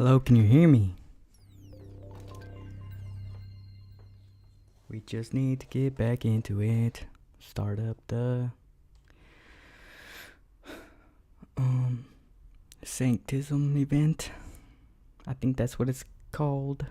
Hello, can you hear me? We just need to get back into it. Start up the Sanctism event. I think that's what it's called.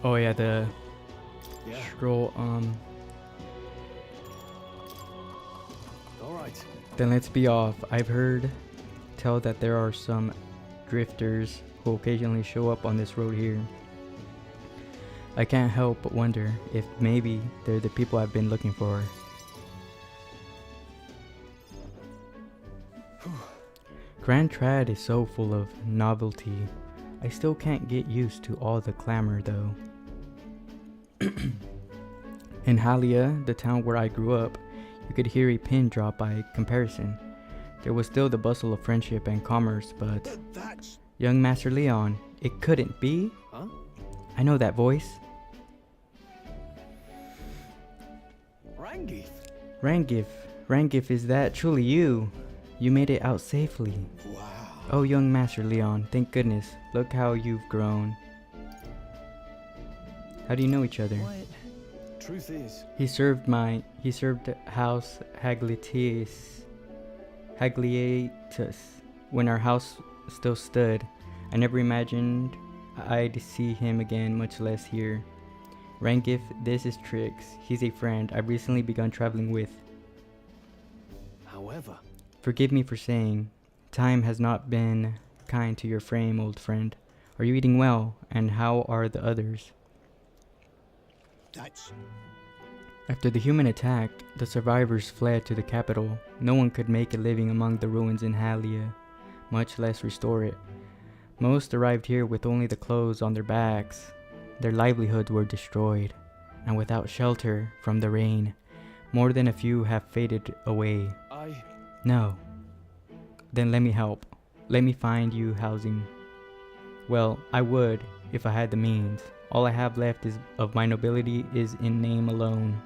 Oh yeah, the scroll. All right. Then let's be off. I've heard tell that there are some drifters who occasionally show up on this road here. I can't help but wonder if maybe they're the people I've been looking for. Grand Trad is so full of novelty. I still can't get used to all the clamor though. In Halia, the town where I grew up, you could hear a pin drop by comparison. There was still the bustle of friendship and commerce, but That's... young Master Leon, it couldn't be? Huh? I know that voice. Rangith. Rangif, is that truly you? You made it out safely. Wow. Oh, young Master Leon, thank goodness. Look how you've grown. How do you know each other? What? Truth is... He served House Hagliatus when our house still stood. I never imagined I'd see him again, much less here. Rangif, this is Trix. He's a friend I've recently begun traveling with. However... Forgive me for saying, time has not been kind to your frame, old friend. Are you eating well? And how are the others? That's... After the human attack, the survivors fled to the capital. No one could make a living among the ruins in Halia, much less restore it. Most arrived here with only the clothes on their backs. Their livelihoods were destroyed, and without shelter from the rain, more than a few have faded away. No. Then let me help. Let me find you housing. Well, I would, if I had the means. All I have left of my nobility is in name alone.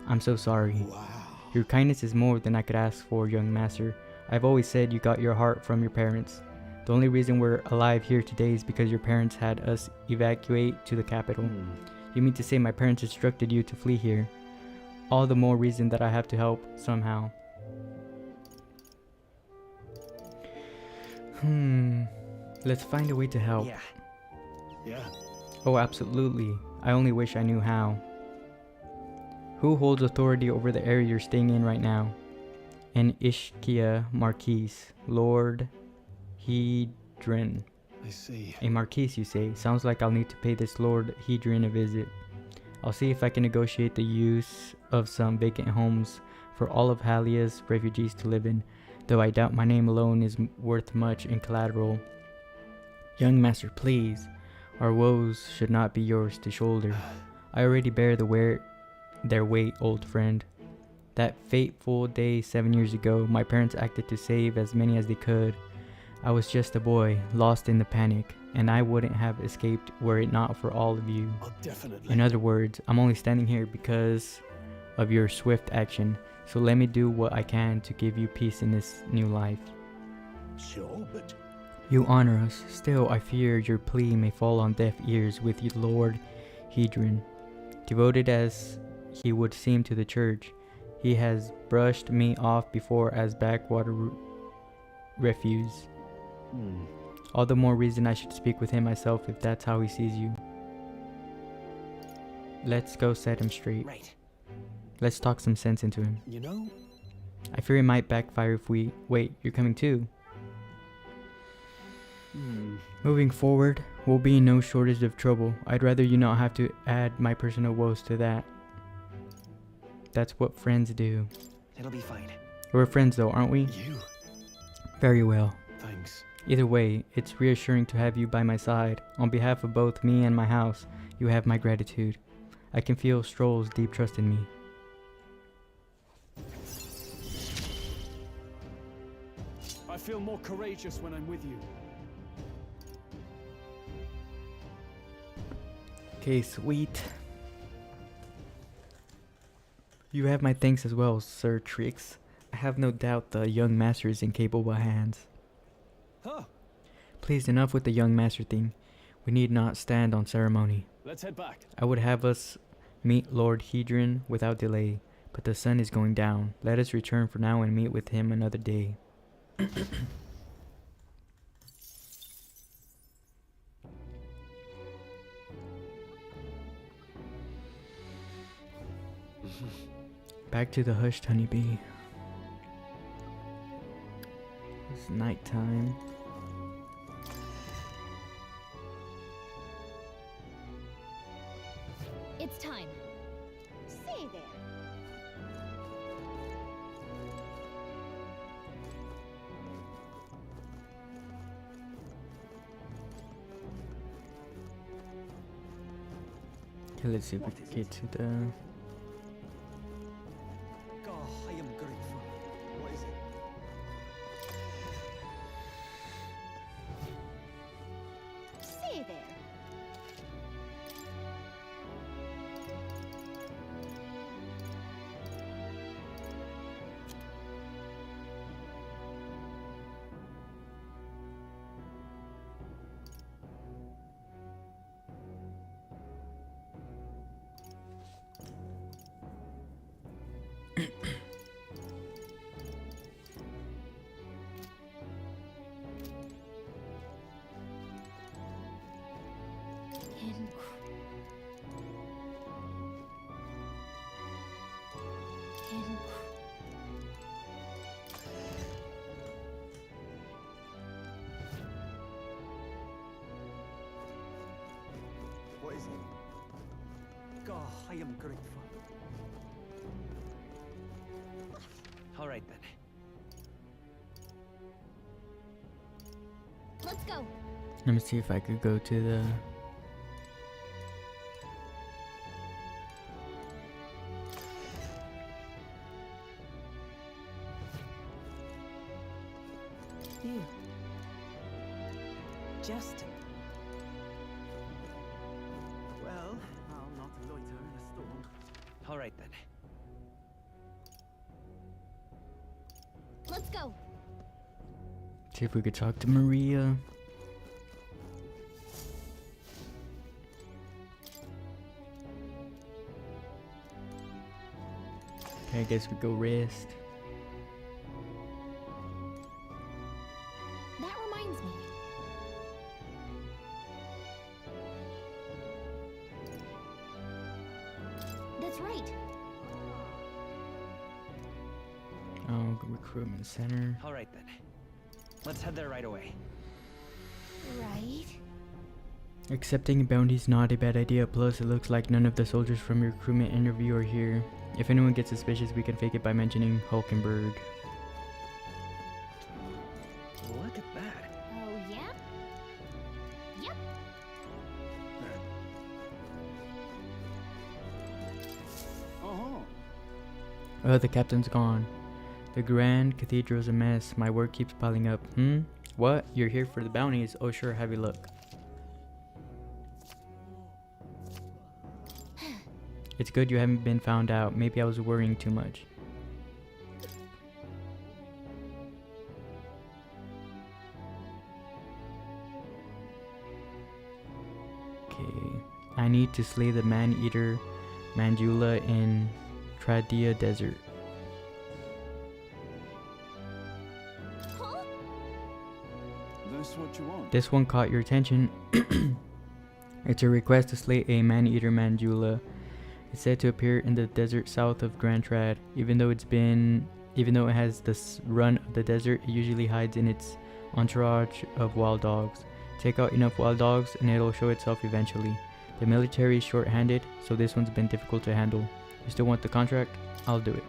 I'm so sorry. Wow. Your kindness is more than I could ask for, young master. I've always said you got your heart from your parents. The only reason we're alive here today is because your parents had us evacuate to the capital. You mean to say my parents instructed you to flee here? All the more reason that I have to help somehow. Let's find a way to help. Yeah. Oh, absolutely. I only wish I knew how. Who holds authority over the area you're staying in right now? An Ishkia Marquis, Lord Hedrin. I see. A Marquis, you say? Sounds like I'll need to pay this Lord Hedrin a visit. I'll see if I can negotiate the use of some vacant homes for all of Halia's refugees to live in, though I doubt my name alone is worth much in collateral. Young master, please. Our woes should not be yours to shoulder. I already bear their weight, old friend. That fateful day 7 years ago, my parents acted to save as many as they could. I was just a boy, lost in the panic, and I wouldn't have escaped were it not for all of you. Oh, definitely. In other words, I'm only standing here because of your swift action, so let me do what I can to give you peace in this new life. Sure, but... You honor us. Still, I fear your plea may fall on deaf ears with you, Lord Hedrin. Devoted as he would seem to the church, he has brushed me off before as backwater refuse. All the more reason I should speak with him myself if that's how he sees you. Let's go set him straight. Right. Let's talk some sense into him. You know... I fear it might backfire if we... Wait, you're coming too? Moving forward, we'll be in no shortage of trouble. I'd rather you not have to add my personal woes to that. That's what friends do. It'll be fine. We're friends though, aren't we? You. Very well. Thanks. Either way, it's reassuring to have you by my side. On behalf of both me and my house, you have my gratitude. I can feel Stroll's deep trust in me. feel more courageous when I'm with you. Okay, sweet. You have my thanks as well, Sir Trix. I have no doubt the young master is in capable hands. Huh. Please, enough with the young master thing. We need not stand on ceremony. Let's head back. I would have us meet Lord Hedron without delay, but the sun is going down. Let us return for now and meet with him another day. Back to the hushed honeybee. It's nighttime. It's time. Say there. Okay, let's see if we can get to the... Oh, I am grateful. What is it? Say there. What is it? Oh, I am grateful. All right then. Let's go. Let me see if I could go to the... You. Justin. Well, I'll not loiter in a storm. All right then. Let's go. See if we could talk to Maria. Okay, I guess we go rest. That reminds me. That's right. Oh, recruitment center. All right then. Let's head there right away. Right. Accepting a bounty is not a bad idea, plus it looks like none of the soldiers from your recruitment interview are here. If anyone gets suspicious, we can fake it by mentioning Hulkenberg. Look at that. Oh, yeah? Yep. Uh-huh. The captain's gone. The Grand Cathedral's a mess. My work keeps piling up. What? You're here for the bounties? Oh sure, have a look. It's good you haven't been found out. Maybe I was worrying too much. Okay. I need to slay the man-eater Mandula in Tradia Desert. Huh? This what you want? This one caught your attention. It's a request to slay a man-eater Mandula. It's said to appear in the desert south of Grand Trad. Even though it has the run of the desert, it usually hides in its entourage of wild dogs. Take out enough wild dogs and it'll show itself eventually. The military is short-handed, so this one's been difficult to handle. You still want the contract? I'll do it.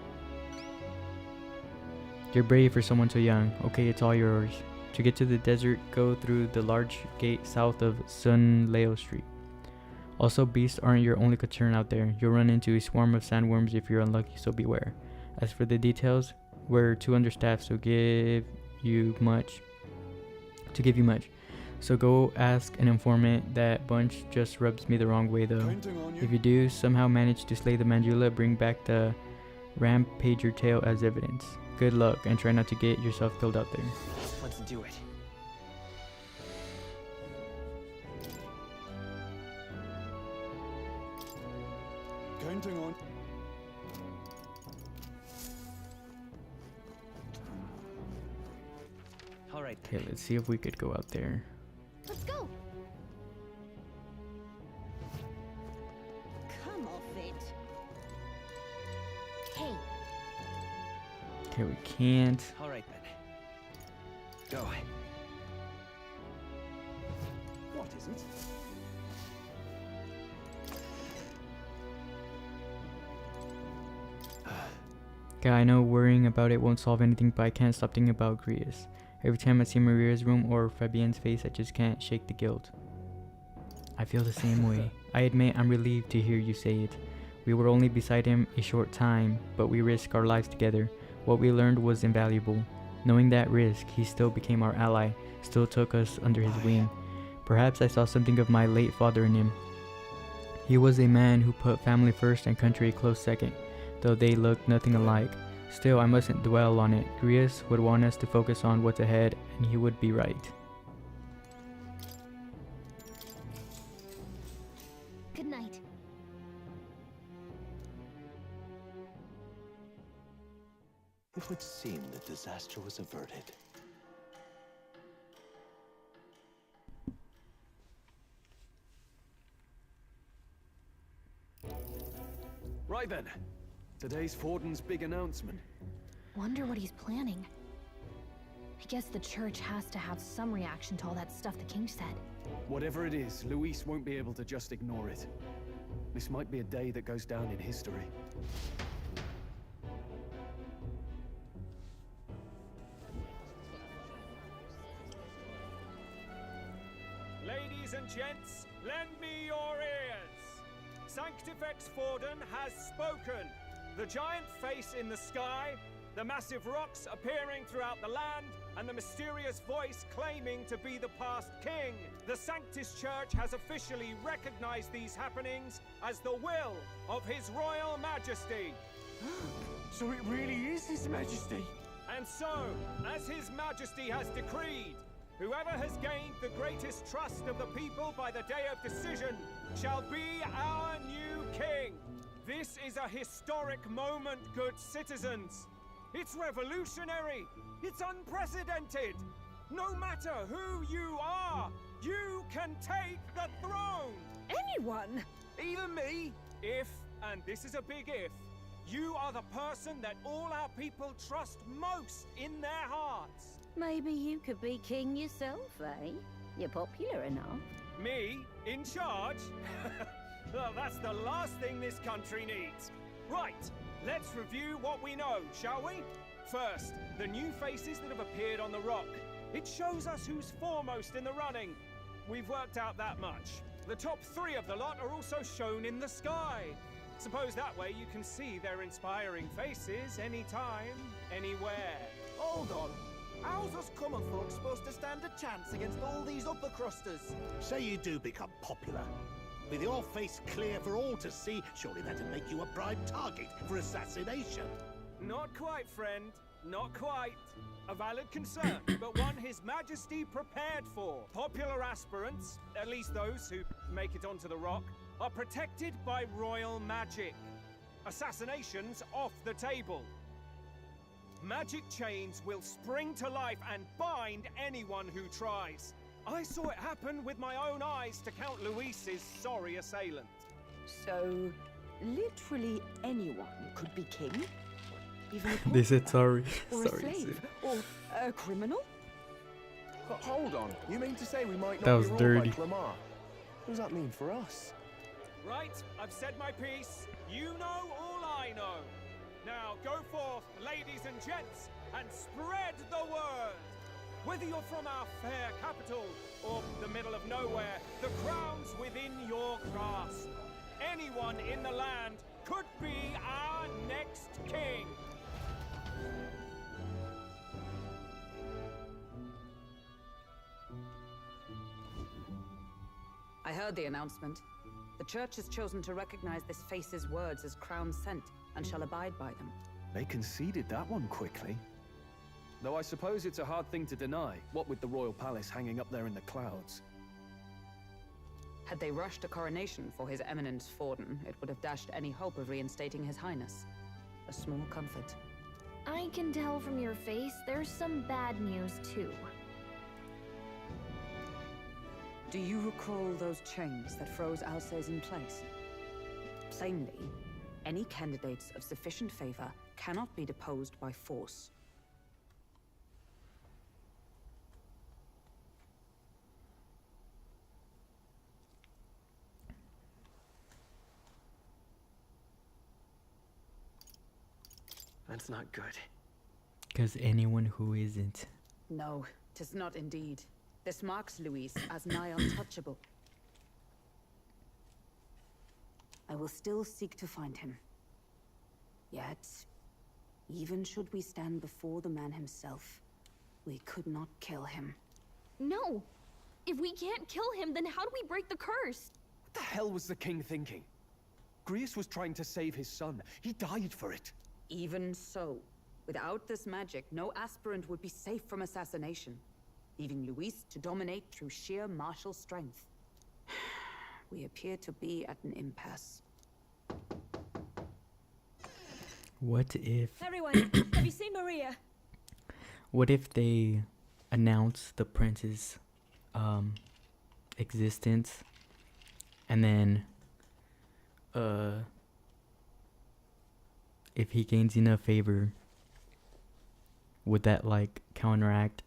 You're brave for someone so young. Okay, it's all yours. To get to the desert, go through the large gate south of Sun Leo Street. Also, beasts aren't your only concern out there. You'll run into a swarm of sandworms if you're unlucky, so beware. As for the details, we're too understaffed, so give you much. So go ask an informant. That bunch just rubs me the wrong way though. Counting on you. If you do somehow manage to slay the Mandula, bring back the rampager tail as evidence. Good luck, and try not to get yourself killed out there. Let's do it. Counting on. All right. Okay, let's see if we could go out there. Let's go. Come off it. Hey, Okay, we can't. All right then. Go. What is it? Okay, I know worrying about it won't solve anything, but I can't stop thinking about Grius. Every time I see Maria's room or Fabienne's face, I just can't shake the guilt. I feel the same way. I admit I'm relieved to hear you say it. We were only beside him a short time, but we risked our lives together. What we learned was invaluable. Knowing that risk, he still became our ally, still took us under his wing. Perhaps I saw something of my late father in him. He was a man who put family first and country a close second, though they looked nothing alike. Still, I mustn't dwell on it. Grius would want us to focus on what's ahead, and he would be right. good night. It would seem that disaster was averted. Right then. Today's Forden's big announcement. Wonder what he's planning. I guess the church has to have some reaction to all that stuff the king said. Whatever it is, Luis won't be able to just ignore it. This might be a day that goes down in history. Ladies and gents, lend me your ears. Sanctifex Forden has spoken. The giant face in the sky, the massive rocks appearing throughout the land, and the mysterious voice claiming to be the past king. The Sanctis Church has officially recognized these happenings as the will of His Royal Majesty. So it really is His Majesty. And so, as His Majesty has decreed, whoever has gained the greatest trust of the people by the day of decision shall be our new king. This is a historic moment, good citizens. It's revolutionary. It's unprecedented. No matter who you are, you can take the throne. Anyone? Even me? If, and this is a big if, you are the person that all our people trust most in their hearts. Maybe you could be king yourself, eh? You're popular enough. Me? In charge? Well, that's the last thing this country needs. Right, let's review what we know, shall we? First, the new faces that have appeared on the rock. It shows us who's foremost in the running. We've worked out that much. The top 3 of the lot are also shown in the sky. Suppose that way you can see their inspiring faces anytime, anywhere. Hold on. How's us common folk supposed to stand a chance against all these upper crusters? Say you do become popular. With your face clear for all to see, surely that'd make you a prime target for assassination. Not quite, friend. Not quite. A valid concern, but one His Majesty prepared for. Popular aspirants, at least those who make it onto the rock, are protected by royal magic. Assassinations off the table. Magic chains will spring to life and bind anyone who tries. I saw it happen with my own eyes to Count Luis's sorry assailant. So, literally anyone could be king? Even a They said sorry. or Sorry. a slave? Or a criminal? But hold on. You mean to say we might That not was be ruled dirty. by Clamar? What does that mean for us? Right, I've said my piece. You know all I know. Now go forth, ladies and gents, and spread the word. Whether you're from our fair capital or the middle of nowhere, the crown's within your grasp. Anyone in the land could be our next king. I heard the announcement. The Church has chosen to recognize this face's words as crown sent, and shall abide by them. They conceded that one quickly. Though I suppose it's a hard thing to deny, what with the royal palace hanging up there in the clouds. Had they rushed a coronation for His Eminence Forden, it would have dashed any hope of reinstating His Highness. A small comfort. I can tell from your face there's some bad news too. Do you recall those chains that froze Alsace in place? Plainly, any candidates of sufficient favor cannot be deposed by force. That's not good. Because anyone who isn't. No, 'tis not indeed. This marks Luis as nigh untouchable. I will still seek to find him. Yet, even should we stand before the man himself, we could not kill him. No! If we can't kill him, then how do we break the curse? What the hell was the king thinking? Grius was trying to save his son. He died for it. Even so, without this magic, no aspirant would be safe from assassination, leaving Luis to dominate through sheer martial strength. We appear to be at an impasse. What if... Everyone, have you seen Maria? What if they announce the prince's existence, and then if he gains enough favor, would that like counteract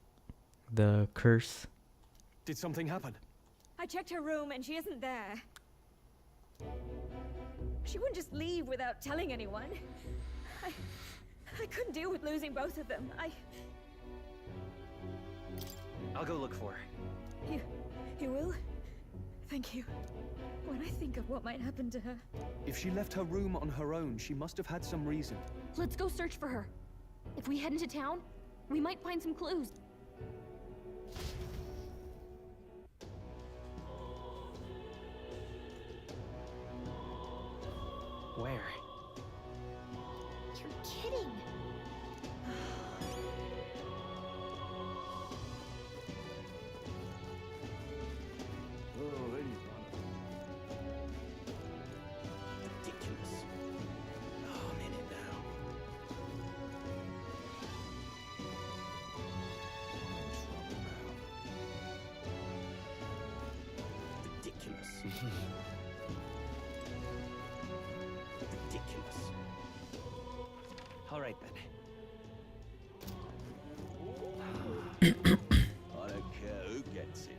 the curse? Did something happen? I checked her room and she isn't there. She wouldn't just leave without telling anyone. I couldn't deal with losing both of them. I'll go look for her. You will? Thank you. When I think of what might happen to her. If she left her room on her own, she must have had some reason. Let's go search for her. If we head into town, we might find some clues. Where? You're kidding. Ridiculous. Oh, I'm in it now. Ridiculous. Ridiculous. All right then. I don't care who gets it.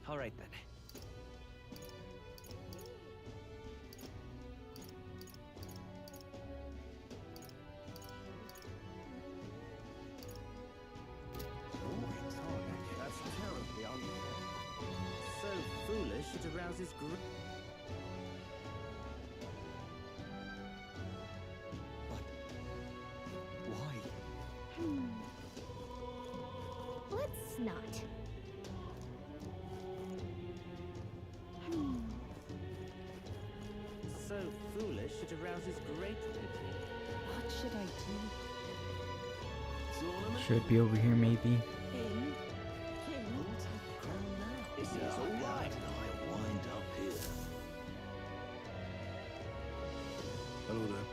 All right then. That's terribly unfair. So foolish it arouses great. Why? Let's not. So foolish it arouses great pity. What should I do? Should be over here maybe. This is all right. I wind up here. Hello there.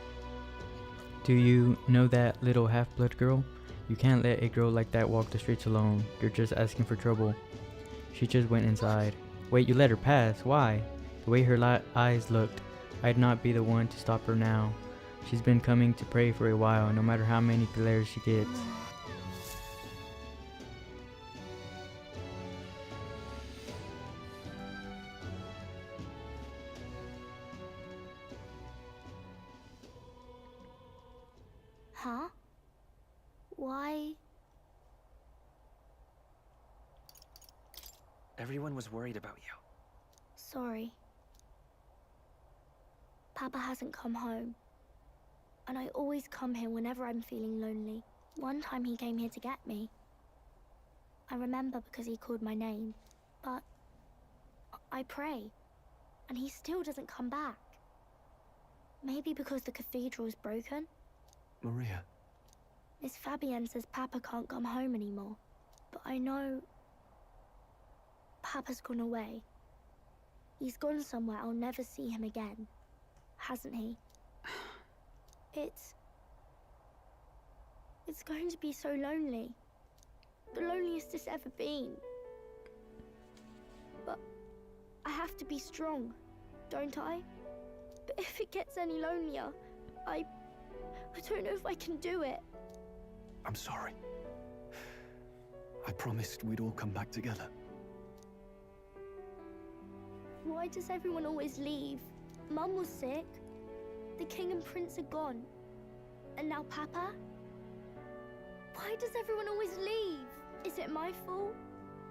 Do you know that little half-blood girl? You can't let a girl like that walk the streets alone. You're just asking for trouble. She just went inside. Wait, you let her pass? Why? The way her eyes looked, I'd not be the one to stop her now. She's been coming to pray for a while, no matter how many glares she gets. Huh? Why? Everyone was worried about you. Sorry. Papa hasn't come home. And I always come here whenever I'm feeling lonely. One time he came here to get me. I remember because he called my name. But I pray. And he still doesn't come back. Maybe because the cathedral's broken? Maria. Miss Fabienne says Papa can't come home anymore. But I know... Papa's gone away. He's gone somewhere I'll never see him again. Hasn't he? It's going to be so lonely. The loneliest it's ever been. But I have to be strong, don't I? But if it gets any lonelier, I don't know if I can do it. I'm sorry. I promised we'd all come back together. Why does everyone always leave? Mum was sick. The king and prince are gone. And now Papa? Why does everyone always leave? Is it my fault?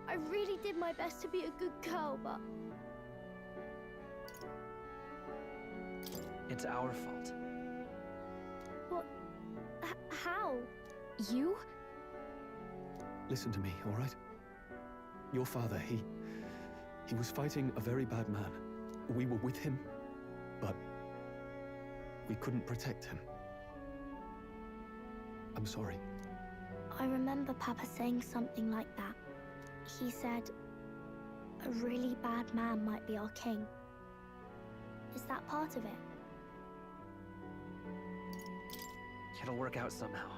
I really did my best to be a good girl, but... It's our fault. What? How? You? Listen to me, all right? Your father, he was fighting a very bad man. We were with him, but we couldn't protect him. I'm sorry. I remember Papa saying something like that. He said, a really bad man might be our king. Is that part of it? It'll work out somehow.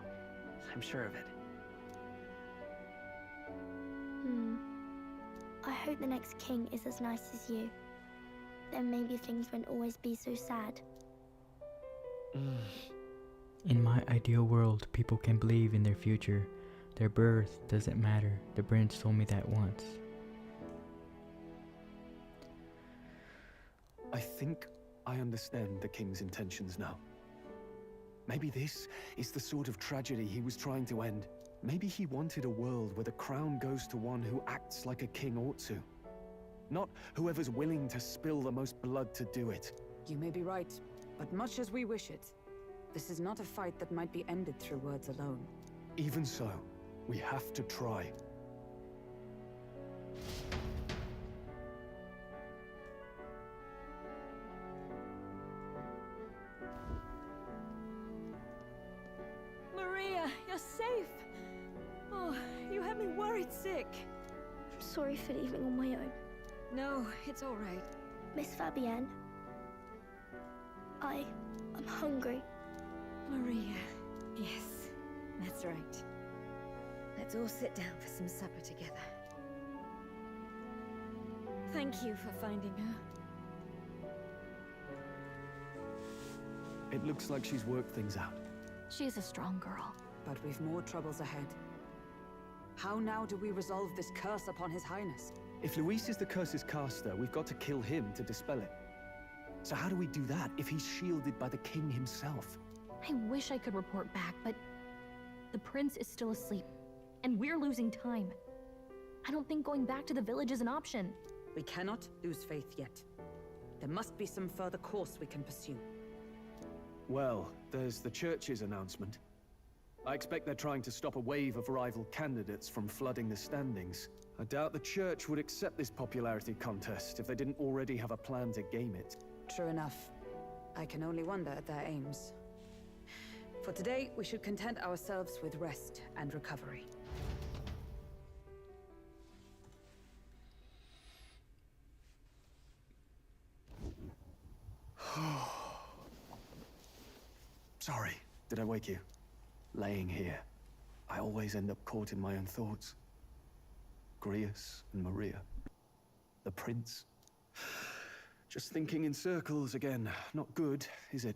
I'm sure of it. I hope the next king is as nice as you. Then maybe things won't always be so sad. In my ideal world, people can believe in their future. Their birth doesn't matter. The prince told me that once. I think I understand the king's intentions now. Maybe this is the sort of tragedy he was trying to end. Maybe he wanted a world where the crown goes to one who acts like a king ought to. Not whoever's willing to spill the most blood to do it. You may be right, but much as we wish it, this is not a fight that might be ended through words alone. Even so, we have to try. Maria, you're safe! Oh, you had me worried sick. I'm sorry for leaving on my own. No, it's all right. Miss Fabienne, I'm hungry. Maria, yes, that's right. Let's all sit down for some supper together. Thank you for finding her. It looks like she's worked things out. She's a strong girl. But we've more troubles ahead. How now do we resolve this curse upon His Highness? If Luis is the curse's caster, we've got to kill him to dispel it. So how do we do that if he's shielded by the king himself? I wish I could report back, but the prince is still asleep, and we're losing time. I don't think going back to the village is an option. We cannot lose faith yet. There must be some further course we can pursue. Well, there's the church's announcement. I expect they're trying to stop a wave of rival candidates from flooding the standings. I doubt the church would accept this popularity contest if they didn't already have a plan to game it. True enough. I can only wonder at their aims. For today, we should content ourselves with rest and recovery. Sorry, did I wake you? Laying here, I always end up caught in my own thoughts. Grius and Maria. The prince. Just thinking in circles again. Not good, is it?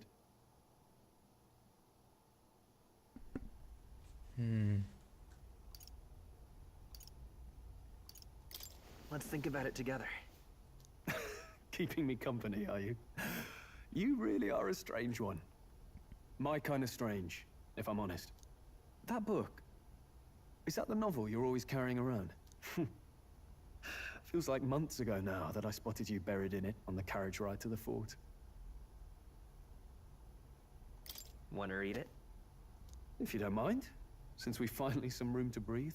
Let's think about it together. Keeping me company, are you? You really are a strange one. My kind of strange, if I'm honest. That book, Is that the novel you're always carrying around? Feels like months ago now that I spotted you buried in it on the carriage ride to the fort. Want to read it? If you don't mind, since we finally some room to breathe.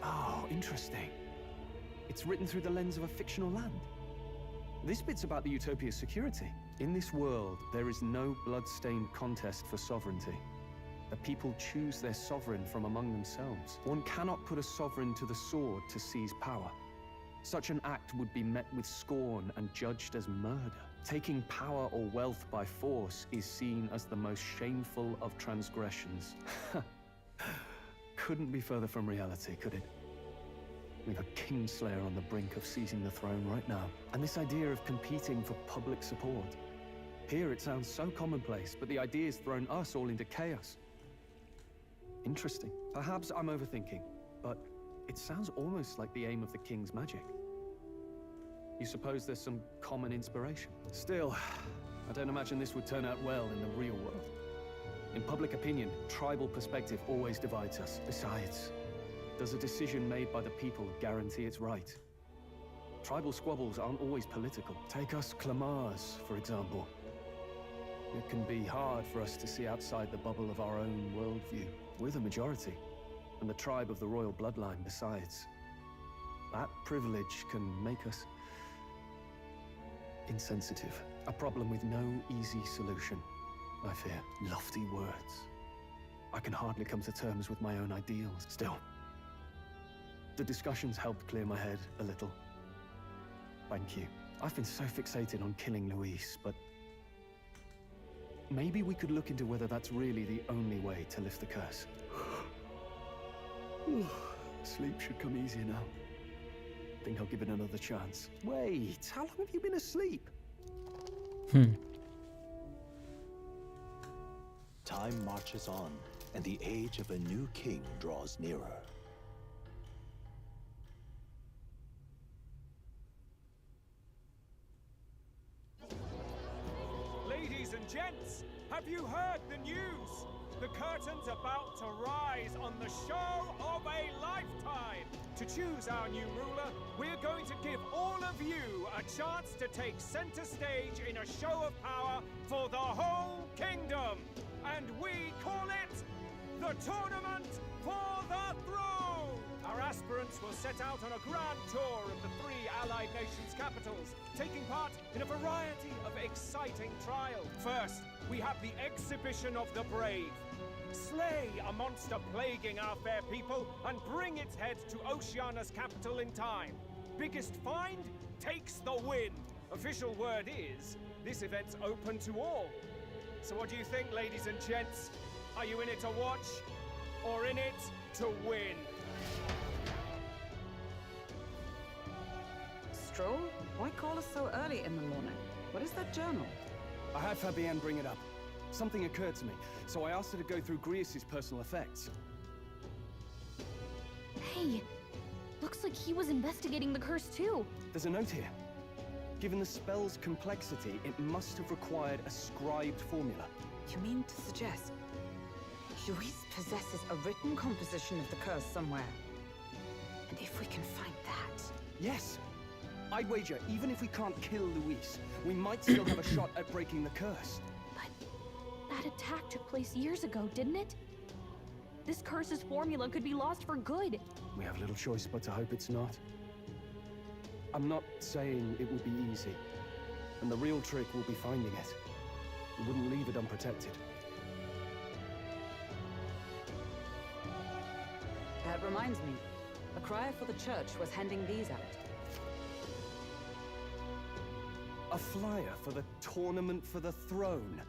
Oh, interesting. It's written through the lens of a fictional land. This bit's about the Utopia's security. In this world, there is no blood-stained contest for sovereignty. The people choose their sovereign from among themselves. One cannot put a sovereign to the sword to seize power. Such an act would be met with scorn and judged as murder. Taking power or wealth by force is seen as the most shameful of transgressions. Couldn't be further from reality, could it? We've a Kingslayer on the brink of seizing the throne right now. And this idea of competing for public support. Here it sounds so commonplace, but the idea's thrown us all into chaos. Interesting. Perhaps I'm overthinking, but it sounds almost like the aim of the King's magic. You suppose there's some common inspiration? Still, I don't imagine this would turn out well in the real world. In public opinion, tribal perspective always divides us. Besides, does a decision made by the people guarantee it's right? Tribal squabbles aren't always political. Take us Clamars, for example. It can be hard for us to see outside the bubble of our own worldview. We're the majority, and the tribe of the royal bloodline besides. That privilege can make us insensitive. A problem with no easy solution, I fear. Lofty words. I can hardly come to terms with my own ideals. Still, the discussions helped clear my head a little. Thank you. I've been so fixated on killing Luis, but maybe we could look into whether that's really the only way to lift the curse. Sleep should come easier now. Think I'll give it another chance. Wait, how long have you been asleep? Time marches on, and the age of a new king draws nearer. Ladies and gents, have you heard the news? The curtain's about to rise on the show of a lifetime. To choose our new ruler, we're going to give all of you a chance to take center stage in a show of power for the whole kingdom. And we call it the Tournament for the Throne! Our aspirants will set out on a grand tour of the 3 allied nations' capitals, taking part in a variety of exciting trials. First, we have the Exhibition of the Brave. Slay a monster plaguing our fair people and bring its head to Oceania's capital in time. Biggest find takes the win. Official word is, this event's open to all. So what do you think, ladies and gents? Are you in it to watch, or in it to win? Stroll? Why call us so early in the morning? What is that journal? I had Fabienne bring it up. Something occurred to me, so I asked her to go through Grius' personal effects. Hey, looks like he was investigating the curse too. There's a note here. Given the spell's complexity, it must have required a scribed formula. You mean to suggest Luis possesses a written composition of the curse somewhere? And if we can find that... Yes! I'd wager, even if we can't kill Luis, we might still have a shot at breaking the curse. That attack took place years ago, didn't it? This curse's formula could be lost for good. We have little choice but to hope it's not. I'm not saying it would be easy, and the real trick will be finding it. We wouldn't leave it unprotected. That reminds me. A crier for the church was handing these out. A flyer for the Tournament for the Throne.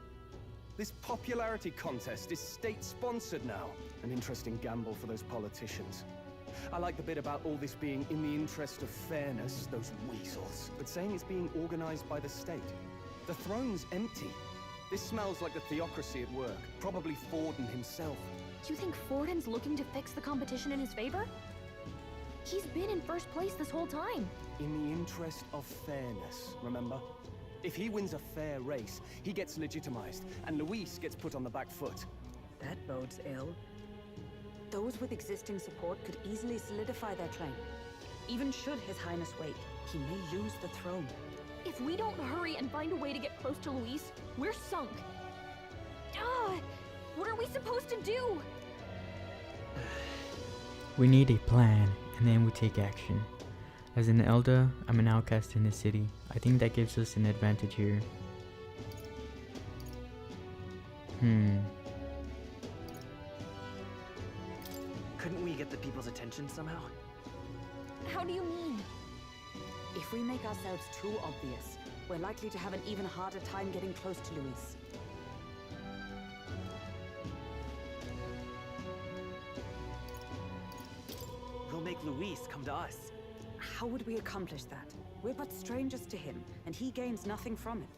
This popularity contest is state-sponsored now. An interesting gamble for those politicians. I like the bit about all this being in the interest of fairness, those weasels. But saying it's being organized by the state. The throne's empty. This smells like the theocracy at work. Probably Forden himself. You think Forden's looking to fix the competition in his favor? He's been in first place this whole time. In the interest of fairness, remember? If he wins a fair race, he gets legitimized, and Luis gets put on the back foot. That bodes ill. Those with existing support could easily solidify their claim. Even should His Highness wait, he may lose the throne. If we don't hurry and find a way to get close to Luis, we're sunk. What are we supposed to do? We need a plan, and then we take action. As an elder, I'm an outcast in the city. I think that gives us an advantage here. Couldn't we get the people's attention somehow? How do you mean? If we make ourselves too obvious, we're likely to have an even harder time getting close to Luis. We'll make Luis come to us. How would we accomplish that? We're but strangers to him, and he gains nothing from it.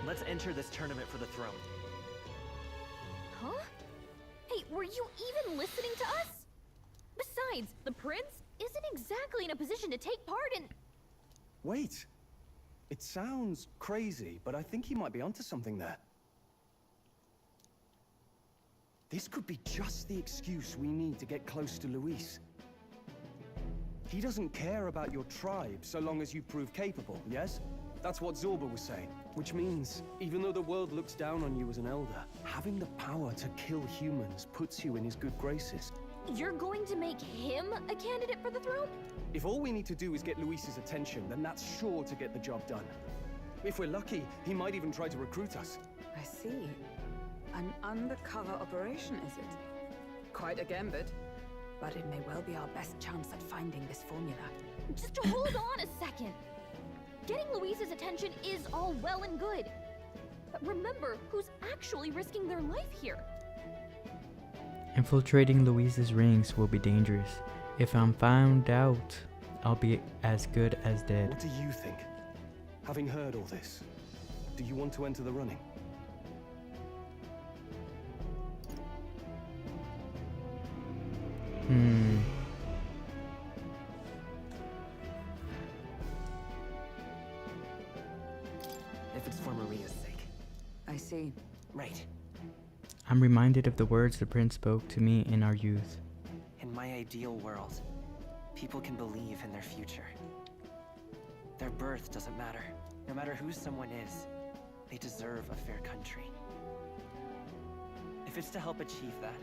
Let's enter this tournament for the throne. Huh? Hey, were you even listening to us? Besides, the prince isn't exactly in a position to take part in... Wait. It sounds crazy, but I think he might be onto something there. This could be just the excuse we need to get close to Luis. He doesn't care about your tribe so long as you prove capable, yes? That's what Zorba was saying. Which means, even though the world looks down on you as an elder, having the power to kill humans puts you in his good graces. You're going to make him a candidate for the throne? If all we need to do is get Luis's attention, then that's sure to get the job done. If we're lucky, he might even try to recruit us. I see. An undercover operation, is it? Quite a gambit. But it may well be our best chance at finding this formula. Just hold on a second. Getting Luis's attention is all well and good. But remember who's actually risking their life here. Infiltrating Luis's rings will be dangerous. If I'm found out, I'll be as good as dead. What do you think? Having heard all this, do you want to enter the running? If it's for Maria's sake. I see. Right. I'm reminded of the words the prince spoke to me in our youth. In my ideal world, people can believe in their future. Their birth doesn't matter. No matter who someone is, they deserve a fair country. If it's to help achieve that,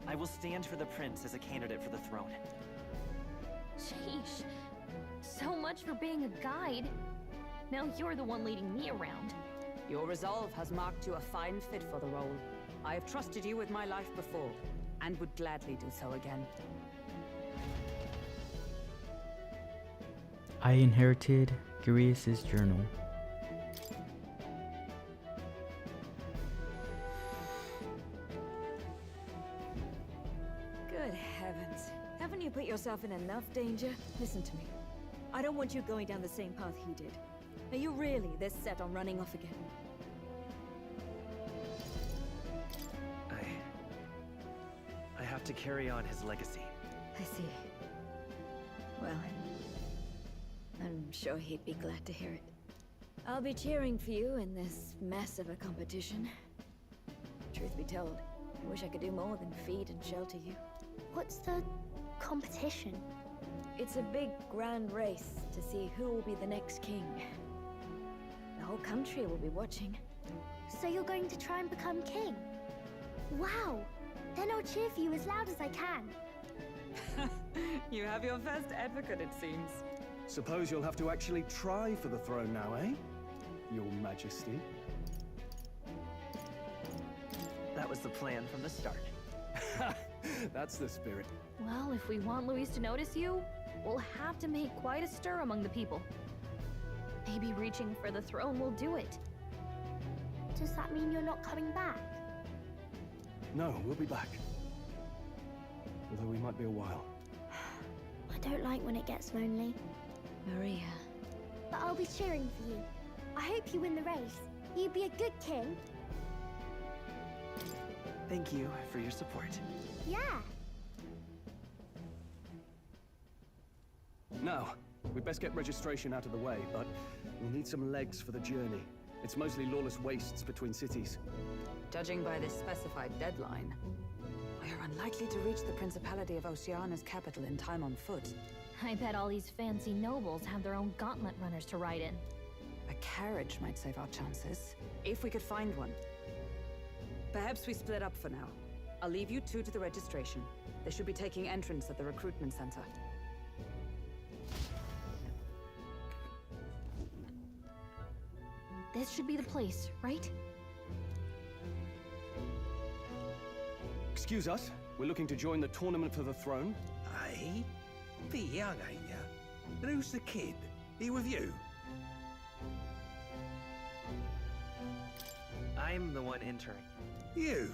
I will stand for the prince as a candidate for the throne. Sheesh. So much for being a guide. Now you're the one leading me around. Your resolve has marked you a fine fit for the role. I have trusted you with my life before, and would gladly do so again. I inherited Girius's journal. Good heavens. Haven't you put yourself in enough danger? Listen to me. I don't want you going down the same path he did. Are you really this set on running off again? I have to carry on his legacy. I see. Well, I'm sure he'd be glad to hear it. I'll be cheering for you in this mess of a competition. Truth be told, I wish I could do more than feed and shelter you. What's the competition? It's a big, grand race to see who will be the next king. The whole country will be watching. So you're going to try and become king? Wow! Then I'll cheer for you as loud as I can. You have your first advocate, it seems. Suppose you'll have to actually try for the throne now, eh? Your Majesty. That was the plan from the start. That's the spirit. Well, if we want Luis to notice you, we'll have to make quite a stir among the people. Maybe reaching for the throne will do it. Does that mean you're not coming back? No, we'll be back. Although we might be a while. I don't like when it gets lonely. Maria. But I'll be cheering for you. I hope you win the race. You'd be a good king. Thank you for your support. Yeah. Now, we'd best get registration out of the way, but we'll need some legs for the journey. It's mostly lawless wastes between cities. Judging by this specified deadline, we are unlikely to reach the Principality of Oceana's capital in time on foot. I bet all these fancy nobles have their own gauntlet runners to ride in. A carriage might save our chances, if we could find one. Perhaps we split up for now. I'll leave you two to the registration. They should be taking entrance at the recruitment center. This should be the place, right? Excuse us, we're looking to join the Tournament for the Throne. Hey? Bit young, ain't ya? And who's the kid? He with you? I'm the one entering. You?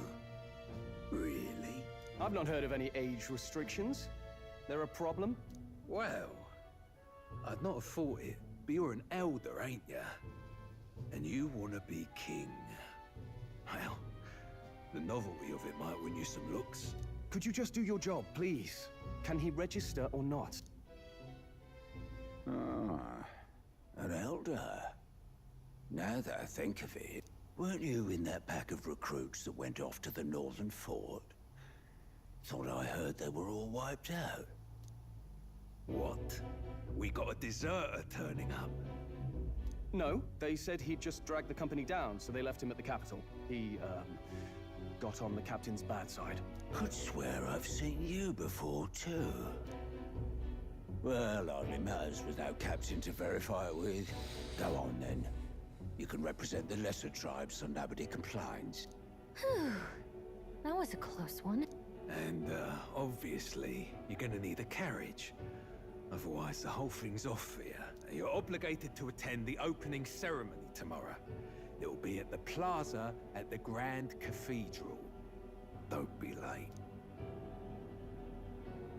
Really? I've not heard of any age restrictions. There a problem? Well, I'd not have thought it, but you're an elder, ain't ya? And you want to be king. Well, the novelty of it might win you some looks. Could you just do your job, please? Can he register or not? Ah, an elder. Now that I think of it, weren't you in that pack of recruits that went off to the northern fort? Thought I heard they were all wiped out. What? We got a deserter turning up? No, they said he'd just dragged the company down, so they left him at the capital. He, got on the captain's bad side. Could swear I've seen you before, too. Well, hardly matters without captain to verify it with. Go on, then. You can represent the lesser tribes so nobody complains. Whew. That was a close one. And, obviously, you're gonna need a carriage. Otherwise, the whole thing's off for you. You're obligated to attend the opening ceremony tomorrow. It'll be at the plaza at the Grand Cathedral. Don't be late.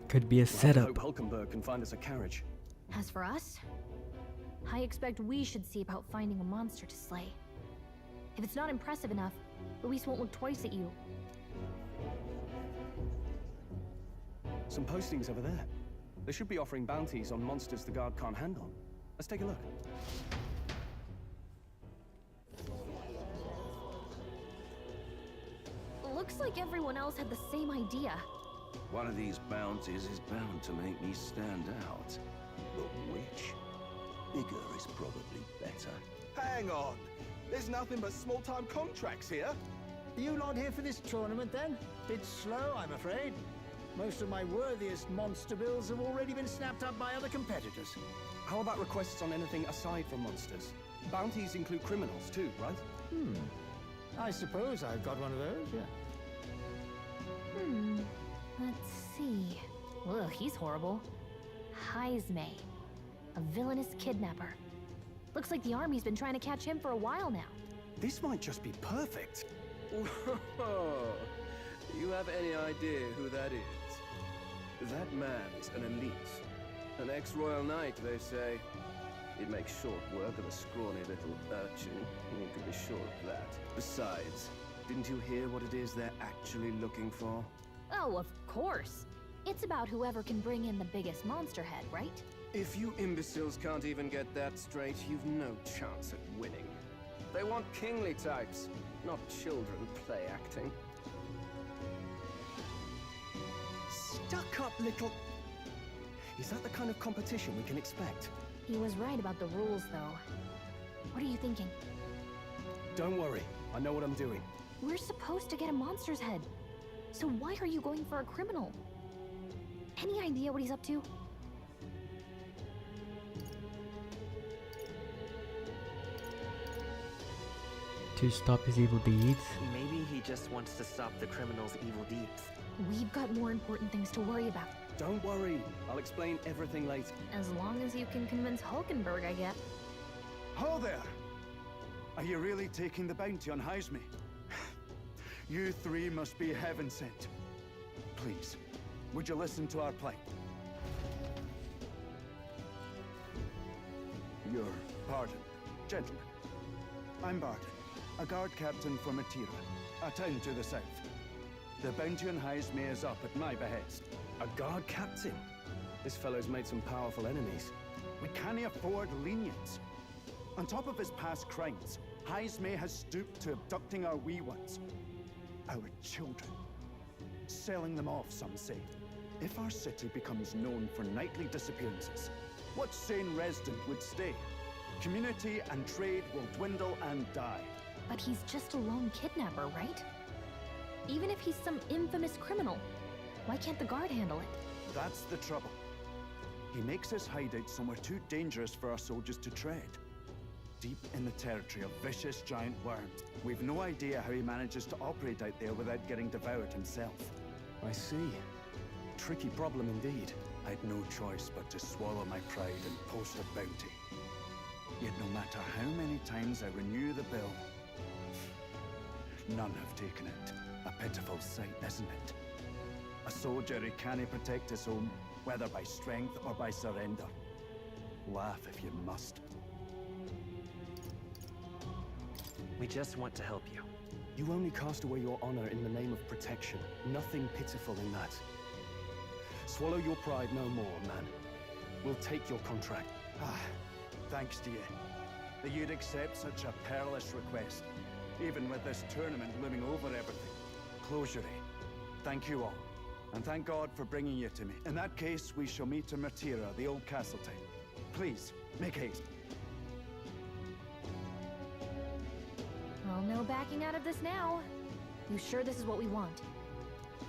Could be a setup. I hope Hulkenberg can find us a carriage. As for us, I expect we should see about finding a monster to slay. If it's not impressive enough, Luis won't look twice at you. Some postings over there. They should be offering bounties on monsters the guard can't handle. Let's take a look. Looks like everyone else had the same idea. One of these bounties is bound to make me stand out. But which? Bigger is probably better. Hang on. There's nothing but small-time contracts here. Are you not here for this tournament, then? Bit slow, I'm afraid. Most of my worthiest monster bills have already been snapped up by other competitors. How about requests on anything aside from monsters? Bounties include criminals too, right? I suppose I've got one of those, yeah. Let's see. Ugh, he's horrible. Heisme, a villainous kidnapper. Looks like the army's been trying to catch him for a while now. This might just be perfect. Whoa. You have any idea who that is? That man's an elite. An ex-royal knight, they say. He'd make short work of a scrawny little urchin. You can be sure of that. Besides, didn't you hear what it is they're actually looking for? Oh, of course. It's about whoever can bring in the biggest monster head, right? If you imbeciles can't even get that straight, you've no chance at winning. They want kingly types, not children play acting. Stuck-up little... Is that the kind of competition we can expect? He was right about the rules, though. What are you thinking? Don't worry, I know what I'm doing. We're supposed to get a monster's head. So why are you going for a criminal? Any idea what he's up to? To stop his evil deeds? Maybe he just wants to stop the criminal's evil deeds. We've got more important things to worry about. Don't worry, I'll explain everything later. As long as you can convince Hulkenberg, I guess. Ho there! Are you really taking the bounty on Heisme? You three must be heaven sent. Please, would you listen to our plight? Your pardon, gentlemen. I'm Barton, a guard captain for Matira, a town to the south. The bounty on Heisme is up at my behest. A guard captain? This fellow's made some powerful enemies. We can't afford lenience. On top of his past crimes, Heismay has stooped to abducting our wee ones. Our children. Selling them off, some say. If our city becomes known for nightly disappearances, what sane resident would stay? Community and trade will dwindle and die. But he's just a lone kidnapper, right? Even if he's some infamous criminal, why can't the guard handle it? That's the trouble. He makes his hideout somewhere too dangerous for our soldiers to tread. Deep in the territory of vicious giant worms. We've no idea how he manages to operate out there without getting devoured himself. I see. Tricky problem indeed. I'd no choice but to swallow my pride and post a bounty. Yet no matter how many times I renew the bill, none have taken it. A pitiful sight, isn't it? A soldier who can't protect his home, whether by strength or by surrender. Laugh if you must. We just want to help you. You only cast away your honor in the name of protection. Nothing pitiful in that. Swallow your pride no more, man. We'll take your contract. Thanks to you. That you'd accept such a perilous request, even with this tournament looming over everything. Closure. Thank you all. And thank God for bringing you to me. In that case, we shall meet in Martira, the old castle town. Please, make haste. Well, no backing out of this now. You sure this is what we want?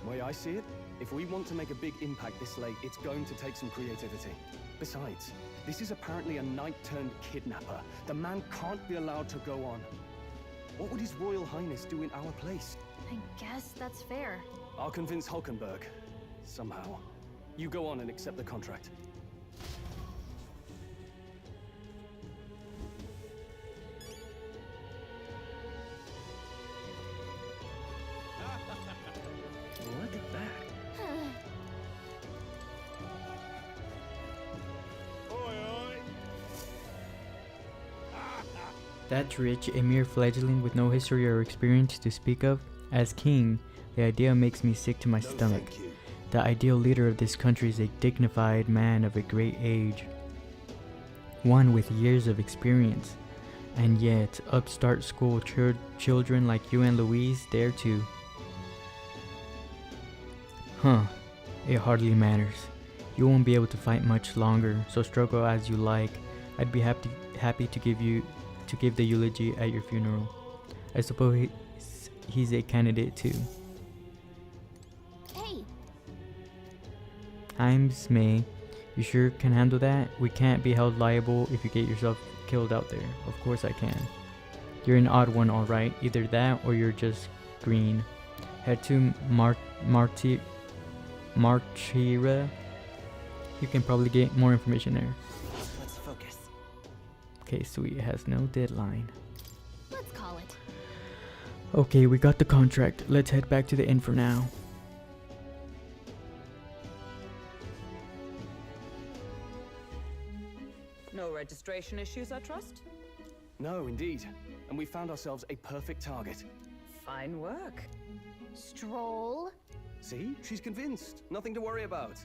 Way I see it, if we want to make a big impact this late, it's going to take some creativity. Besides, this is apparently a knight-turned-kidnapper. The man can't be allowed to go on. What would His Royal Highness do in our place? I guess that's fair. I'll convince Hulkenberg. Somehow. You go on and accept the contract. Look at that. That's Rich, a mere fledgling with no history or experience to speak of. As king, the idea makes me sick to my stomach. The ideal leader of this country is a dignified man of a great age. One with years of experience. And yet, upstart school children like you and Louise dare to. Huh, it hardly matters. You won't be able to fight much longer, so struggle as you like. I'd be happy to give the eulogy at your funeral. I suppose he's a candidate too. Hey! Heismay, you sure can handle that? We can't be held liable if you get yourself killed out there. Of course I can. You're an odd one, alright. Either that or you're just green. Head to Martira. You can probably get more information there. Let's focus. Okay, sweet. It has no deadline. Let's call it. Okay, we got the contract. Let's head back to the inn for now. No registration issues, I trust? No, indeed. And we found ourselves a perfect target. Fine work. Stroll. See? She's convinced. Nothing to worry about.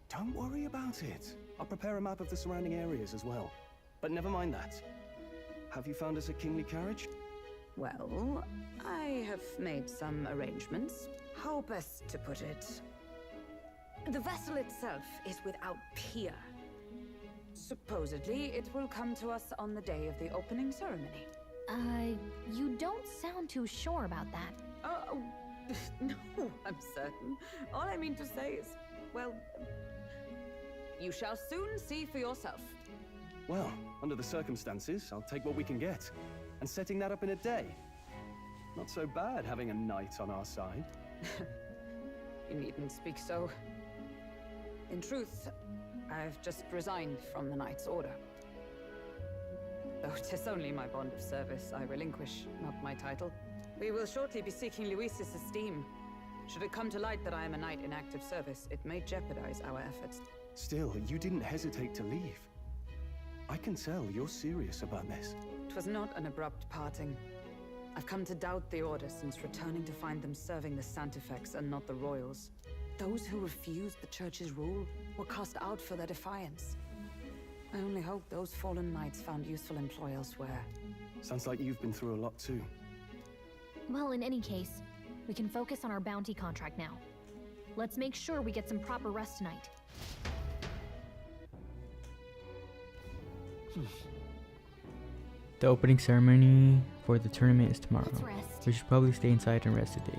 Don't worry about it. I'll prepare a map of the surrounding areas as well. But never mind that. Have you found us a kingly carriage? Well, I have made some arrangements. How best to put it? The vessel itself is without peer. Supposedly, it will come to us on the day of the opening ceremony. You don't sound too sure about that. Oh, no, I'm certain. All I mean to say is, well, you shall soon see for yourself. Well, under the circumstances, I'll take what we can get. And setting that up in a day. Not so bad having a knight on our side. You needn't speak so. In truth, I've just resigned from the Knight's Order. Though 'tis only my bond of service I relinquish, not my title. We will shortly be seeking Luis's esteem. Should it come to light that I am a knight in active service, it may jeopardize our efforts. Still, you didn't hesitate to leave. I can tell you're serious about this. It was not an abrupt parting. I've come to doubt the Order since returning to find them serving the Santifex and not the Royals. Those who refused the church's rule were cast out for their defiance. I only hope those fallen knights found useful employ elsewhere. Sounds like you've been through a lot too. Well, in any case, we can focus on our bounty contract now. Let's make sure we get some proper rest tonight. The opening ceremony for the tournament is tomorrow. Let's rest. We should probably stay inside and rest today.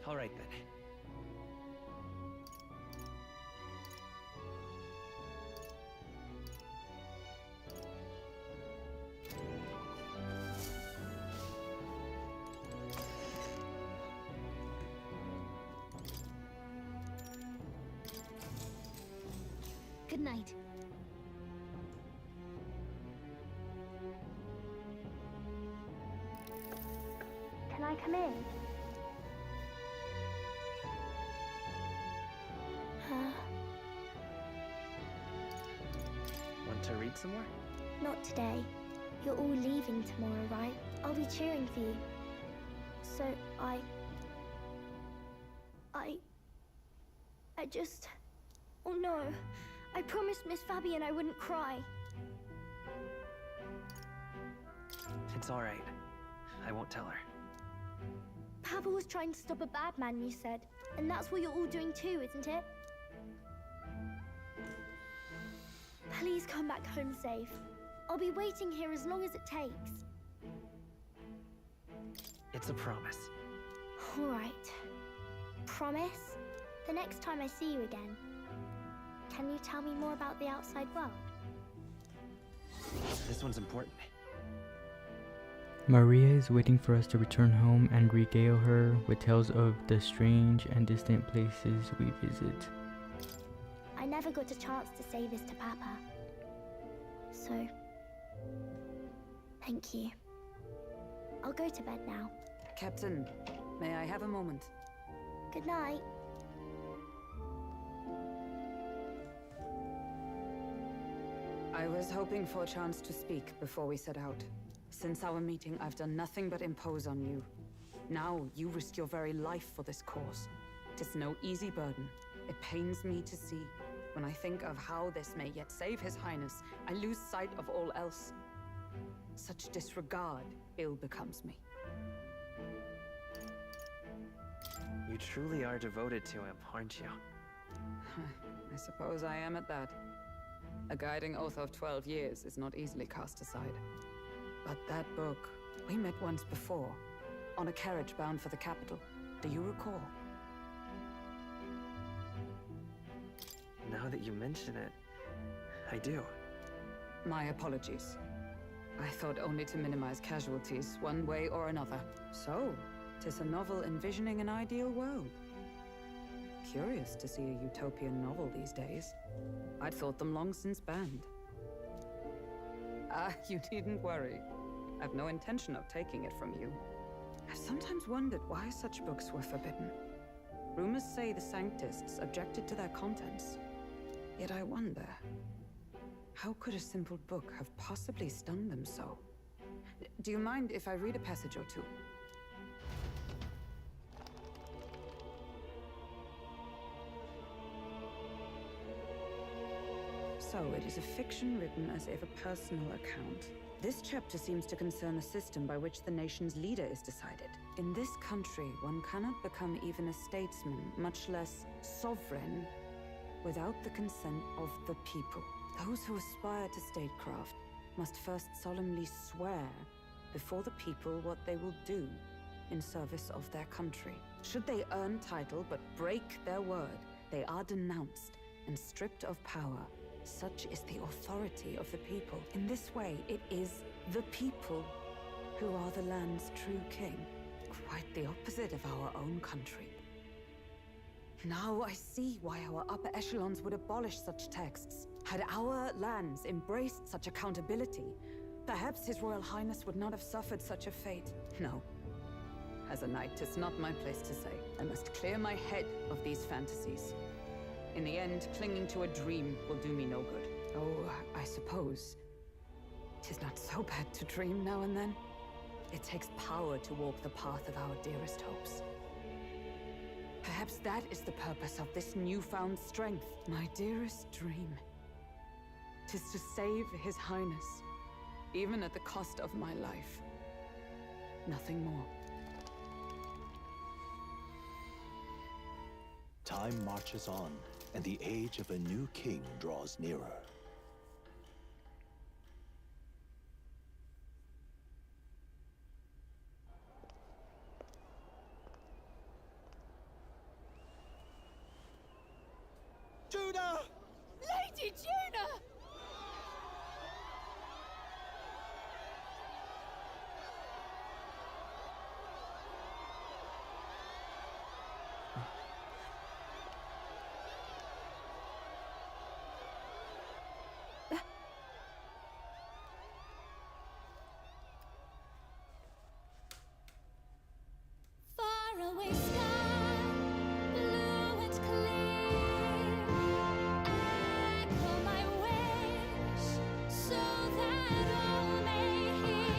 All right then. Good night. Can I come in? Want to read some more? Not today. You're all leaving tomorrow, right? I'll be cheering for you. So I just... Oh no. I promised Miss Fabian I wouldn't cry. It's all right. I won't tell her. Papa was trying to stop a bad man, you said. And that's what you're all doing too, isn't it? Please come back home safe. I'll be waiting here as long as it takes. It's a promise. All right. Promise? The next time I see you again. Can you tell me more about the outside world? This one's important. Maria is waiting for us to return home and regale her with tales of the strange and distant places we visit. I never got a chance to say this to Papa. So, thank you. I'll go to bed now. Captain, may I have a moment? Good night. I was hoping for a chance to speak before we set out. Since our meeting, I've done nothing but impose on you. Now, you risk your very life for this cause. 'Tis no easy burden. It pains me to see. When I think of how this may yet save His Highness, I lose sight of all else. Such disregard ill becomes me. You truly are devoted to him, aren't you? I suppose I am at that. A guiding oath of 12 years is not easily cast aside. But that book, we met once before, on a carriage bound for the capital. Do you recall? Now that you mention it, I do. My apologies. I thought only to minimize casualties, one way or another. So, 'tis a novel envisioning an ideal world. Curious to see a utopian novel these days. I'd thought them long since banned. Ah, you needn't worry. I've no intention of taking it from you. I've sometimes wondered why such books were forbidden. Rumors say the Sanctists objected to their contents. Yet I wonder, how could a simple book have possibly stung them so? Do you mind if I read a passage or two? So, it is a fiction written as if a personal account. This chapter seems to concern a system by which the nation's leader is decided. In this country, one cannot become even a statesman, much less sovereign, without the consent of the people. Those who aspire to statecraft must first solemnly swear before the people what they will do in service of their country. Should they earn title but break their word, they are denounced and stripped of power. Such is the authority of the people. In this way, it is the people who are the land's true king. Quite the opposite of our own country. Now I see why our upper echelons would abolish such texts. Had our lands embraced such accountability, perhaps His Royal Highness would not have suffered such a fate. No. As a knight, 'tis not my place to say. I must clear my head of these fantasies. In the end, clinging to a dream will do me no good. Oh, I suppose 'tis not so bad to dream now and then. It takes power to walk the path of our dearest hopes. Perhaps that is the purpose of this newfound strength. My dearest dream. 'Tis to save His Highness, even at the cost of my life. Nothing more. Time marches on, and the age of a new king draws nearer. Juna! Lady Juna! Faraway sky, blue and clear. Echo my wish, so that all may hear.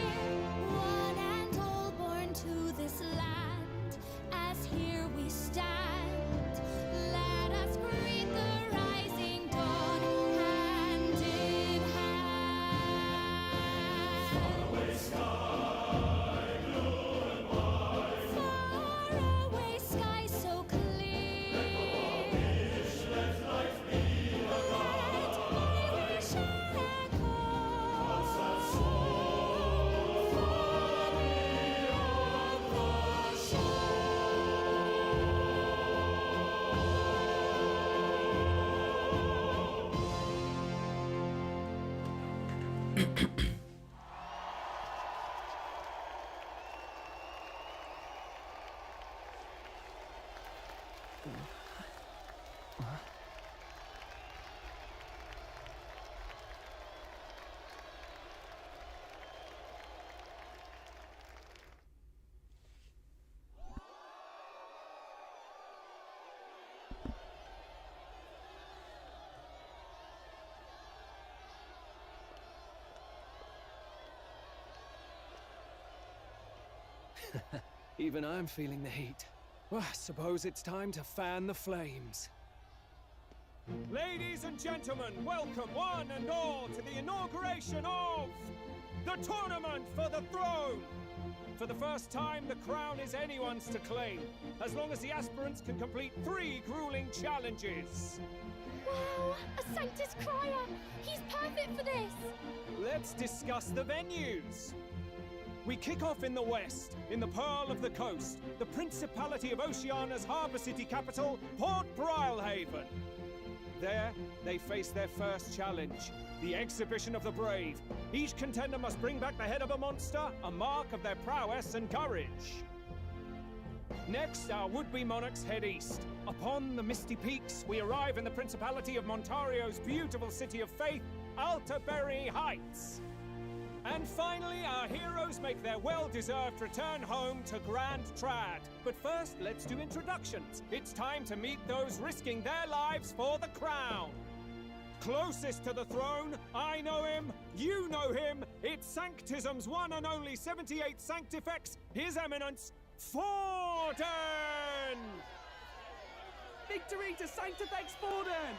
One and all born to this land, as here we stand. Let us greet the rising dawn, hand in hand. Faraway sky, blue and white. Faraway sky so clear. Let life be let my wish echo. What's that soul far beyond the Even I'm feeling the heat. Well, I suppose it's time to fan the flames. Ladies and gentlemen, welcome one and all to the inauguration of the Tournament for the Throne! For the first time, the crown is anyone's to claim, as long as the aspirants can complete 3 grueling challenges. Wow, a Sanctus Crier! He's perfect for this! Let's discuss the venues. We kick off in the west, in the Pearl of the Coast, the Principality of Oceania's harbour city capital, Port Brilehaven. There, they face their first challenge, the Exhibition of the Brave. Each contender must bring back the head of a monster, a mark of their prowess and courage. Next, our would-be monarchs head east. Upon the misty peaks, we arrive in the Principality of Montario's beautiful city of faith, Altaberry Heights. And finally, our heroes make their well-deserved return home to Grand Trad. But first, let's do introductions. It's time to meet those risking their lives for the crown. Closest to the throne, I know him, you know him. It's Sanctism's one and only 78th Sanctifex, His Eminence, Forden! Victory to Sanctifex Forden!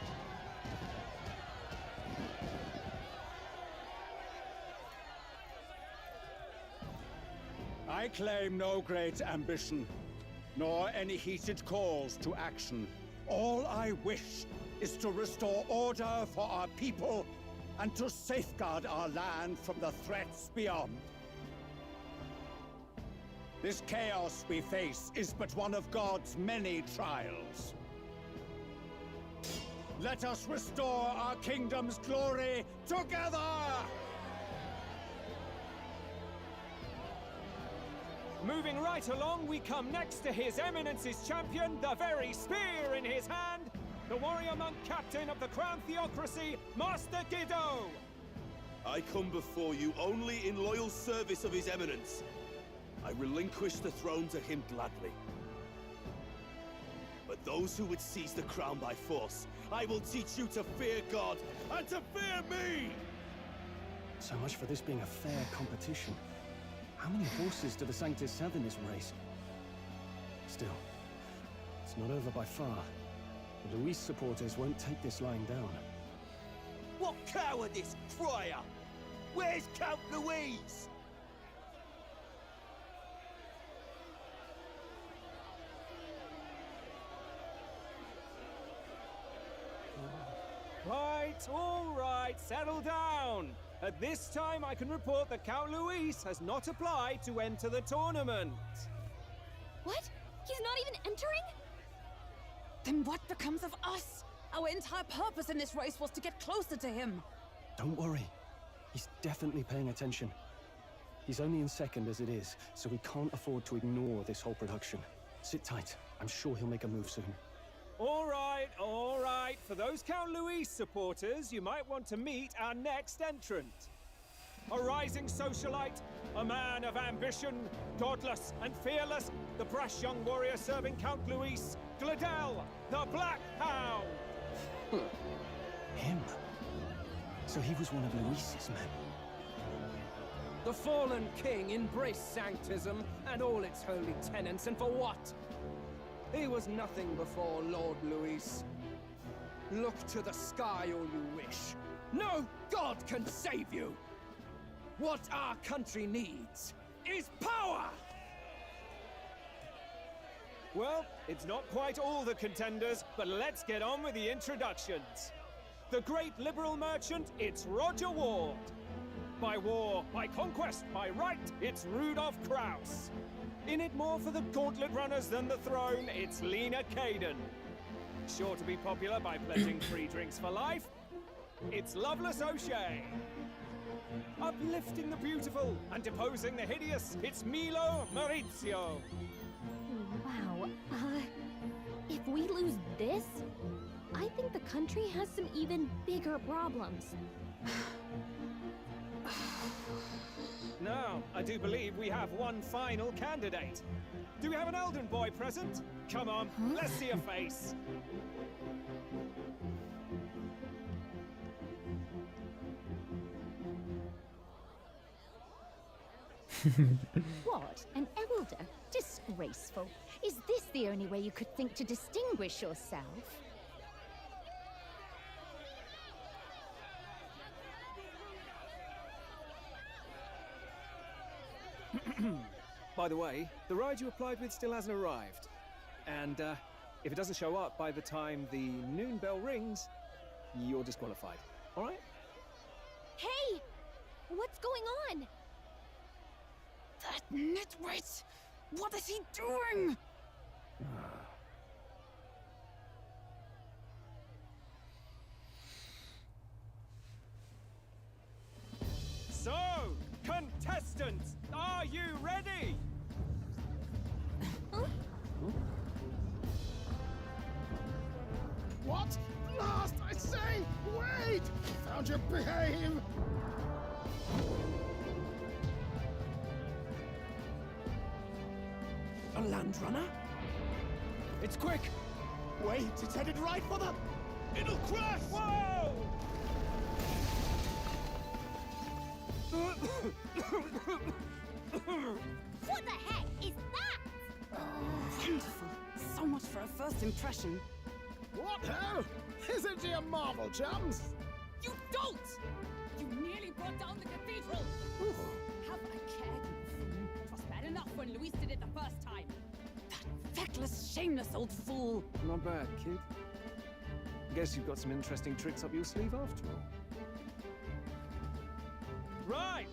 I claim no great ambition, nor any heated calls to action. All I wish is to restore order for our people and to safeguard our land from the threats beyond. This chaos we face is but one of God's many trials. Let us restore our kingdom's glory together! Moving right along, we come next to His Eminence's champion, the very spear in his hand, the warrior monk captain of the Crown Theocracy, Master Giddo! I come before you only in loyal service of His Eminence. I relinquish the throne to him gladly. But those who would seize the crown by force, I will teach you to fear God and to fear me! So much for this being a fair competition. How many horses do the Sanctis have in this race? Still, It's not over by far. The Luis supporters won't take this lying down. What cowardice, Friar! Where's Count Louise? Right, all right, settle down. At this time, I can report that Count Luis has not applied to enter the tournament. What? He's not even entering? Then what becomes of us? Our entire purpose in this race was to get closer to him. Don't worry. He's definitely paying attention. He's only in second as it is, so we can't afford to ignore this whole production. Sit tight. I'm sure he'll make a move soon. All right, all right. For those Count Luis supporters, you might want to meet our next entrant. A rising socialite, a man of ambition, godless and fearless, the brash young warrior serving Count Luis, Gladel, the Black Hound. Him? So he was one of Luis's men. The fallen king embraced Sanctism and all its holy tenets, and for what? He was nothing before Lord Luis. Look to the sky all you wish. No god can save you! What our country needs is power! Well, it's not quite all the contenders, but let's get on with the introductions. The great liberal merchant, it's Roger Ward. By war, by conquest, by right, it's Rudolph Kraus. In it more for the gauntlet runners than the throne, it's Lena Caden. Sure to be popular by pledging free drinks for life, it's Loveless O'Shea. Uplifting the beautiful and deposing the hideous, it's Milo Maurizio. Wow. If we lose this, I think the country has some even bigger problems. Now, I do believe we have one final candidate. Do we have an Elden boy present? Come on, let's see a face. What? An elder? Disgraceful. Is this the only way you could think to distinguish yourself? By the way, the ride you applied with still hasn't arrived. And if it doesn't show up by the time the noon bell rings, you're disqualified. All right? Hey! What's going on? That nitwit! What is he doing? So, contestants, are you ready? What? Last, I say! Wait! Found your behave! A land runner? It's quick! Wait, it's headed right for the... It'll crash! Whoa! What the heck is that? Wonderful. So much for a first impression. What hell? Isn't he a marvel, chums? You don't! You nearly brought down the cathedral! Have a care, you fool. It was bad enough when Luis did it the first time. That feckless, shameless old fool. Not bad, kid. Guess you've got some interesting tricks up your sleeve after all. Right!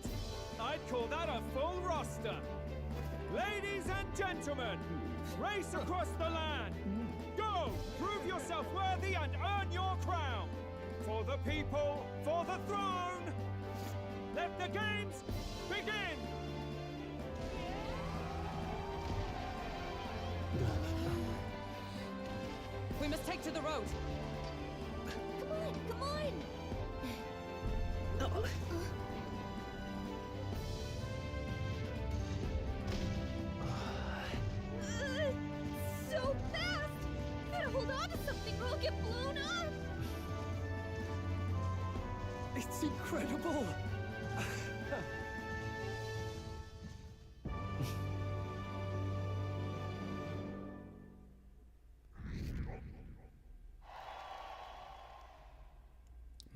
I'd call that a full roster. Ladies and gentlemen, race across the land. Go! Prove yourself worthy and earn your crown. For the people, for the throne. Let the games begin! We must take to the road. Come on, come on! So fast! Better hold on to something or I'll get blown up! It's incredible!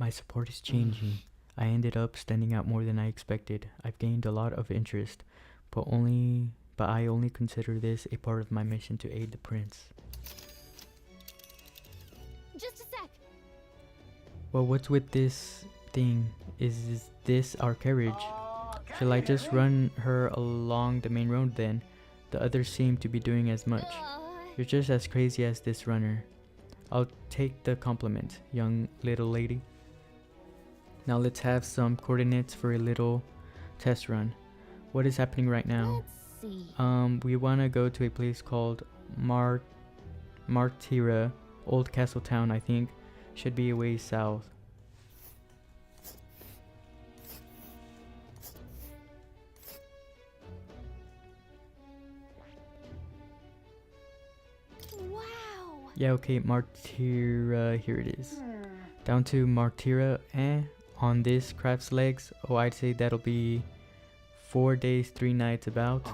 My support is changing. I ended up standing out more than I expected. I've gained a lot of interest, but I only consider this a part of my mission to aid the prince. Just a sec. Well, what's with this thing? Is this our carriage? Shall I just run her along the main road then? The others seem to be doing as much. You're just as crazy as this runner. I'll take the compliment, young little lady. Now let's have some coordinates for a little test run. What is happening right now? Let's see. We wanna go to a place called Martira, Old Castle Town, I think. Should be a ways south. Wow. Yeah, okay, Martira, here it is. Down to Martira, on this craft's legs. Oh, I'd say that'll be 4 days, 3 nights about.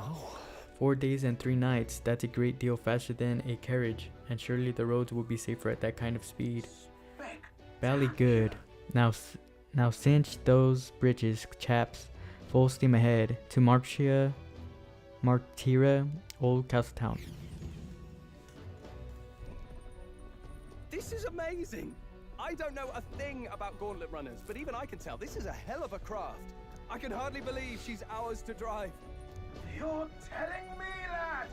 4 days and 3 nights, that's a great deal faster than a carriage, and surely the roads will be safer at that kind of speed. Bally good. Now cinch those bridges, chaps. Full steam ahead to Martira, Old Castle Town. This is amazing! I don't know a thing about gauntlet runners, but even I can tell this is a hell of a craft. I can hardly believe she's ours to drive. You're telling me, lad?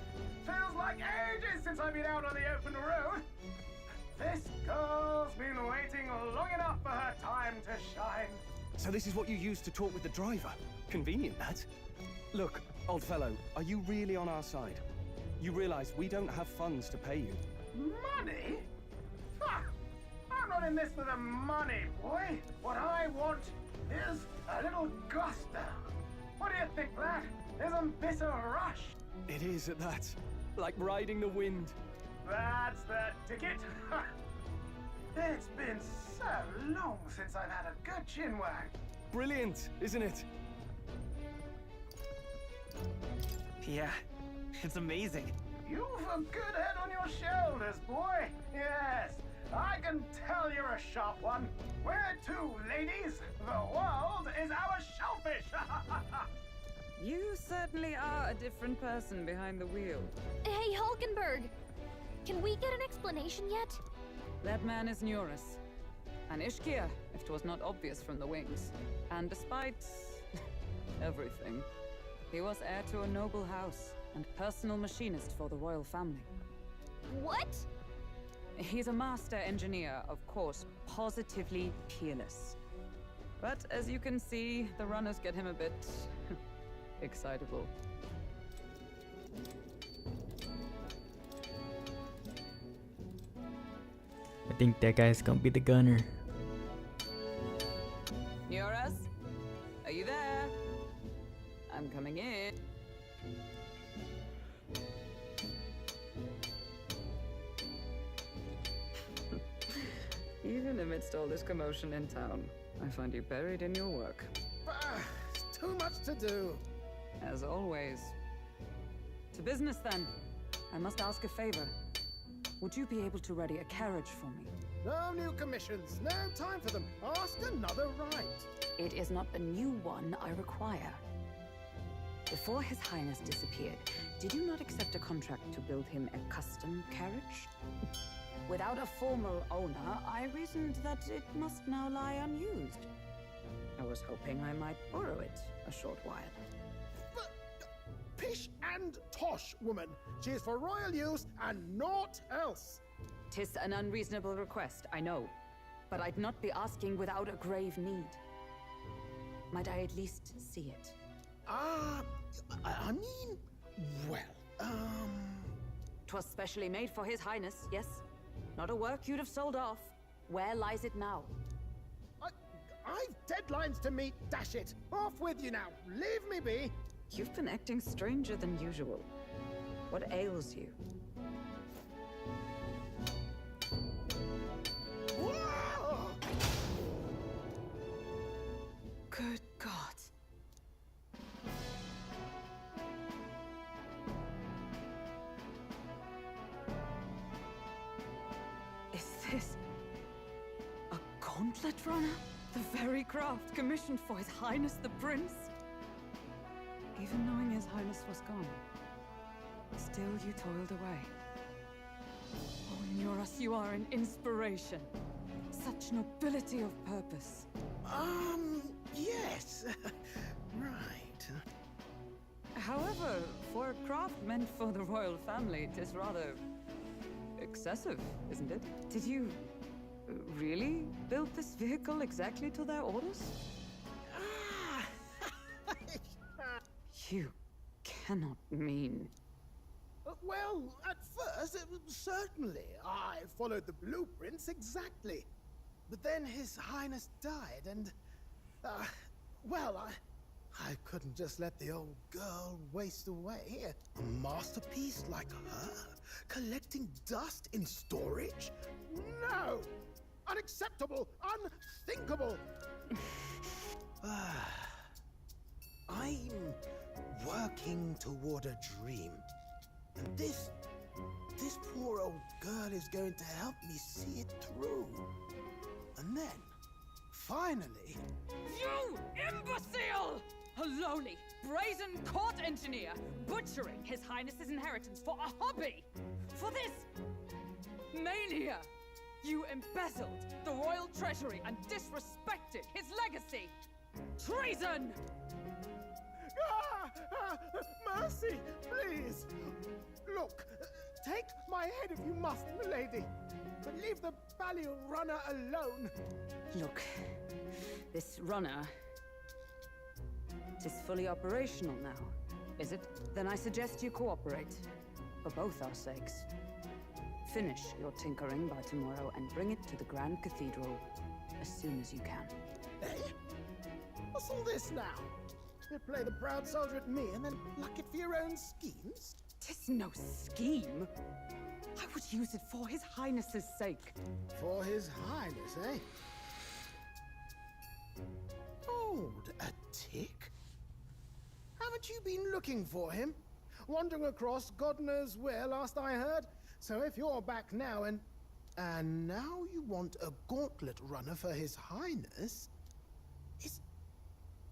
Feels like ages since I've been out on the open road. This girl's been waiting long enough for her time to shine. So this is what you use to talk with the driver? Convenient, that. Look, old fellow, are you really on our side? You realize we don't have funds to pay you. Money? Ha! I'm not in this for the money, boy. What I want is a little gusto. What do you think, lad? Isn't this a rush? It is at that. Like riding the wind. That's the ticket. It's been so long since I've had a good chinwag. Brilliant, isn't it? Yeah, it's amazing. You've a good head on your shoulders, boy. Yes, I can tell you're a sharp one. Where to, ladies? The world is our shellfish. You certainly are a different person behind the wheel. Hey, Hulkenberg! Can we get an explanation yet? That man is Neurus. An Ishkia, if 'twas not obvious from the wings. And despite everything, he was heir to a noble house and personal machinist for the royal family. What? He's a master engineer, of course, positively peerless. But as you can see, the runners get him a bit excitable. I think that guy's gonna be the gunner. Neurus? Are you there? I'm coming in. Even amidst all this commotion in town, I find you buried in your work. It's too much to do. As always. To business then. I must ask a favor. Would you be able to ready a carriage for me? No new commissions, no time for them. Ask another right. It is not a new one I require. Before His Highness disappeared, did you not accept a contract to build him a custom carriage? Without a formal owner, I reasoned that it must now lie unused. I was hoping I might borrow it a short while. But pish and tosh, woman. She is for royal use and naught else. 'Tis an unreasonable request, I know. But I'd not be asking without a grave need. Might I at least see it? I mean, well, 'Twas specially made for His Highness, yes? Not a work you'd have sold off. Where lies it now? I've deadlines to meet, dash it. Off with you now. Leave me be. You've been acting stranger than usual. What ails you? Whoa! Good God. Is this a gauntlet? Gauntlet Runner? The very craft commissioned for His Highness the Prince? Even knowing His Highness was gone, still you toiled away. Oh, Nuros, you are an inspiration. Such nobility of purpose. Yes. Right. However, for a craft meant for the royal family, it is rather excessive, isn't it? Did you really build this vehicle exactly to their orders? You cannot mean... Well, at first, certainly. I followed the blueprints exactly. But then His Highness died, and... well, I couldn't just let the old girl waste away. A masterpiece like her? Collecting dust in storage? No! Unacceptable! Unthinkable! I'm working toward a dream. And this poor old girl is going to help me see it through. And then, finally... You imbecile! A lowly, brazen court engineer, butchering His Highness's inheritance for a hobby! For this mania! You embezzled the royal treasury and disrespected his legacy! Treason! Mercy, please! Look, take my head if you must, milady, but leave the Balliol runner alone. Look, this runner... it is fully operational now, is it? Then I suggest you cooperate, for both our sakes. Finish your tinkering by tomorrow and bring it to the Grand Cathedral as soon as you can. Eh? What's all this now? You play the proud soldier at me and then pluck it for your own schemes? 'Tis no scheme. I would use it for His Highness's sake. For His Highness, eh? Hold a tick. Haven't you been looking for him? Wandering across God knows where last I heard? So if you're back now and now you want a gauntlet runner for His Highness?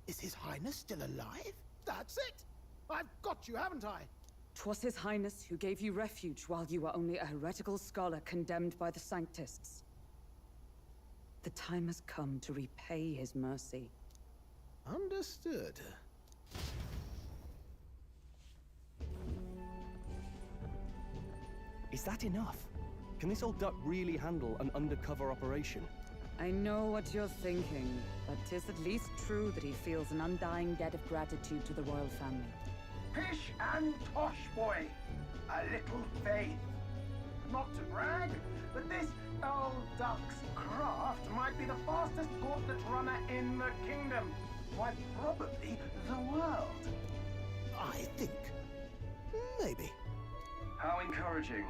Is His Highness still alive? That's it! I've got you, haven't I? 'Twas His Highness who gave you refuge while you were only a heretical scholar condemned by the Sanctists. The time has come to repay His mercy. Understood. Is that enough? Can this old duck really handle an undercover operation? I know what you're thinking, but 'tis at least true that he feels an undying debt of gratitude to the royal family. Pish and tosh, boy. A little faith. Not to brag, but this old duck's craft might be the fastest gauntlet runner in the kingdom. Quite probably the world. I think. Maybe. How encouraging.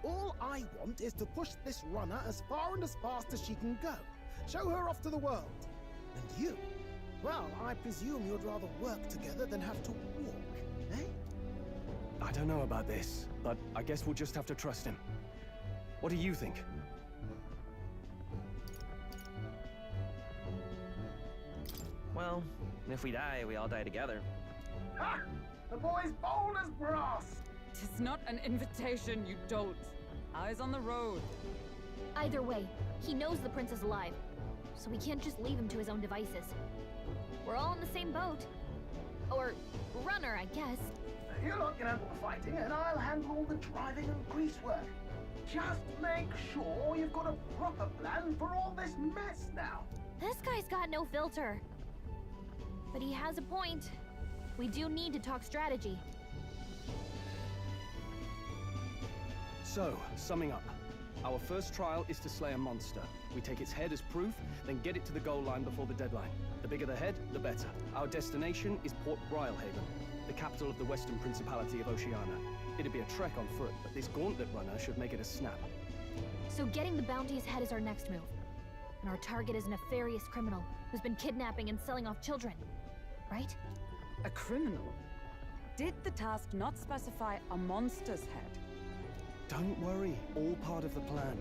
All I want is to push this runner as far and as fast as she can go. Show her off to the world. And you? Well, I presume you'd rather work together than have to walk, eh? I don't know about this, but I guess we'll just have to trust him. What do you think? Well, if we die, we all die together. Ha! The boy's bold as brass. 'Tis not an invitation, you dolt. Eyes on the road. Either way, he knows the prince is alive, so we can't just leave him to his own devices. We're all in the same boat. Or runner, I guess. You lot can handle the fighting, and I'll handle all the driving and grease work. Just make sure you've got a proper plan for all this mess now. This guy's got no filter. But he has a point. We do need to talk strategy. So, summing up. Our first trial is to slay a monster. We take its head as proof, then get it to the goal line before the deadline. The bigger the head, the better. Our destination is Port Brylehaven, the capital of the Western Principality of Oceania. It'd be a trek on foot, but this gauntlet runner should make it a snap. So getting the bounty's head is our next move. And our target is a nefarious criminal who's been kidnapping and selling off children. Right? A criminal? Did the task not specify a monster's head? Don't worry, all part of the plan.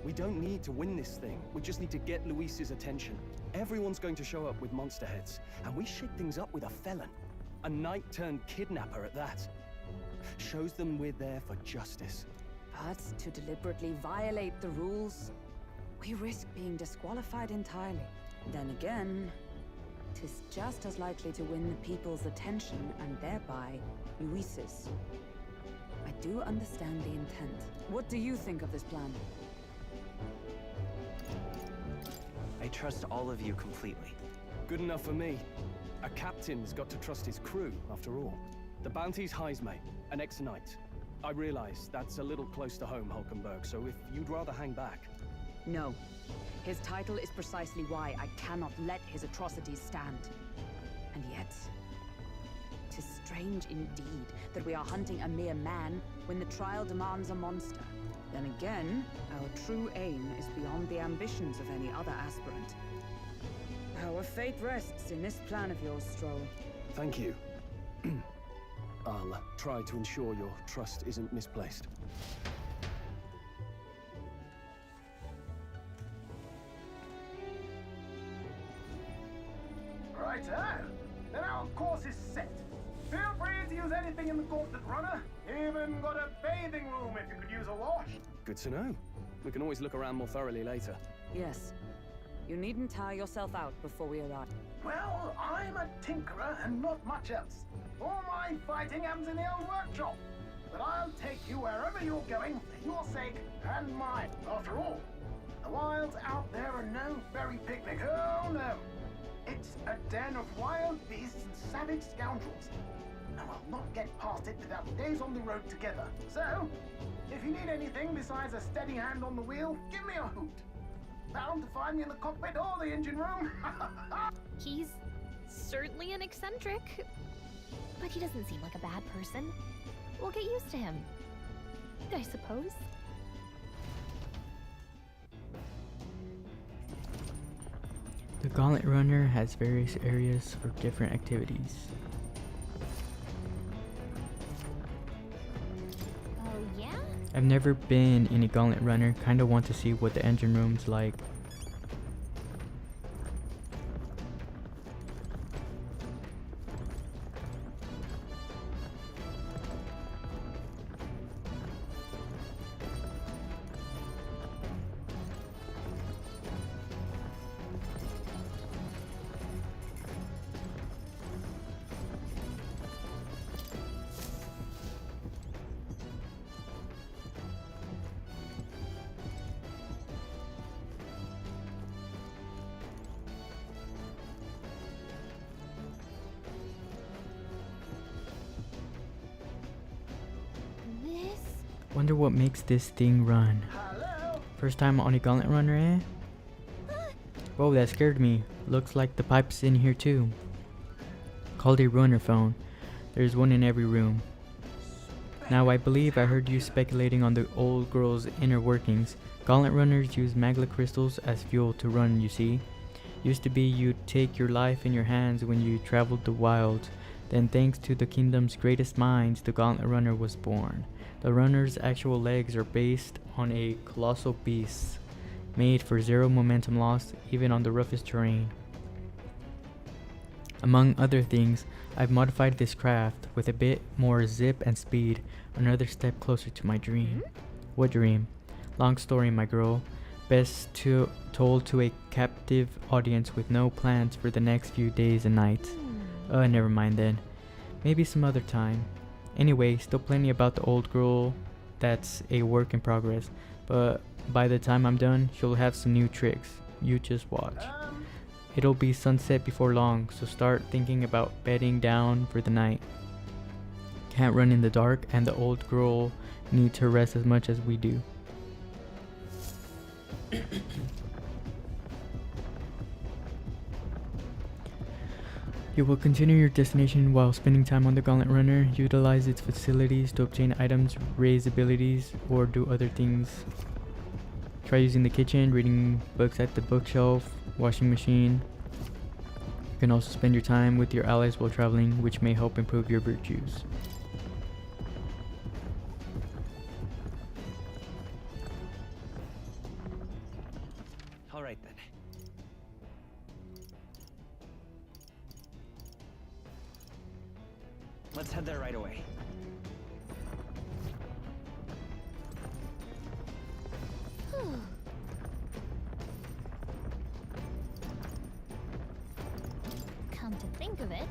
We don't need to win this thing. We just need to get Luis's attention. Everyone's going to show up with monster heads, and we shake things up with a felon. A knight-turned-kidnapper at that. Shows them we're there for justice. But to deliberately violate the rules, we risk being disqualified entirely. Then again, 'tis just as likely to win the people's attention and thereby Luis's. I do understand the intent. What do you think of this plan? I trust all of you completely. Good enough for me. A captain's got to trust his crew, after all. The bounty's Heisme, an ex-knight. I realize that's a little close to home, Hulkenberg, so if you'd rather hang back... No. His title is precisely why I cannot let his atrocities stand. And yet, 'tis strange indeed that we are hunting a mere man when the trial demands a monster. Then again, our true aim is beyond the ambitions of any other aspirant. Our fate rests in this plan of yours, Stroll. Thank you. I'll try to ensure your trust isn't misplaced. Righto. Then our course is set. Feel free to use anything in the gauntlet runner. Even got a bathing room if you could use a wash. Good to know. We can always look around more thoroughly later. Yes. You needn't tire yourself out before we arrive. Well, I'm a tinkerer and not much else. All my fighting happens in the old workshop. But I'll take you wherever you're going for your sake and mine. After all, the wilds out there are no fairy picnic. Oh no. It's a den of wild beasts and savage scoundrels. And I'll not get past it without days on the road together. So, if you need anything besides a steady hand on the wheel, give me a hoot. Bound to find me in the cockpit or the engine room. He's certainly an eccentric, but he doesn't seem like a bad person. We'll get used to him, I suppose. The Gauntlet Runner has various areas for different activities. Oh yeah? I've never been in a Gauntlet Runner, kinda want to see what the engine room's like. Wonder what makes this thing run. First time on a Gauntlet Runner, eh? Whoa, that scared me. Looks like the pipe's in here too. Called a runner phone. There's one in every room. Now I believe I heard you speculating on the old girl's inner workings. Gauntlet Runners use magma crystals as fuel to run, you see. Used to be you'd take your life in your hands when you traveled the wilds. Then thanks to the kingdom's greatest minds, the Gauntlet Runner was born. The runner's actual legs are based on a colossal beast, made for zero momentum loss even on the roughest terrain. Among other things, I've modified this craft with a bit more zip and speed, another step closer to my dream. What dream? Long story, my girl. Best told to a captive audience with no plans for the next few days and nights. Never mind then. Maybe some other time. Anyway, still plenty about the old girl that's a work in progress, but by the time I'm done, she'll have some new tricks. You just watch. It'll be sunset before long, so start thinking about bedding down for the night. Can't run in the dark, and the old girl needs her rest as much as we do. You will continue your destination while spending time on the Gauntlet Runner. Utilize its facilities to obtain items, raise abilities, or do other things. Try using the kitchen, reading books at the bookshelf, washing machine. You can also spend your time with your allies while traveling, which may help improve your virtues. Let's head there right away. Come to think of it,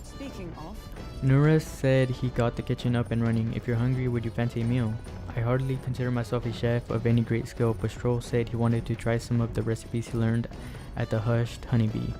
Speaking of, Nura said he got the kitchen up and running. If you're hungry, would you fancy a meal? I hardly consider myself a chef of any great skill, but Stroll said he wanted to try some of the recipes he learned at the Hushed Honeybee.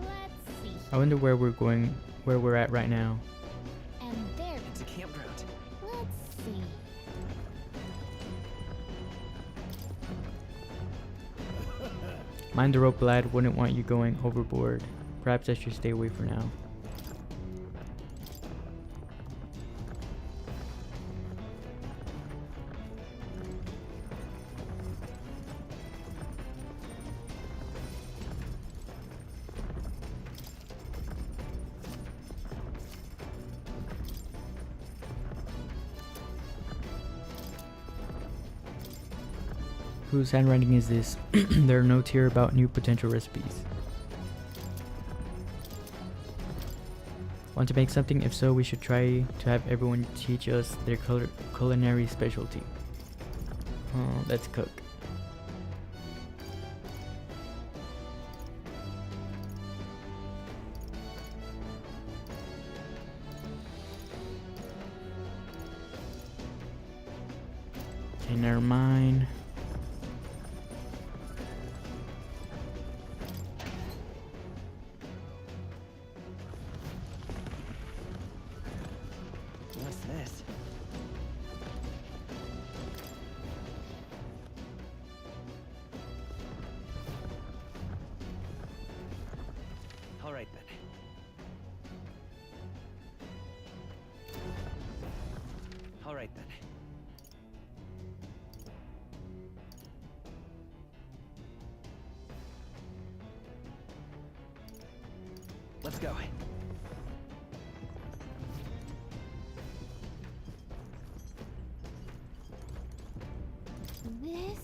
let's see. I wonder where we're at right now. And there, It's a campground. let's see. Mind the rope, lad. Wouldn't want you going overboard. Perhaps I should stay away for now. Whose handwriting is this? There are notes here about new potential recipes. Want to make something? If so, we should try to have everyone teach us their culinary specialty. Let's cook. Okay, never mind. What's this? All right then. All right then. Let's go. This?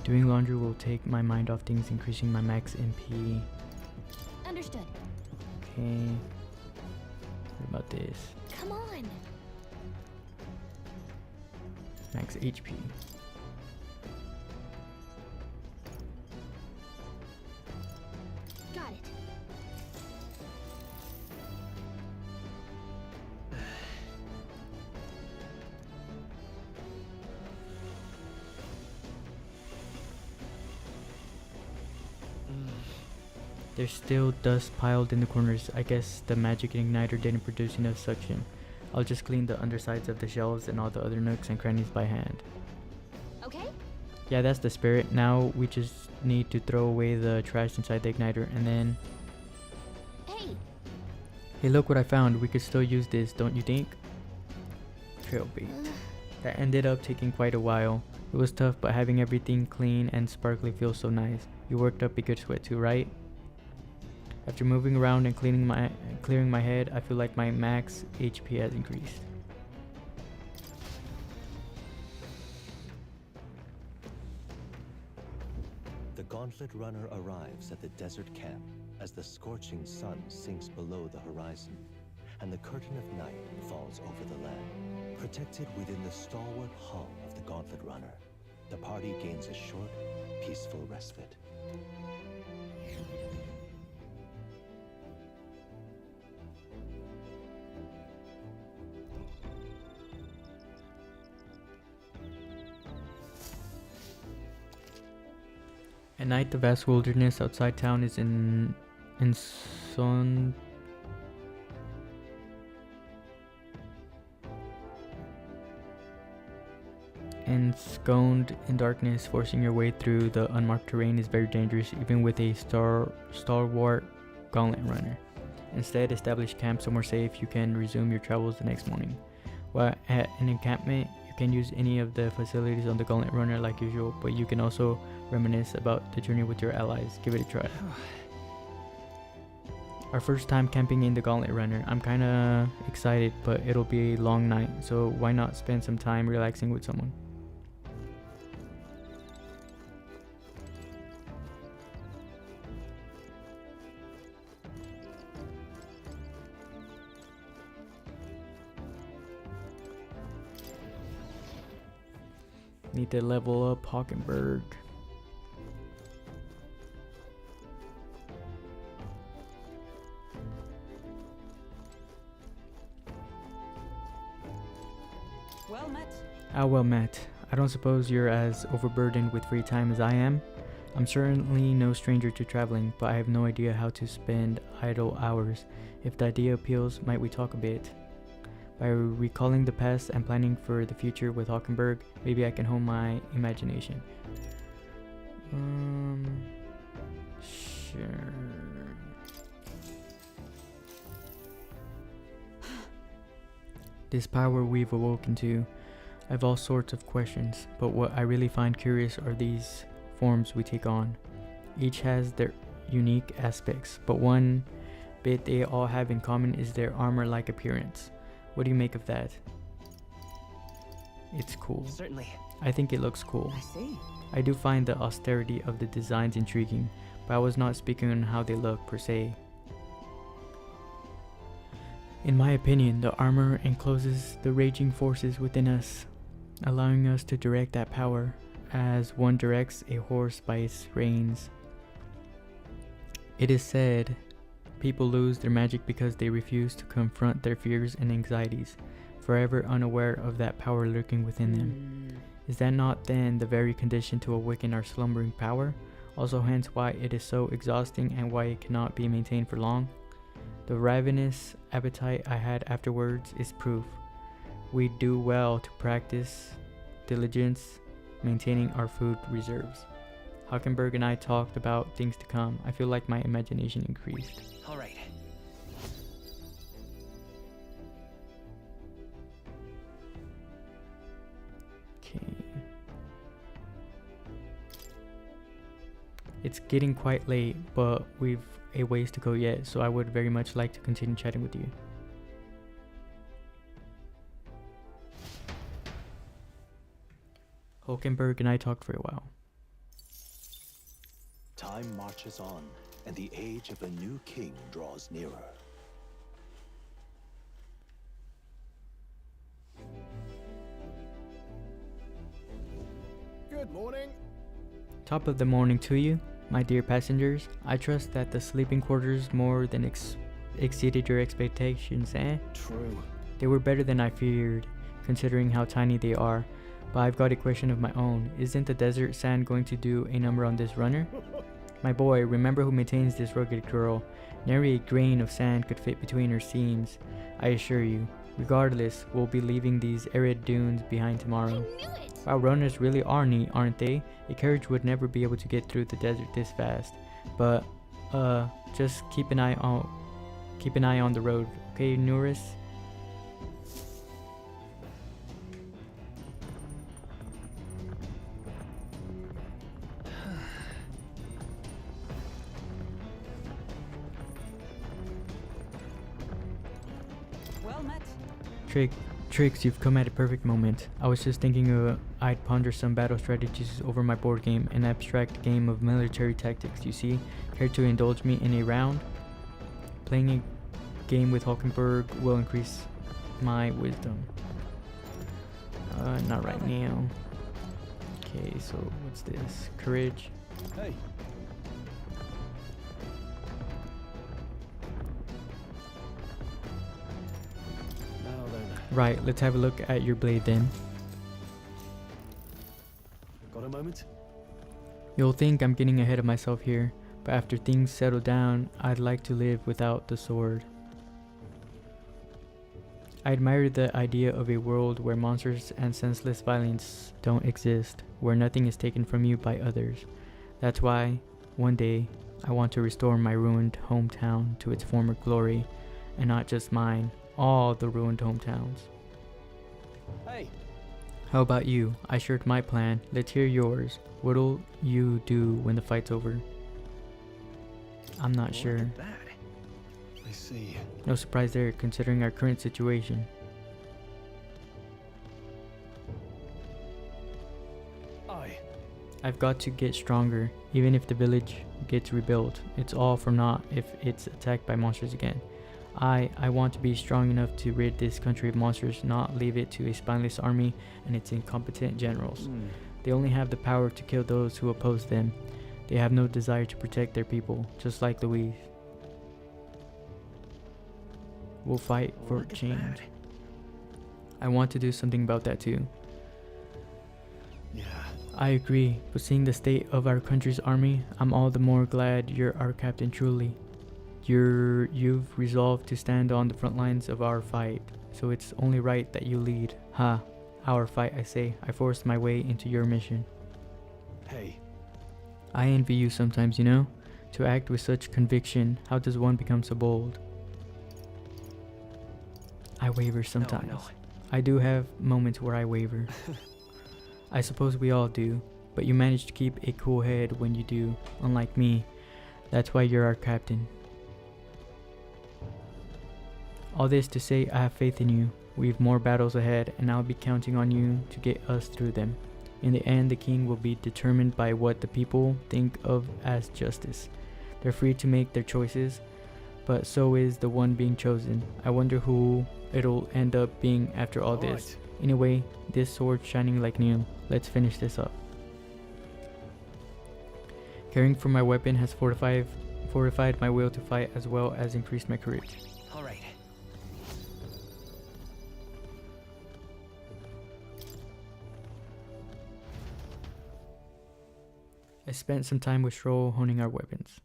Doing laundry will take my mind off things, increasing my max MP. Understood. Okay. What about this? Come on. Max HP. Got it. There's still dust piled in the corners. I guess the magic igniter didn't produce enough suction. I'll just clean the undersides of the shelves and all the other nooks and crannies by hand. Okay? Yeah, that's the spirit. Now we just need to throw away the trash inside the igniter and then... Hey! Hey, look what I found. We could still use this, don't you think? Trail bait. That ended up taking quite a while. It was tough, but having everything clean and sparkly feels so nice. You worked up a good sweat too, right? After moving around and clearing my head, I feel like my max HP has increased. The Gauntlet Runner arrives at the desert camp as the scorching sun sinks below the horizon, and the curtain of night falls over the land. Protected within the stalwart hull of the Gauntlet Runner, the party gains a short, peaceful respite. At night, the vast wilderness outside town is ensconced in darkness, forcing your way through the unmarked terrain is very dangerous, even with a stalwart gauntlet runner. Instead, establish camp somewhere safe. You can resume your travels the next morning. While at an encampment, you can use any of the facilities on the gauntlet runner like usual, but you can also reminisce about the journey with your allies. Give it a try. Our first time camping in the gauntlet runner. I'm kinda excited, but it'll be a long night, so why not spend some time relaxing with someone? Need to level up Hockenberg. Well met. Ah, well met. I don't suppose you're as overburdened with free time as I am. I'm certainly no stranger to traveling, but I have no idea how to spend idle hours. If the idea appeals, might we talk a bit? By recalling the past and planning for the future with Hockenberg, maybe I can hone my imagination. Sure. This power we've awoken to, I have all sorts of questions, but what I really find curious are these forms we take on. Each has their unique aspects, but one bit they all have in common is their armor-like appearance. What do you make of that? It's cool. Certainly. I think it looks cool. I see. I do find the austerity of the designs intriguing, but I was not speaking on how they look per se. In my opinion, the armor encloses the raging forces within us, allowing us to direct that power, as one directs a horse by its reins. It is said, people lose their magic because they refuse to confront their fears and anxieties, forever unaware of that power lurking within them. Is that not then the very condition to awaken our slumbering power? Also hence why it is so exhausting and why it cannot be maintained for long? The ravenous appetite I had afterwards is proof. We do well to practice diligence, maintaining our food reserves. Hockenberg and I talked about things to come. I feel like my imagination increased. All right. Okay. It's getting quite late, but we've a ways to go yet, so I would very much like to continue chatting with you. Hockenberg and I talked for a while. Time marches on, and the age of a new king draws nearer. Good morning. Top of the morning to you, my dear passengers. I trust that the sleeping quarters more than exceeded your expectations, eh? True. They were better than I feared, considering how tiny they are. But I've got a question of my own. Isn't the desert sand going to do a number on this runner? My boy, remember who maintains this rugged girl. Nary a grain of sand could fit between her seams, I assure you. Regardless, we'll be leaving these arid dunes behind tomorrow. Wow, runners really are neat, aren't they? A carriage would never be able to get through the desert this fast. But, just keep an eye on the road, okay, Nuris? Well met. Trix, you've come at a perfect moment. I was just thinking I'd ponder some battle strategies over my board game, an abstract game of military tactics, you see? Care to indulge me in a round? Playing a game with Hockenberg will increase my wisdom. Not right now. Okay, so what's this? Courage. Hey. Right, let's have a look at your blade then. Got a moment? You'll think I'm getting ahead of myself here, but after things settle down, I'd like to live without the sword. I admire the idea of a world where monsters and senseless violence don't exist, where nothing is taken from you by others. That's why, one day, I want to restore my ruined hometown to its former glory, and not just mine, all the ruined hometowns. Hey! How about you? I shared my plan. Let's hear yours. What'll you do when the fight's over? I'm not sure. Look at that. I see. No surprise there, considering our current situation. I've got to get stronger. Even if the village gets rebuilt, it's all for naught if it's attacked by monsters again. I want to be strong enough to rid this country of monsters, not leave it to a spineless army and its incompetent generals. They only have the power to kill those who oppose them. They have no desire to protect their people, just like Louise. We'll fight for change. I want to do something about that too. Yeah. I agree, but seeing the state of our country's army, I'm all the more glad you're our captain truly. You've resolved to stand on the front lines of our fight, so it's only right that you lead. Our fight, I say. I forced my way into your mission. Hey. I envy you sometimes, you know? To act with such conviction, how does one become so bold? I waver sometimes. No. I do have moments where I waver. I suppose we all do, but you manage to keep a cool head when you do, unlike me. That's why you're our captain. All this to say, I have faith in you. We've more battles ahead, and I'll be counting on you to get us through them. In the end, the king will be determined by what the people think of as justice. They're free to make their choices, but so is the one being chosen. I wonder who it'll end up being after all this. Anyway, this sword's shining like new. Let's finish this up. Caring for my weapon has fortified my will to fight as well as increased my courage. All right. I spent some time with Stroll honing our weapons.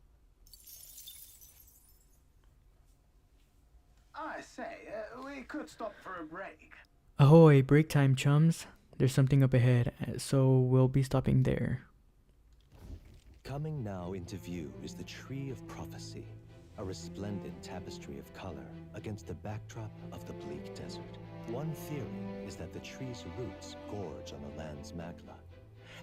I say, we could stop for a break. Ahoy, break time, chums. There's something up ahead, so we'll be stopping there. Coming now into view is the Tree of Prophecy, a resplendent tapestry of color against the backdrop of the bleak desert. One theory is that the tree's roots gorge on the land's magla,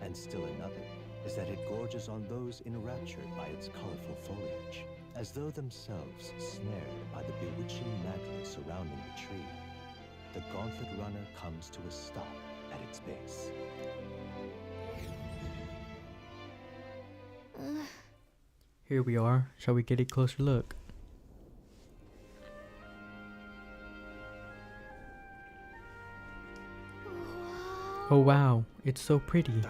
and still another is that it gorges on those enraptured by its colorful foliage, as though themselves snared by the bewitching magla surrounding the tree. The Gauntlet Runner comes to a stop at its base. Here we are. Shall we get a closer look? Oh wow, it's so pretty.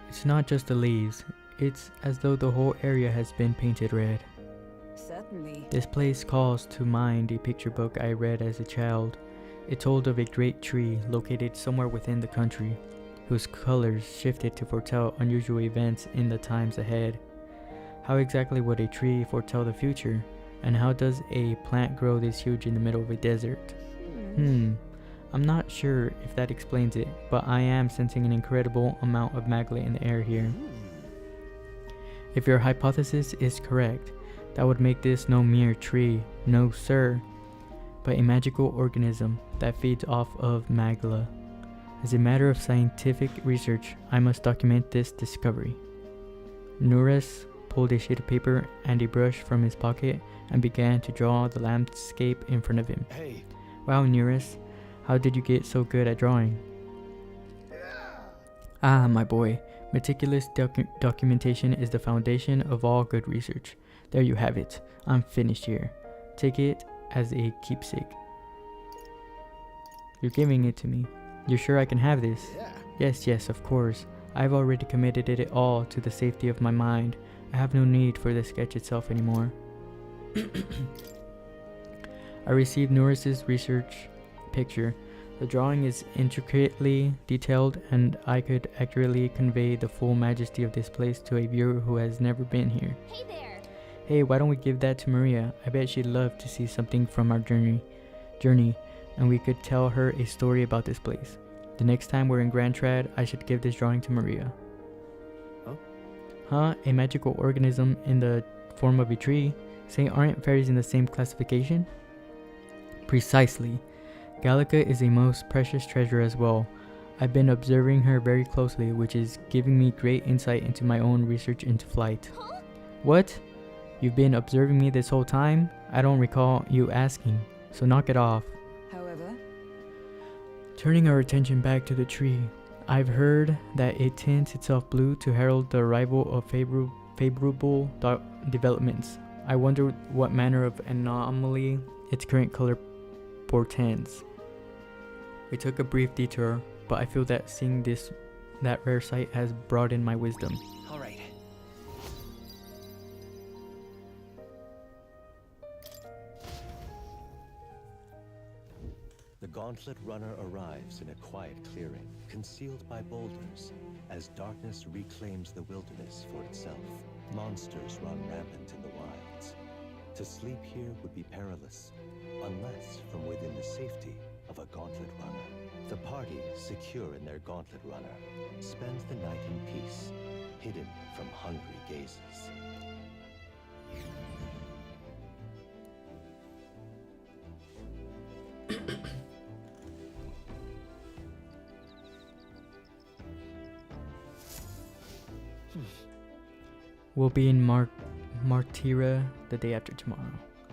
It's not just the leaves. It's as though the whole area has been painted red. Certainly. This place calls to mind a picture book I read as a child. It told of a great tree located somewhere within the country, whose colors shifted to foretell unusual events in the times ahead. How exactly would a tree foretell the future? And how does a plant grow this huge in the middle of a desert? I'm not sure if that explains it, but I am sensing an incredible amount of magla in the air here. If your hypothesis is correct, that would make this no mere tree, no sir, but a magical organism that feeds off of magla. As a matter of scientific research, I must document this discovery. Nuris pulled a sheet of paper and a brush from his pocket and began to draw the landscape in front of him. Hey. Wow, Nuris, how did you get so good at drawing? Ah, my boy, meticulous documentation is the foundation of all good research. There you have it. I'm finished here. Take it as a keepsake. You're giving it to me. You're sure I can have this? Yeah. Yes, of course. I've already committed it all to the safety of my mind. I have no need for the sketch itself anymore. I received Norris's research picture. The drawing is intricately detailed, and I could accurately convey the full majesty of this place to a viewer who has never been here. Hey there! Hey, why don't we give that to Maria? I bet she'd love to see something from our journey. and we could tell her a story about this place. The next time we're in Grand Trad, I should give this drawing to Maria. Huh? A magical organism in the form of a tree? Say, aren't fairies in the same classification? Precisely. Gallica is a most precious treasure as well. I've been observing her very closely, which is giving me great insight into my own research into flight. What? You've been observing me this whole time? I don't recall you asking, so knock it off. However, turning our attention back to the tree, I've heard that it tints itself blue to herald the arrival of favorable developments. I wonder what manner of anomaly its current color portends. We took a brief detour, but I feel that seeing that rare sight has broadened my wisdom. All right. The Gauntlet Runner arrives in a quiet clearing, concealed by boulders, as darkness reclaims the wilderness for itself. Monsters run rampant in the wilds. To sleep here would be perilous, unless from within the safety of a Gauntlet Runner. The party, secure in their Gauntlet Runner, spends the night in peace, hidden from hungry gazes. We'll be in Martira the day after tomorrow.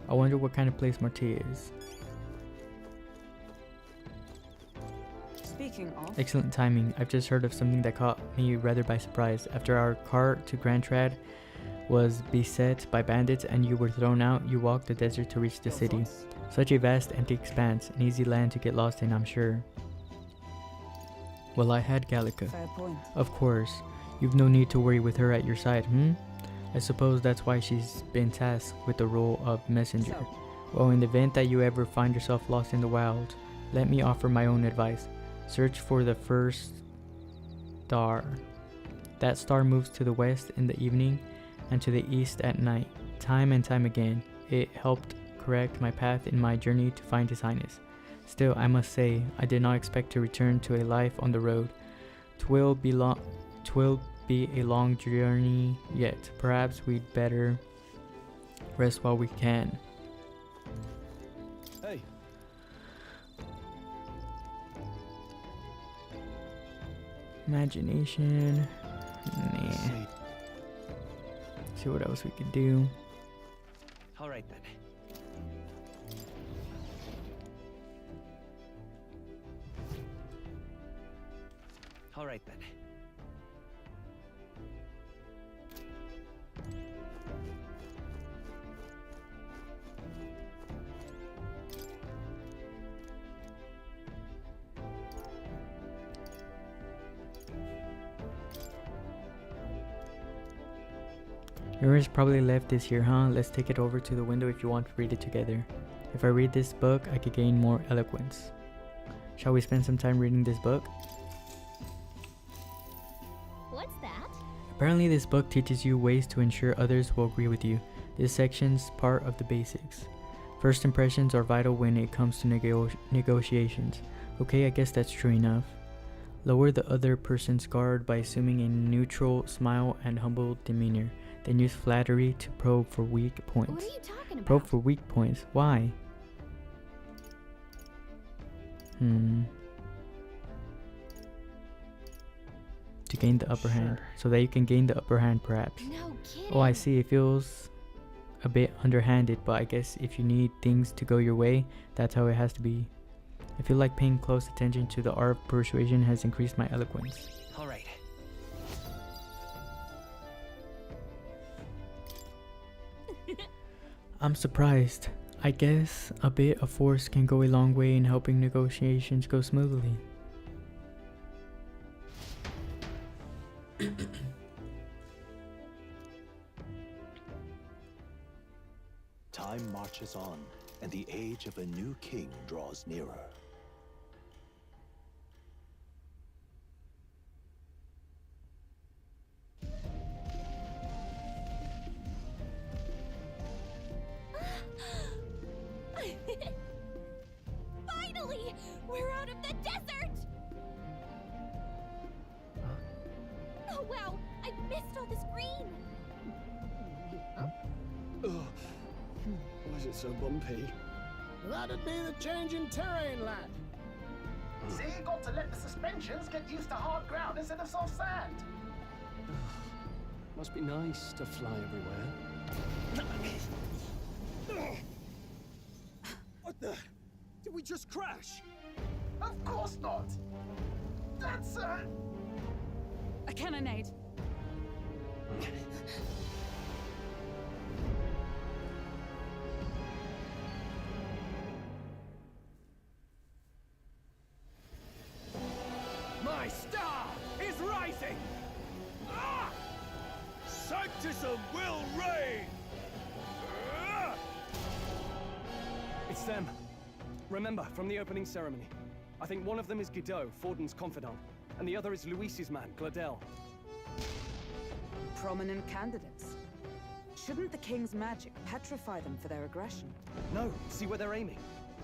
I wonder what kind of place Martira is. speaking of... Excellent timing. I've just heard of something that caught me rather by surprise. After our car to Grand Trad was beset by bandits and you were thrown out, you walked the desert to reach the city. Such a vast, empty expanse, an easy land to get lost in, I'm sure. Well, I had Gallica. Fair point. Of course. You've no need to worry with her at your side, I suppose that's why she's been tasked with the role of messenger. Well, in the event that you ever find yourself lost in the wild, let me offer my own advice. Search for the first star. That star moves to the west in the evening and to the east at night. Time and time again, it helped correct my path in my journey to find His Highness. Still, I must say, I did not expect to return to a life on the road. 'Twill be a long journey yet. Perhaps we'd better rest while we can. Hey. Imagination. Nah. See what else we could do. All right then. All right then. Yours probably left this here, huh? Let's take it over to the window if you want to read it together. If I read this book, I could gain more eloquence. Shall we spend some time reading this book? What's that? Apparently this book teaches you ways to ensure others will agree with you. This section's part of the basics. First impressions are vital when it comes to negotiations. Okay, I guess that's true enough. Lower the other person's guard by assuming a neutral smile and humble demeanor. Then use flattery to probe for weak points. What are you talking about? Probe for weak points. Why? To gain the upper hand. So that you can gain the upper hand, perhaps. No kidding. Oh, I see. It feels a bit underhanded, but I guess if you need things to go your way, that's how it has to be. I feel like paying close attention to the art of persuasion has increased my eloquence. All right. I'm surprised. I guess a bit of force can go a long way in helping negotiations go smoothly. Time marches on, and the age of a new king draws nearer. Finally! Oh wow! I missed all this green! Ugh. Why is it so bumpy? That'd be the change in terrain, lad. See, you got to let the suspensions get used to hard ground instead of soft sand. Must be nice to fly everywhere. What the? Did we just crash? Of course not. That's a cannonade. My star is rising! Ah! Sanctism will reign! It's them. Remember, from the opening ceremony. I think one of them is Godot, Forden's confidant, and the other is Luis's man, Gladel. Prominent candidates. Shouldn't the king's magic petrify them for their aggression? No, see where they're aiming.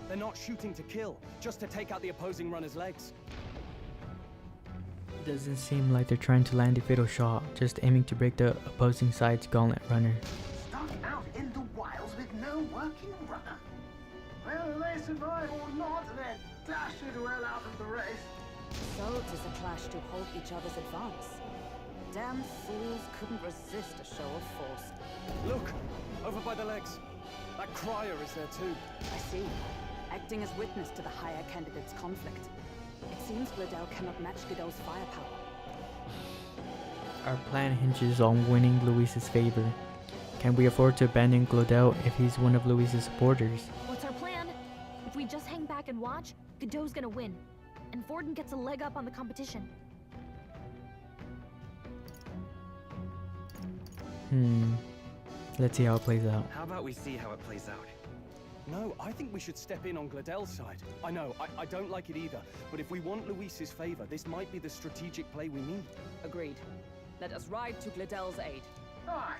They're not shooting to kill, just to take out the opposing runner's legs. It doesn't seem like they're trying to land a fatal shot, just aiming to break the opposing side's gauntlet runner. Stuck out in the wilds with no working runner. Whether they survive or not, they're dashed well out of the race. So tis a clash to halt each other's advance. Damn fools couldn't resist a show of force. Look! Over by the legs. That crier is there too. I see. Acting as witness to the higher candidate's conflict. It seems Gladel cannot match Godot's firepower. Our plan hinges on winning Luis's favor. Can we afford to abandon Gladel if he's one of Luis's supporters? What's our plan? If we just hang back and watch, Godot's gonna win. And Forden gets a leg up on the competition. Let's see how it plays out. How about we see how it plays out? No, I think we should step in on Gladel's side. I know, I don't like it either, but if we want Luis's favor, this might be the strategic play we need. Agreed. Let us ride to Gladel's aid. I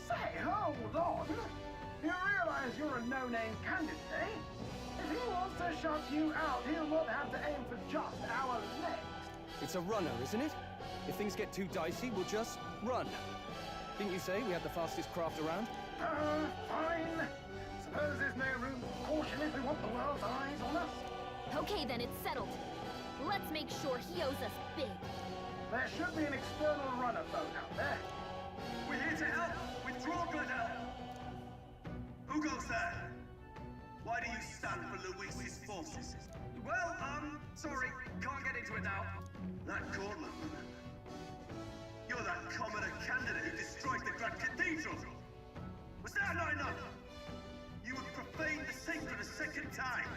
say, hold on. You realize you're a no-name candidate, eh? If he wants to shut you out, he'll not have to aim for just our legs. It's a runner, isn't it? If things get too dicey, we'll just run. Didn't you say we had the fastest craft around? Fine. Suppose there's no room for caution if we want the world's eyes on us. Okay then, it's settled. Let's make sure he owes us big. There should be an external runner boat out there. We're here to help. Withdraw, Gladel. Who goes there? Why do you stand for Luis's forces? Well, sorry, can't get into it now. That gauntlet runner. You're that commoner candidate who destroyed the Grand Cathedral. Was that not enough? You would profane the sacred a second time.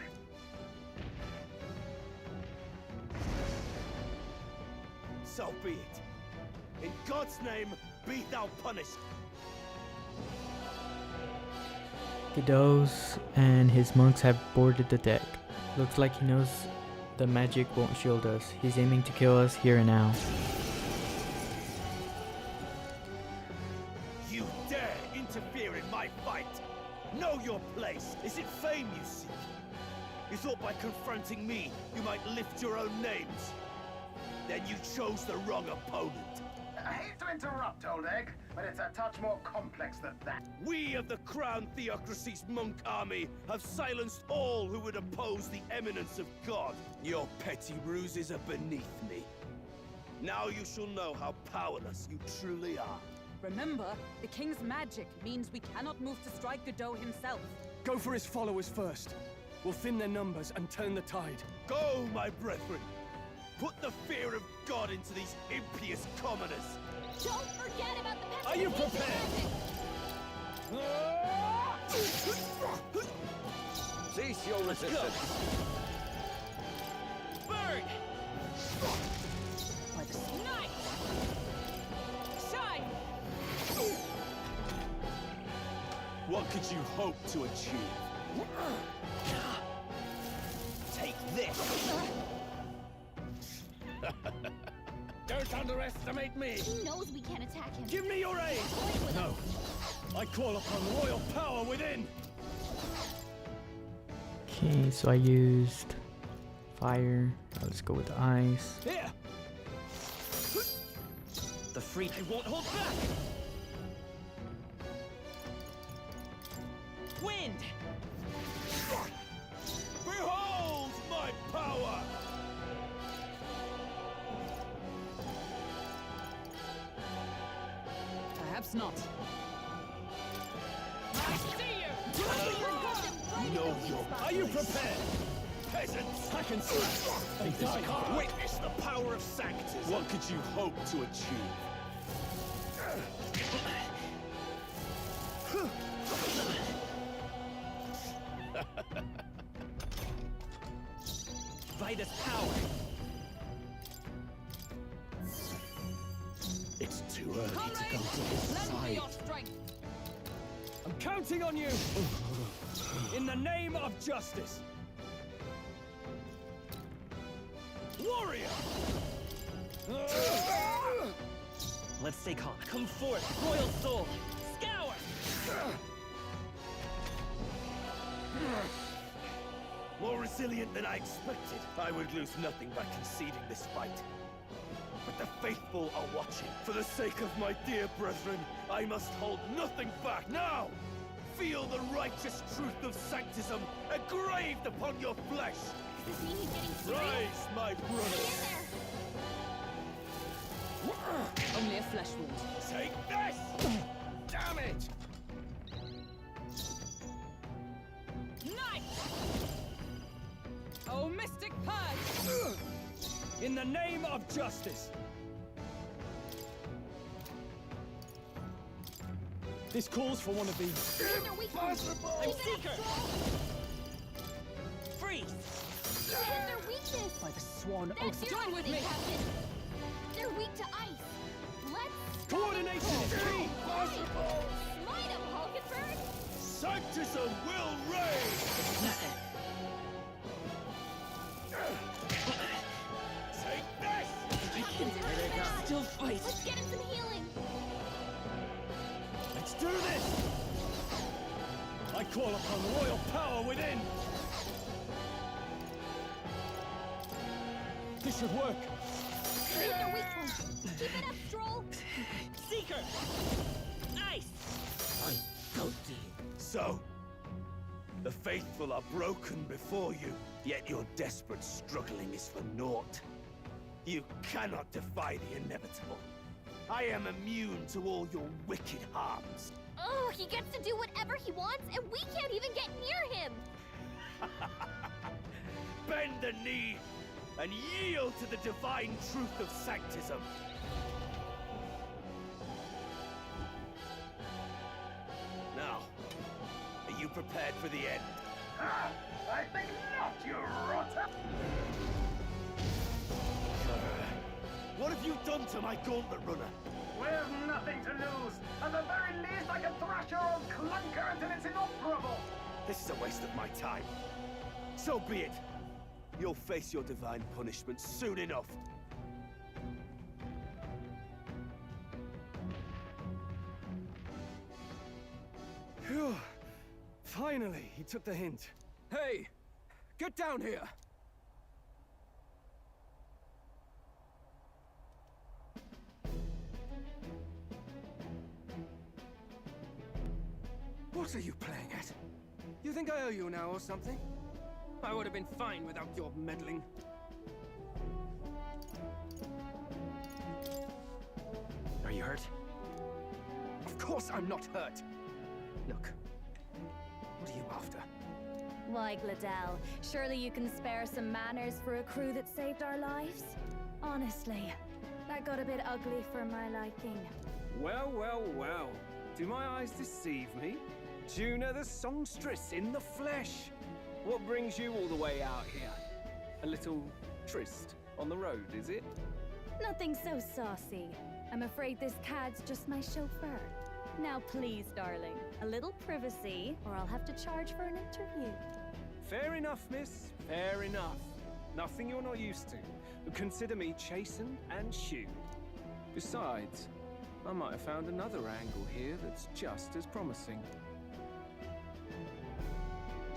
So be it. In God's name, be thou punished. Godot and his monks have boarded the deck. Looks like he knows the magic won't shield us. He's aiming to kill us here and now. You dare interfere in my fight? Know your place. Is it fame you seek? You thought by confronting me, you might lift your own names. Then you chose the wrong opponent. I hate to interrupt, old egg, but it's a touch more complex than that. We of the Crown Theocracy's monk army have silenced all who would oppose the eminence of God. Your petty ruses are beneath me. Now you shall know how powerless you truly are. Remember, the king's magic means we cannot move to strike Godot himself. Go for his followers first. We'll thin their numbers and turn the tide. Go, my brethren! Put the fear of God into these impious commoners! Don't forget about the Are you prepared? Cease your resistance. Burn! By the night! Shine! What could you hope to achieve? Take this! Don't underestimate me. He knows we can't attack him. Give me your aid! No. I call upon royal power within. Okay, so I used fire. Let's go with the ice. Here! The the free. I won't hold back! Wind! Behold my power! Perhaps not. I see you! Know your Are you prepared? peasants! I can see. They die hard. Witness the power of Sanctism. What could you hope to achieve? Vitus power! It's too early to Comrades, come to his lend me side. your strength. I'm counting on you. In the name of justice. Warrior! Let's stay calm. Come forth, royal soul! Scour! More resilient than I expected. I would lose nothing by conceding this fight. But the faithful are watching. For the sake of my dear brethren, I must hold nothing back. Now! Feel the righteous truth of Sanctism engraved upon your flesh! Does this mean he's getting serious? Rise, my brothers! Only a flesh wound. Take this! Damn it! Night! Oh, mystic purge! In the name of justice. This calls for one of these. Impossible! I'm Seeker! Freeze! Hit their weakness! By the swan They're oath. join with me, Captain! They're weak to ice! Let's... Coordination is key! Impossible! Smite 'em, Hulkenberg! Sanctism will reign! Take this! Captain's hurting bad! Still fight! Let's get him some healing! Let's do this! I call upon royal power within! This should work! Hit their weak point! Keep it up, Stroll! Seeker! Ice! So, the faithful are broken before you, yet your desperate struggling is for naught. You cannot defy the inevitable. I am immune to all your wicked harms. Oh, he gets to do whatever he wants, and we can't even get near him! Bend the knee and yield to the divine truth of Sanctism. Now, are you prepared for the end? Ah, I think not, you rotter! What have you done to my gauntlet runner? We've nothing to lose. At the very least, I can thrash your old clunker until it's inoperable. This is a waste of my time. So be it. You'll face your divine punishment soon enough. Phew. Finally, he took the hint. Hey! Get down here! What are you playing at? You think I owe you now or something? I would have been fine without your meddling. Are you hurt? Of course I'm not hurt! Look, what are you after? Why, Gladell, surely you can spare some manners for a crew that saved our lives? Honestly, that got a bit ugly for my liking. Well, well, well. Do my eyes deceive me? Juna the songstress in the flesh. What brings you all the way out here? A little tryst on the road, is it? Nothing so saucy. I'm afraid this cad's just my chauffeur. Now please, darling, a little privacy, or I'll have to charge for an interview. Fair enough, miss. Fair enough. Nothing you're not used to. Consider me chastened and shoed. Besides, I might have found another angle here that's just as promising.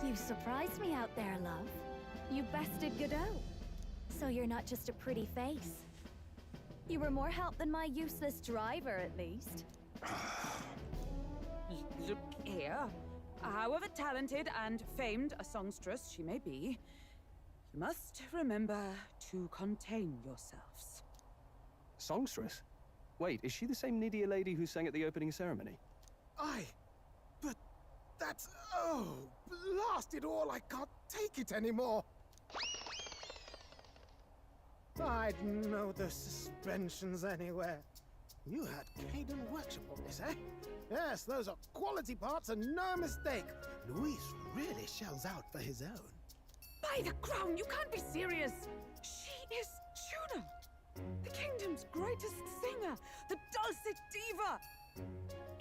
You surprised me out there, love. You bested Godot. So you're not just a pretty face. You were more help than my useless driver, at least. Look here. However talented and famed a songstress she may be, you must remember to contain yourselves. Songstress? Wait, is she the same Nidia lady who sang at the opening ceremony? But that's... Oh, blast it all, I can't take it anymore. I'd know the suspensions anywhere. You had Caden Workshop on this, eh? Yes, those are quality parts and no mistake. Luis really shells out for his own. By the crown, you can't be serious! She is Juno! The kingdom's greatest singer! The dulcet diva!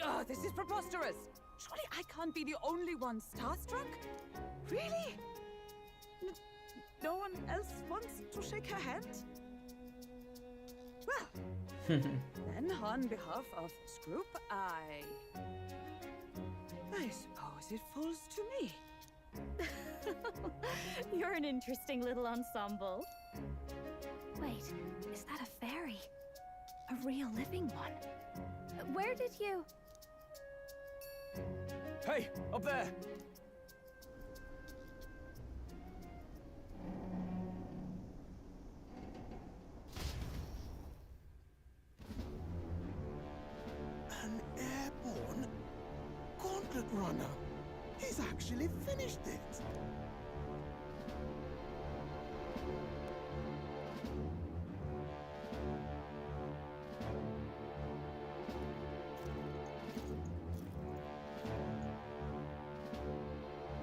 Oh, this is preposterous! Surely I can't be the only one starstruck? Really? No one else wants to shake her hand? Well, then on behalf of this group, I suppose it falls to me. You're an interesting little ensemble. Wait, is that a fairy? A real living one? Where did you... Hey, up there! An airborne gauntlet runner. He's actually finished it.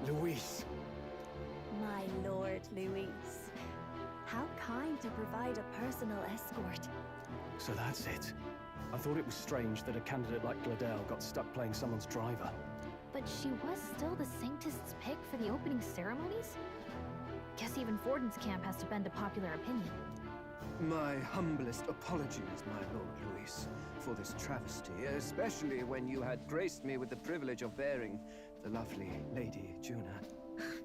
Luis. My lord, Luis. How kind to provide a personal escort. So that's it. I thought it was strange that a candidate like Gladel got stuck playing someone's driver. But she was still the Sanctist's pick for the opening ceremonies? Guess even Forden's camp has to bend to popular opinion. My humblest apologies, my lord Luis, for this travesty, especially when you had graced me with the privilege of bearing the lovely Lady Juna.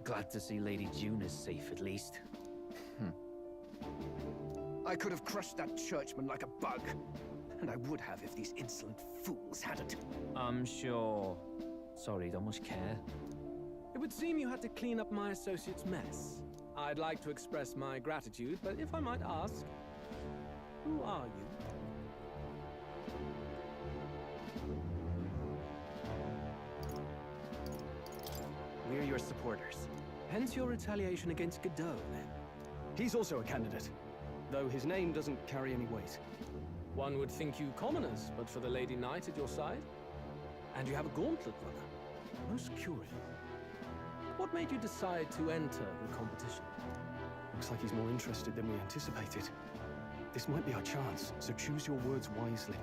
Glad to see Lady Juna's safe, at least. I could have crushed that churchman like a bug. And I would have if these insolent fools hadn't. I'm sure. Sorry, don't much care. It would seem you had to clean up my associate's mess. I'd like to express my gratitude, but if I might ask, who are you? We're your supporters. Hence your retaliation against Godot, then? He's also a candidate, though his name doesn't carry any weight. One would think you commoners, but for the Lady Knight at your side. And you have a gauntlet runner. Most curious. What made you decide to enter the competition? Looks like he's more interested than we anticipated. This might be our chance, so choose your words wisely.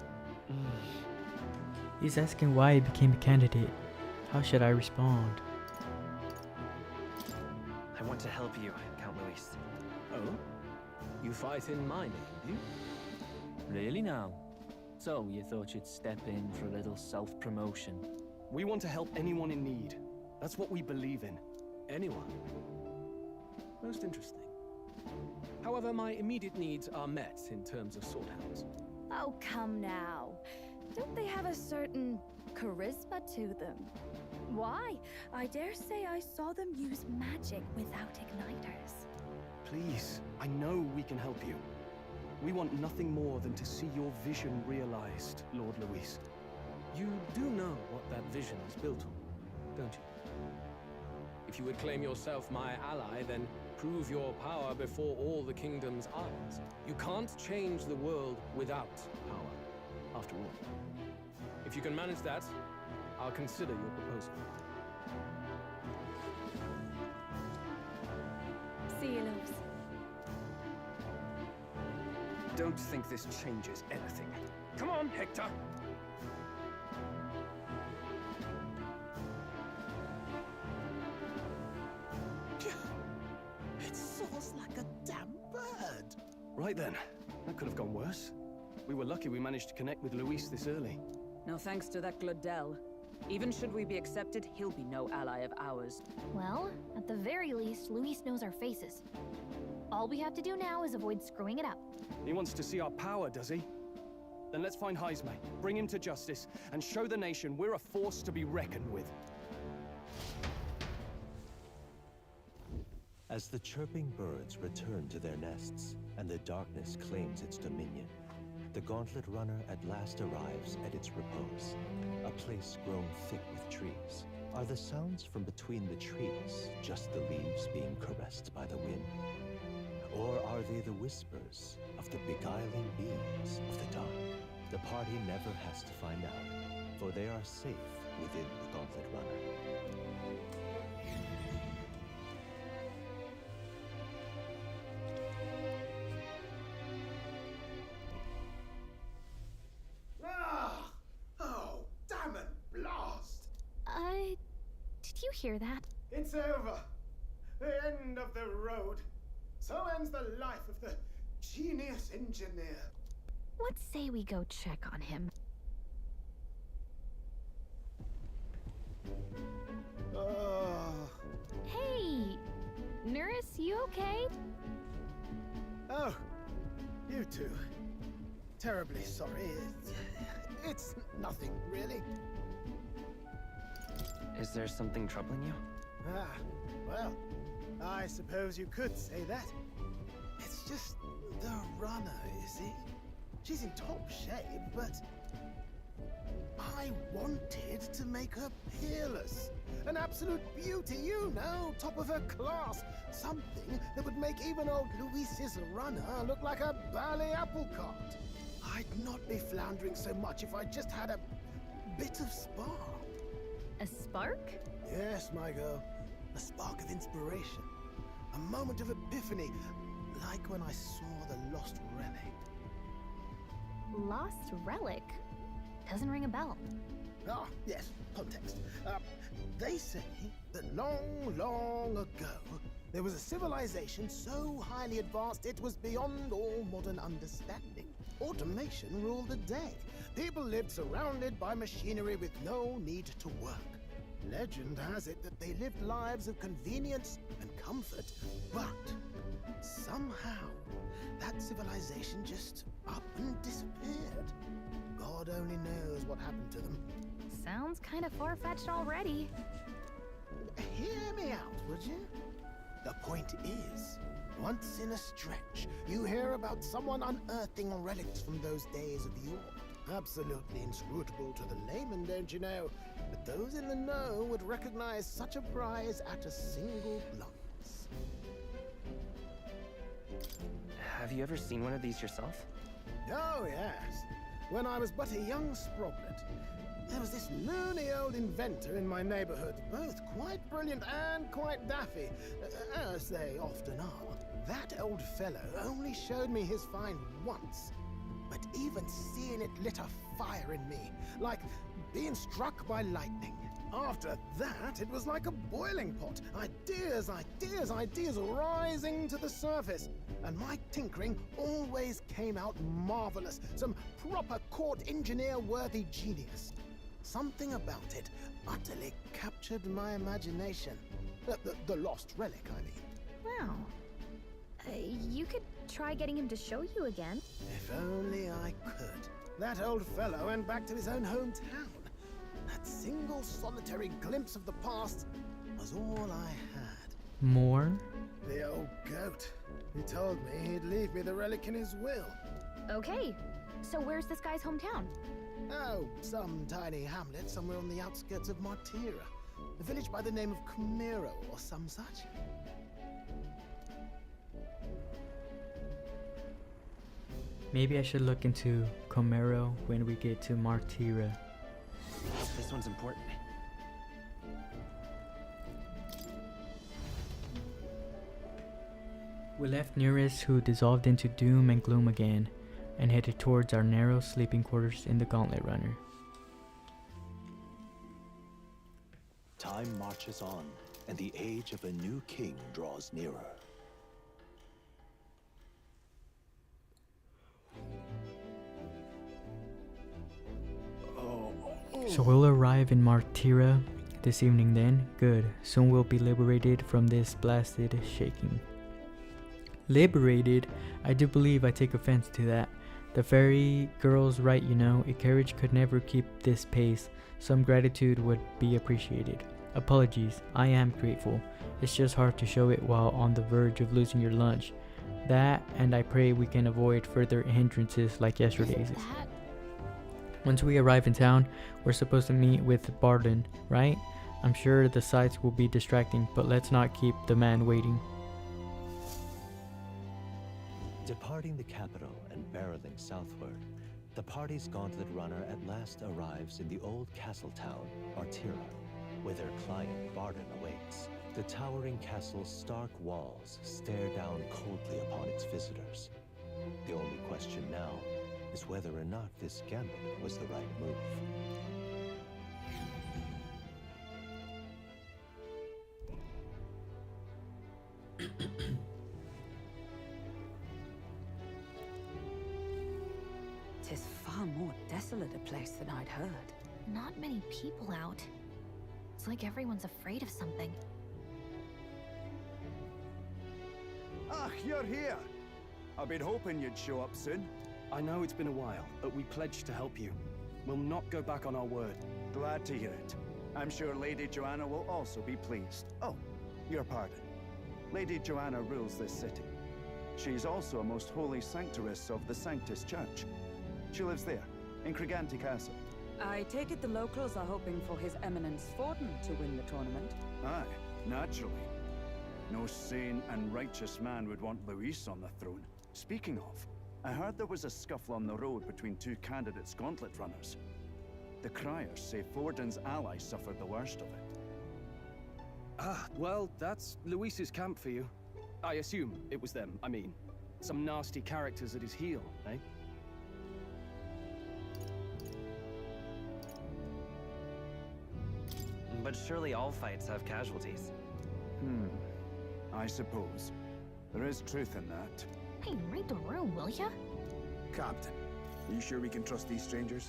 He's asking why he became a candidate. How should I respond? I want to help you, Count Luis. Oh? You fight in my name, do you? Really now? So, you thought you'd step in for a little self-promotion? We want to help anyone in need. That's what we believe in. Anyone? Most interesting. However, my immediate needs are met in terms of swordhounds. Oh, come now. Don't they have a certain charisma to them? Why? I dare say I saw them use magic without igniters. Please, I know we can help you. We want nothing more than to see your vision realized, Lord Luis. You do know what that vision is built on, don't you? If you would claim yourself my ally, then prove your power before all the kingdom's eyes. You can't change the world without power, after all. If you can manage that, I'll consider your proposal. See you, loves. Don't think this changes anything. Come on, Hector! It soars like a damn bird. Right then, that could have gone worse. We were lucky we managed to connect with Luis this early. No thanks to that Gladel. Even should we be accepted, he'll be no ally of ours. Well, at the very least, Luis knows our faces. All we have to do now is avoid screwing it up. He wants to see our power, does he? Then let's find Heisme, bring him to justice, and show the nation we're a force to be reckoned with. As the chirping birds return to their nests and the darkness claims its dominion, the Gauntlet Runner at last arrives at its repose, a place grown thick with trees. Are the sounds from between the trees just the leaves being caressed by the wind? Or are they the whispers of the beguiling beams of the dark? The party never has to find out, for they are safe within the Gauntlet Runner. Oh, damn it, blast! Did you hear that? It's over. The end of the road. So ends the life of the genius engineer. Let's say we go check on him. Hey! Nurse, you okay? Oh, you two. Terribly sorry. It's nothing, really. Is there something troubling you? Ah, well, I suppose you could say that. It's just the runner, you see? She's in top shape, but I wanted to make her peerless. An absolute beauty, you know, top of her class. Something that would make even old Luis's runner look like a ballet apple cart. I'd not be floundering so much if I just had a bit of spark. A spark? Yes, my girl. A spark of inspiration. A moment of epiphany, like when I saw the lost relic. Lost relic? Doesn't ring a bell. Ah, yes, context. They say that long, long ago, there was a civilization so highly advanced it was beyond all modern understanding. Automation ruled the day. People lived surrounded by machinery with no need to work. Legend has it that they lived lives of convenience and comfort, but somehow that civilization just up and disappeared. God only knows what happened to them. Sounds kind of far-fetched already. Hear me out, would you? The point is, once in a stretch, you hear about someone unearthing relics from those days of yore. Absolutely inscrutable to the layman, don't you know? But those in the know would recognize such a prize at a single glance. Have you ever seen one of these yourself? Oh, yes. When I was but a young sproglet, there was this loony old inventor in my neighborhood, both quite brilliant and quite daffy, as they often are. That old fellow only showed me his find once, but even seeing it lit a fire in me, like being struck by lightning. After that, it was like a boiling pot. Ideas, ideas, ideas rising to the surface. And my tinkering always came out marvelous. Some proper court engineer-worthy genius. Something about it utterly captured my imagination. The lost relic, I mean. Wow. You could try getting him to show you again. If only I could. That old fellow went back to his own hometown. That single solitary glimpse of the past was all I had. More? The old goat. He told me he'd leave me the relic in his will. Okay, so where's this guy's hometown? Oh, some tiny hamlet somewhere on the outskirts of Martira. A village by the name of Camiro or some such. Maybe I should look into Camaro when we get to Martira. This one's important. We left Nearest, who dissolved into doom and gloom again, and headed towards our narrow sleeping quarters in the Gauntlet Runner. Time marches on, and the age of a new king draws nearer. So we'll arrive in Martira this evening then? Good. Soon we'll be liberated from this blasted shaking. Liberated? I do believe I take offense to that. The fairy girl's right, you know. A carriage could never keep this pace. Some gratitude would be appreciated. Apologies, I am grateful. It's just hard to show it while on the verge of losing your lunch. That, and I pray we can avoid further hindrances like yesterday's. Once we arrive in town, we're supposed to meet with Barden, right? I'm sure the sights will be distracting, but let's not keep the man waiting. Departing the capital and barreling southward, the party's gauntlet runner at last arrives in the old castle town, Artira, where their client Barden awaits. The towering castle's stark walls stare down coldly upon its visitors. The only question now is whether or not this gambit was the right move. Tis far more desolate a place than I'd heard. Not many people out. It's like everyone's afraid of something. Ah, you're here. I've been hoping you'd show up soon. I know it's been a while, but we pledged to help you. We'll not go back on our word. Glad to hear it. I'm sure Lady Joanna will also be pleased. Oh, your pardon. Lady Joanna rules this city. She's also a most holy sanctoress of the Sanctus Church. She lives there, in Criganti Castle. I take it the locals are hoping for His Eminence Forden to win the tournament. Aye, naturally. No sane and righteous man would want Luis on the throne. Speaking of, I heard there was a scuffle on the road between two candidates gauntlet runners. The criers say Forden's allies suffered the worst of it. Ah, well, that's Luis's camp for you. I assume it was them, I mean. Some nasty characters at his heel, eh? But surely all fights have casualties. I suppose. There is truth in that. Hey, read the room, will ya? Captain, are you sure we can trust these strangers?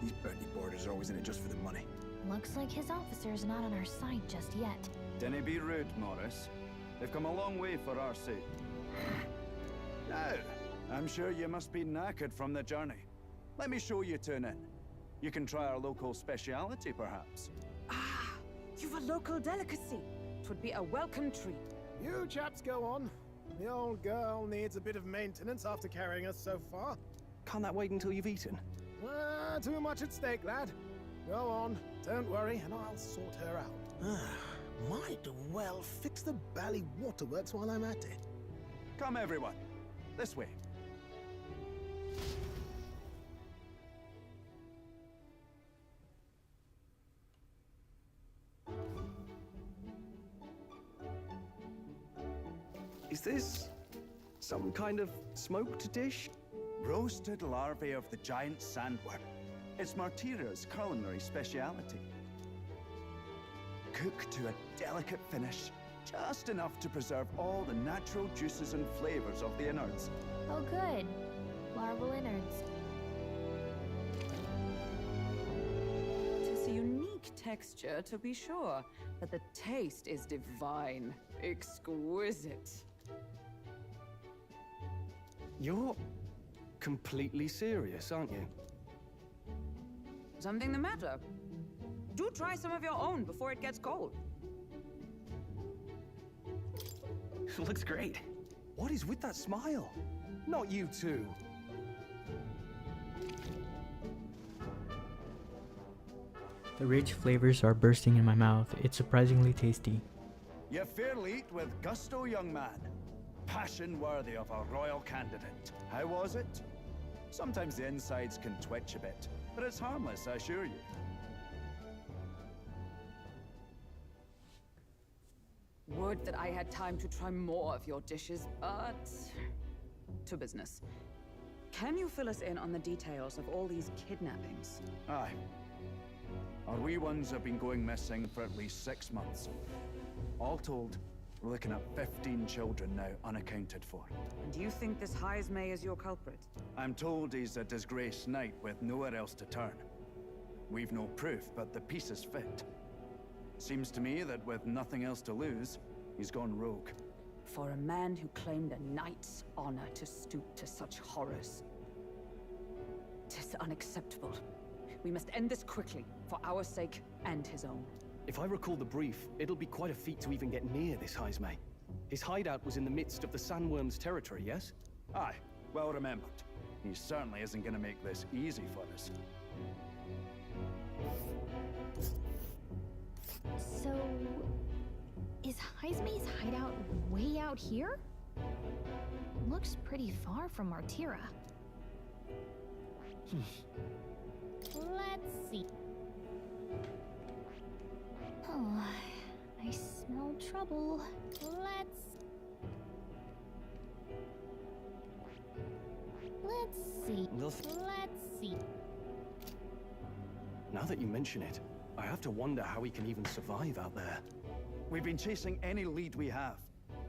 These bounty boarders are always in it just for the money. Looks like his officer's not on our side just yet. Dinna be rude, Morris. They've come a long way for our sake. Now, I'm sure you must be knackered from the journey. Let me show you to an inn. You can try our local speciality, perhaps. You've a local delicacy. 'Twould be a welcome treat. You chaps go on. The old girl needs a bit of maintenance after carrying us so far. Can't that wait until you've eaten? Too much at stake, lad. Go on, don't worry, and I'll sort her out. Might well fix the bally waterworks while I'm at it. Come, everyone. This way. Is this some kind of smoked dish? Roasted larvae of the giant sandworm. It's Martira's culinary speciality. Cooked to a delicate finish, just enough to preserve all the natural juices and flavors of the innards. Oh good. Larval innards. Tis a unique texture, to be sure, but the taste is divine. Exquisite. You're completely serious, aren't you? Something the matter? Do try some of your own before it gets cold. Looks great. What is with that smile? Not you two. The rich flavors are bursting in my mouth. It's surprisingly tasty. You fairly eat with gusto, young man. Passion worthy of a royal candidate. How was it? Sometimes the insides can twitch a bit, but it's harmless, I assure you. Would that I had time to try more of your dishes, but... to business. Can you fill us in on the details of all these kidnappings? Aye. Our wee ones have been going missing for at least 6 months. All told, we're looking at 15 children now unaccounted for. And do you think this Heismay is your culprit? I'm told he's a disgraced knight with nowhere else to turn. We've no proof, but the pieces fit. Seems to me that with nothing else to lose, he's gone rogue. for a man who claimed a knight's honor to stoop to such horrors. 'Tis unacceptable. We must end this quickly, for our sake and his own. If I recall the brief, it'll be quite a feat to even get near this Heisme. His hideout was in the midst of the Sandworm's territory, yes? Aye, well remembered. He certainly isn't going to make this easy for us. So, is Heisme's hideout way out here? Looks pretty far from Martira. Let's see. Oh, I smell trouble. Let's see. Let's see. Now that you mention it, I have to wonder how we can even survive out there. We've been chasing any lead we have,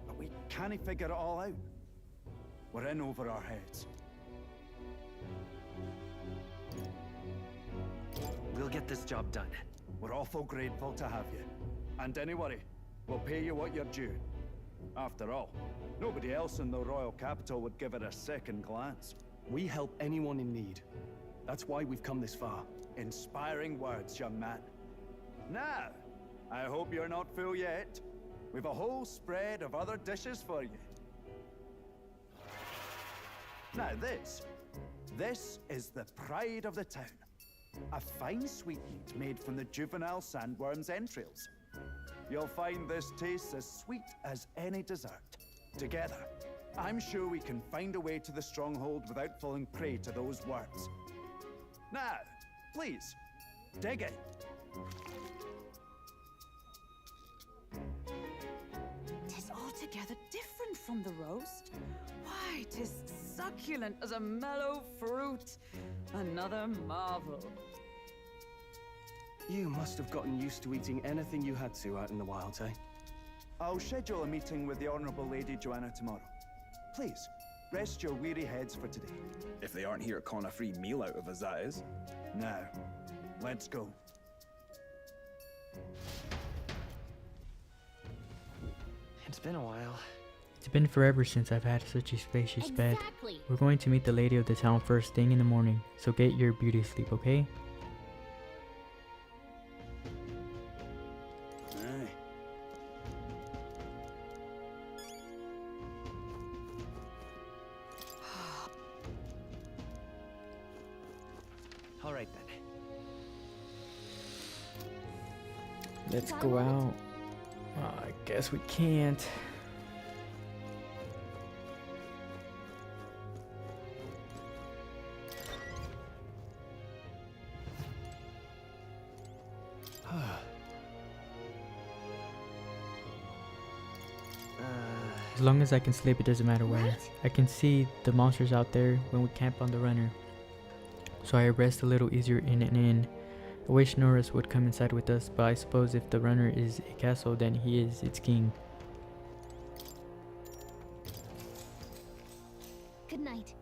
but we can't figure it all out. We're in over our heads. We'll get this job done. We're awful grateful to have you. And don't worry, we'll pay you what you're due. After all, nobody else in the royal capital would give it a second glance. We help anyone in need. That's why we've come this far. Inspiring words, young man. Now, I hope you're not full yet. We've a whole spread of other dishes for you. Now this is the pride of the town. A fine sweetmeat made from the juvenile sandworm's entrails. You'll find this tastes as sweet as any dessert. Together, I'm sure we can find a way to the stronghold without falling prey to those worms. Now, please, dig in. Tis altogether different from the roast. Why, tis succulent as a mellow fruit. Another marvel. You must have gotten used to eating anything you had to out in the wilds, eh? I'll schedule a meeting with the Honourable Lady Joanna tomorrow. Please, rest your weary heads for today. If they aren't here to con a free meal out of us, that is. Now, let's go. It's been a while. It's been forever since I've had such a spacious bed. Exactly. We're going to meet the lady of the town first thing in the morning, so get your beauty sleep, okay? Aye. All right then. Let's go out. I guess we can't. As long as I can sleep, it doesn't matter where. Right? I can see the monsters out there when we camp on the runner, so I rest a little easier in an inn. I wish Norris would come inside with us, but I suppose if the runner is a castle, then he is its king. Good night.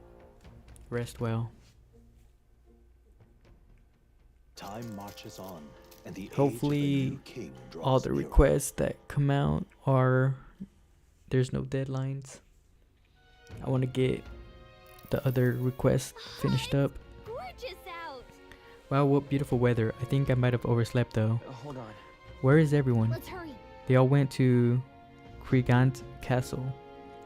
Rest well. Time marches on, and the age of the Hopefully new king draws all the nearer. requests that come out are, there's no deadlines. I want to get the other requests finished up. Gorgeous out. Wow, what beautiful weather. I think I might have overslept though. Hold on. Where is everyone? Let's hurry. They all went to Kriegant Castle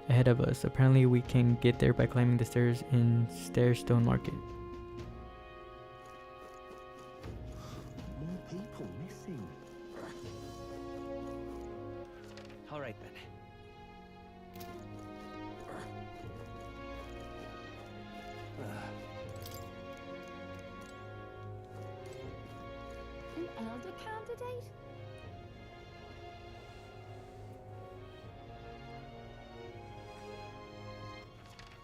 ahead of us. Apparently we can get there by climbing the stairs in Stairstone Market. More people missing. All right then. An elder candidate?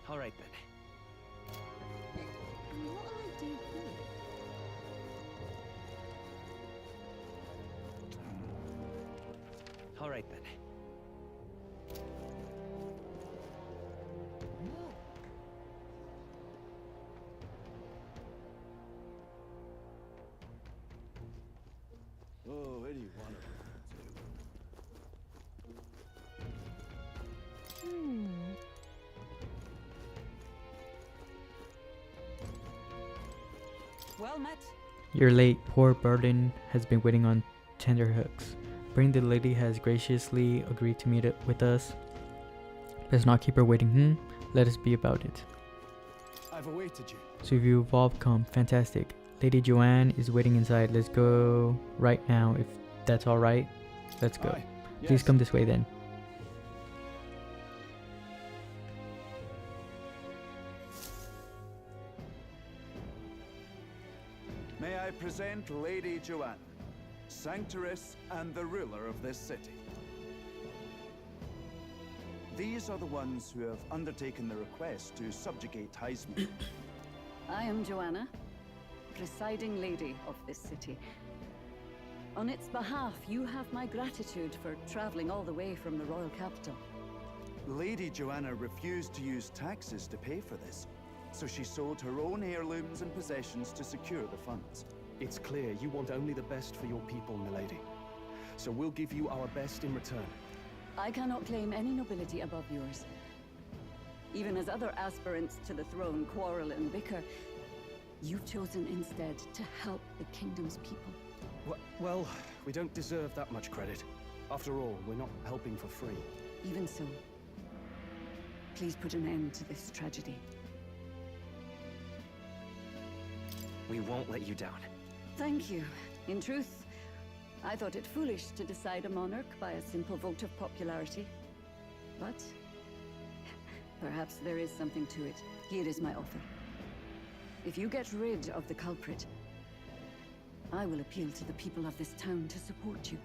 All right then. What will I do here? All right then. Oh, where do you want well met. You're late. Poor Burden has been waiting on tenterhooks. Bring the lady has graciously agreed to meet with us. Let's not keep her waiting. Let us be about it. I've awaited you. So if you evolve, come. Fantastic. Lady Joanne is waiting inside. Let's go right now. If that's all right, let's go. Yes. Please come this way then. May I present Lady Joanne, Sanctress and the ruler of this city. These are the ones who have undertaken the request to subjugate Heisman. I am Joanna, presiding lady of this city. On its behalf, you have my gratitude for traveling all the way from the royal capital. Lady Joanna refused to use taxes to pay for this, so she sold her own heirlooms and possessions to secure the funds. It's clear you want only the best for your people, milady. So we'll give you our best in return. I cannot claim any nobility above yours. Even as other aspirants to the throne quarrel and bicker, you've chosen instead to help the kingdom's people. Well, we don't deserve that much credit. After all, we're not helping for free. Even so, please put an end to this tragedy. We won't let you down. Thank you. In truth, I thought it foolish to decide a monarch by a simple vote of popularity. But perhaps there is something to it. Here is my offer. If you get rid of the culprit, I will appeal to the people of this town to support you.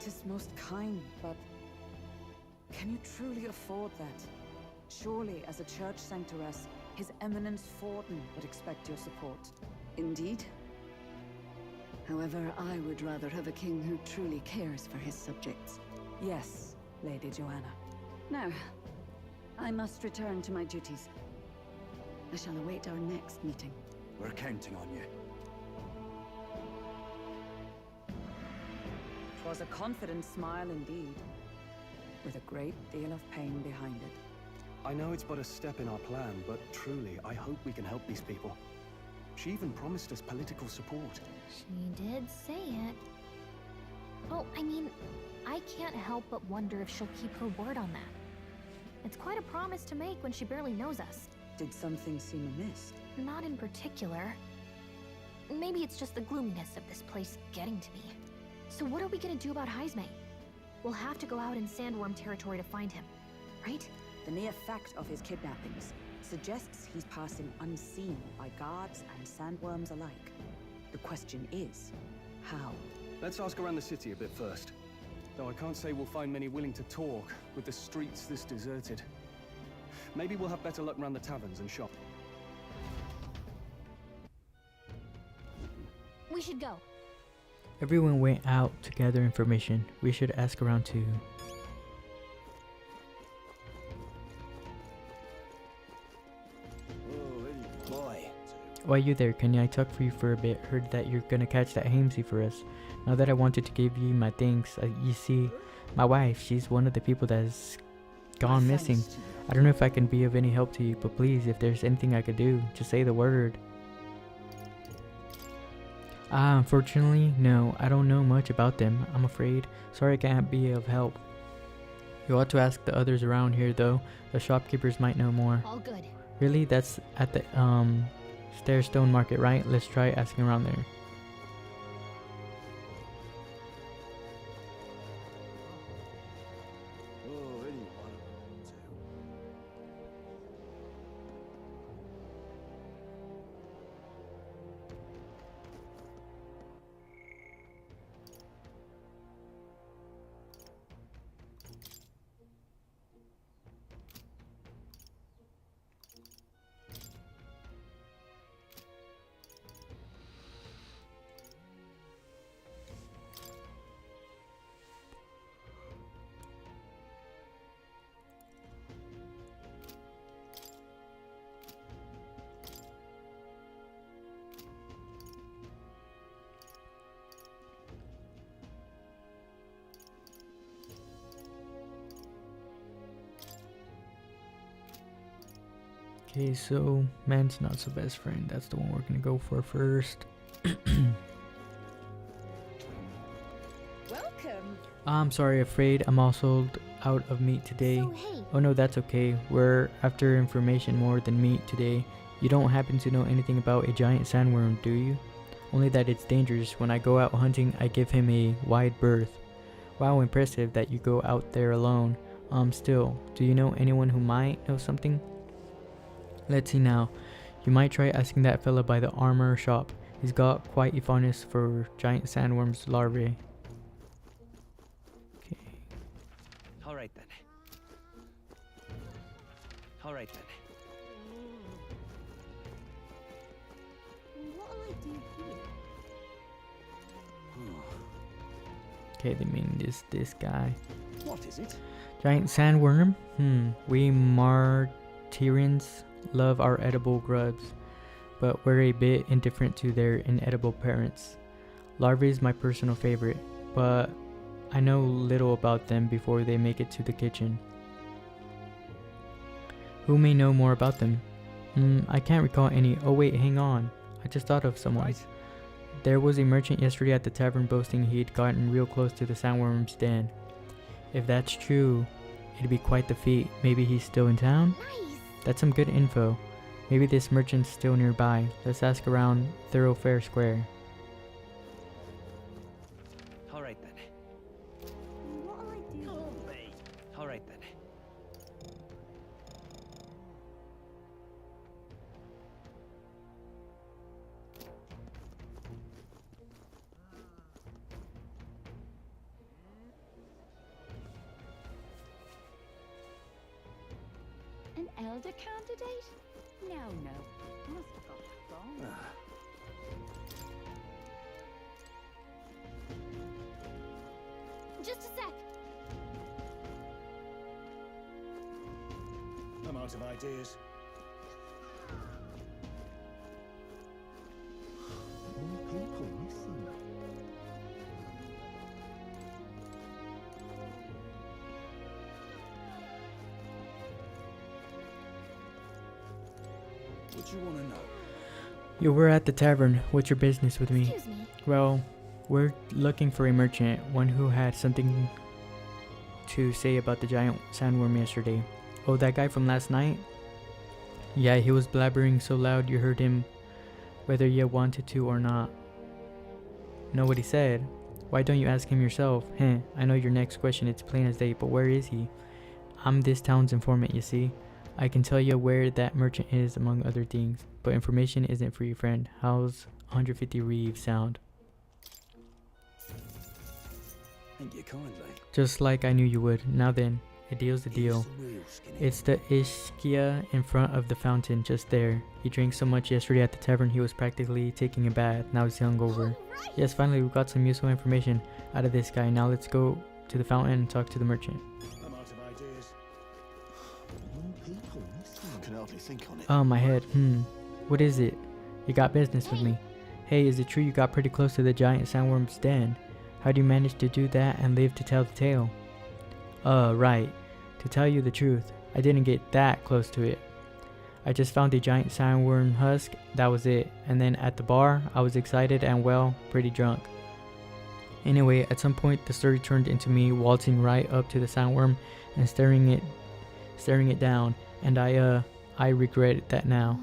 'Tis most kind, but can you truly afford that? Surely, as a church sanctoress, His Eminence Forden would expect your support. Indeed. However, I would rather have a king who truly cares for his subjects. Yes, Lady Joanna. Now, I must return to my duties. I shall await our next meeting. We're counting on you. 'Twas a confident smile indeed, with a great deal of pain behind it. I know it's but a step in our plan, but truly, I hope we can help these people. She even promised us political support. She did say it. Oh, I mean, I can't help but wonder if she'll keep her word on that. It's quite a promise to make when she barely knows us. Did something seem amiss? Not in particular. Maybe it's just the gloominess of this place getting to me. So what are we gonna do about Heisme? We'll have to go out in Sandworm territory to find him, right? The mere fact of his kidnappings suggests he's passing unseen by guards and sandworms alike. The question is, how? Let's ask around the city a bit first. Though I can't say we'll find many willing to talk with the streets this deserted. Maybe we'll have better luck around the taverns and shop. We should go. Everyone went out to gather information. We should ask around too. Why you there? Can I talk for you for a bit? Heard that you're gonna catch that Hamesy for us. Now that I wanted to give you my thanks, you see, my wife, she's one of the people that's gone missing. I don't know if I can be of any help to you, but please, if there's anything I could do, just say the word. Unfortunately, no, I don't know much about them, I'm afraid. Sorry I can't be of help. You ought to ask the others around here though. The shopkeepers might know more. All good. Really? That's at the Stairstone Market, right? Let's try asking around there. Okay, so man's not so best friend. That's the one we're gonna go for first. Welcome. I'm sorry, afraid I'm all sold out of meat today. So, hey. Oh no, that's okay. We're after information more than meat today. You don't happen to know anything about a giant sandworm, do you? Only that it's dangerous. When I go out hunting, I give him a wide berth. Wow, impressive that you go out there alone. Still, do you know anyone who might know something? Let's see now. You might try asking that fella by the armor shop. He's got quite a fondness for giant sandworms larvae. Alright then. Alright then. What'll I do here? Okay, they mean this guy. What is it? Giant sandworm? We Martyrians love our edible grubs, but we're a bit indifferent to their inedible parents. Larvae is my personal favorite, but I know little about them before they make it to the kitchen. Who may know more about them? I can't recall any. Oh wait, hang on. I just thought of someone. Right. There was a merchant yesterday at the tavern boasting he'd gotten real close to the sandworm's den. If that's true, it'd be quite the feat. Maybe he's still in town? Nice. That's some good info. Maybe this merchant's still nearby. Let's ask around Thoroughfare Square. Alright then. What'll I do? Alright then. An elder candidate? No. Must have got that wrong. Just a sec. I'm out of ideas. People missing. What you want to know? Yo, we're at the tavern. What's your business with me? Excuse me. Well, we're looking for a merchant, one who had something to say about the giant sandworm yesterday. Oh, that guy from last night? Yeah, he was blabbering so loud you heard him whether you wanted to or not. Know what he said? Why don't you ask him yourself? I know your next question, it's plain as day, but where is he? I'm this town's informant, you see. I can tell you where that merchant is, among other things, but information isn't free, friend. How's 150 reeves sound? Thank you kindly. Just like I knew you would. Now then, a deal's a deal. It's the Ischia in front of the fountain, just there. He drank so much yesterday at the tavern he was practically taking a bath. Now he's hungover. Yes, finally we got some useful information out of this guy. Now let's go to the fountain and talk to the merchant. I'm out of ideas. People missing. I can hardly think on it. Oh, my head. What is it? You got business with me. Hey, is it true you got pretty close to the giant sandworm's den? How do you manage to do that and live to tell the tale? Right. To tell you the truth, I didn't get that close to it. I just found a giant sandworm husk, that was it. And then at the bar, I was excited and, well, pretty drunk. Anyway, at some point the story turned into me waltzing right up to the sandworm and staring it down, and I regret that now.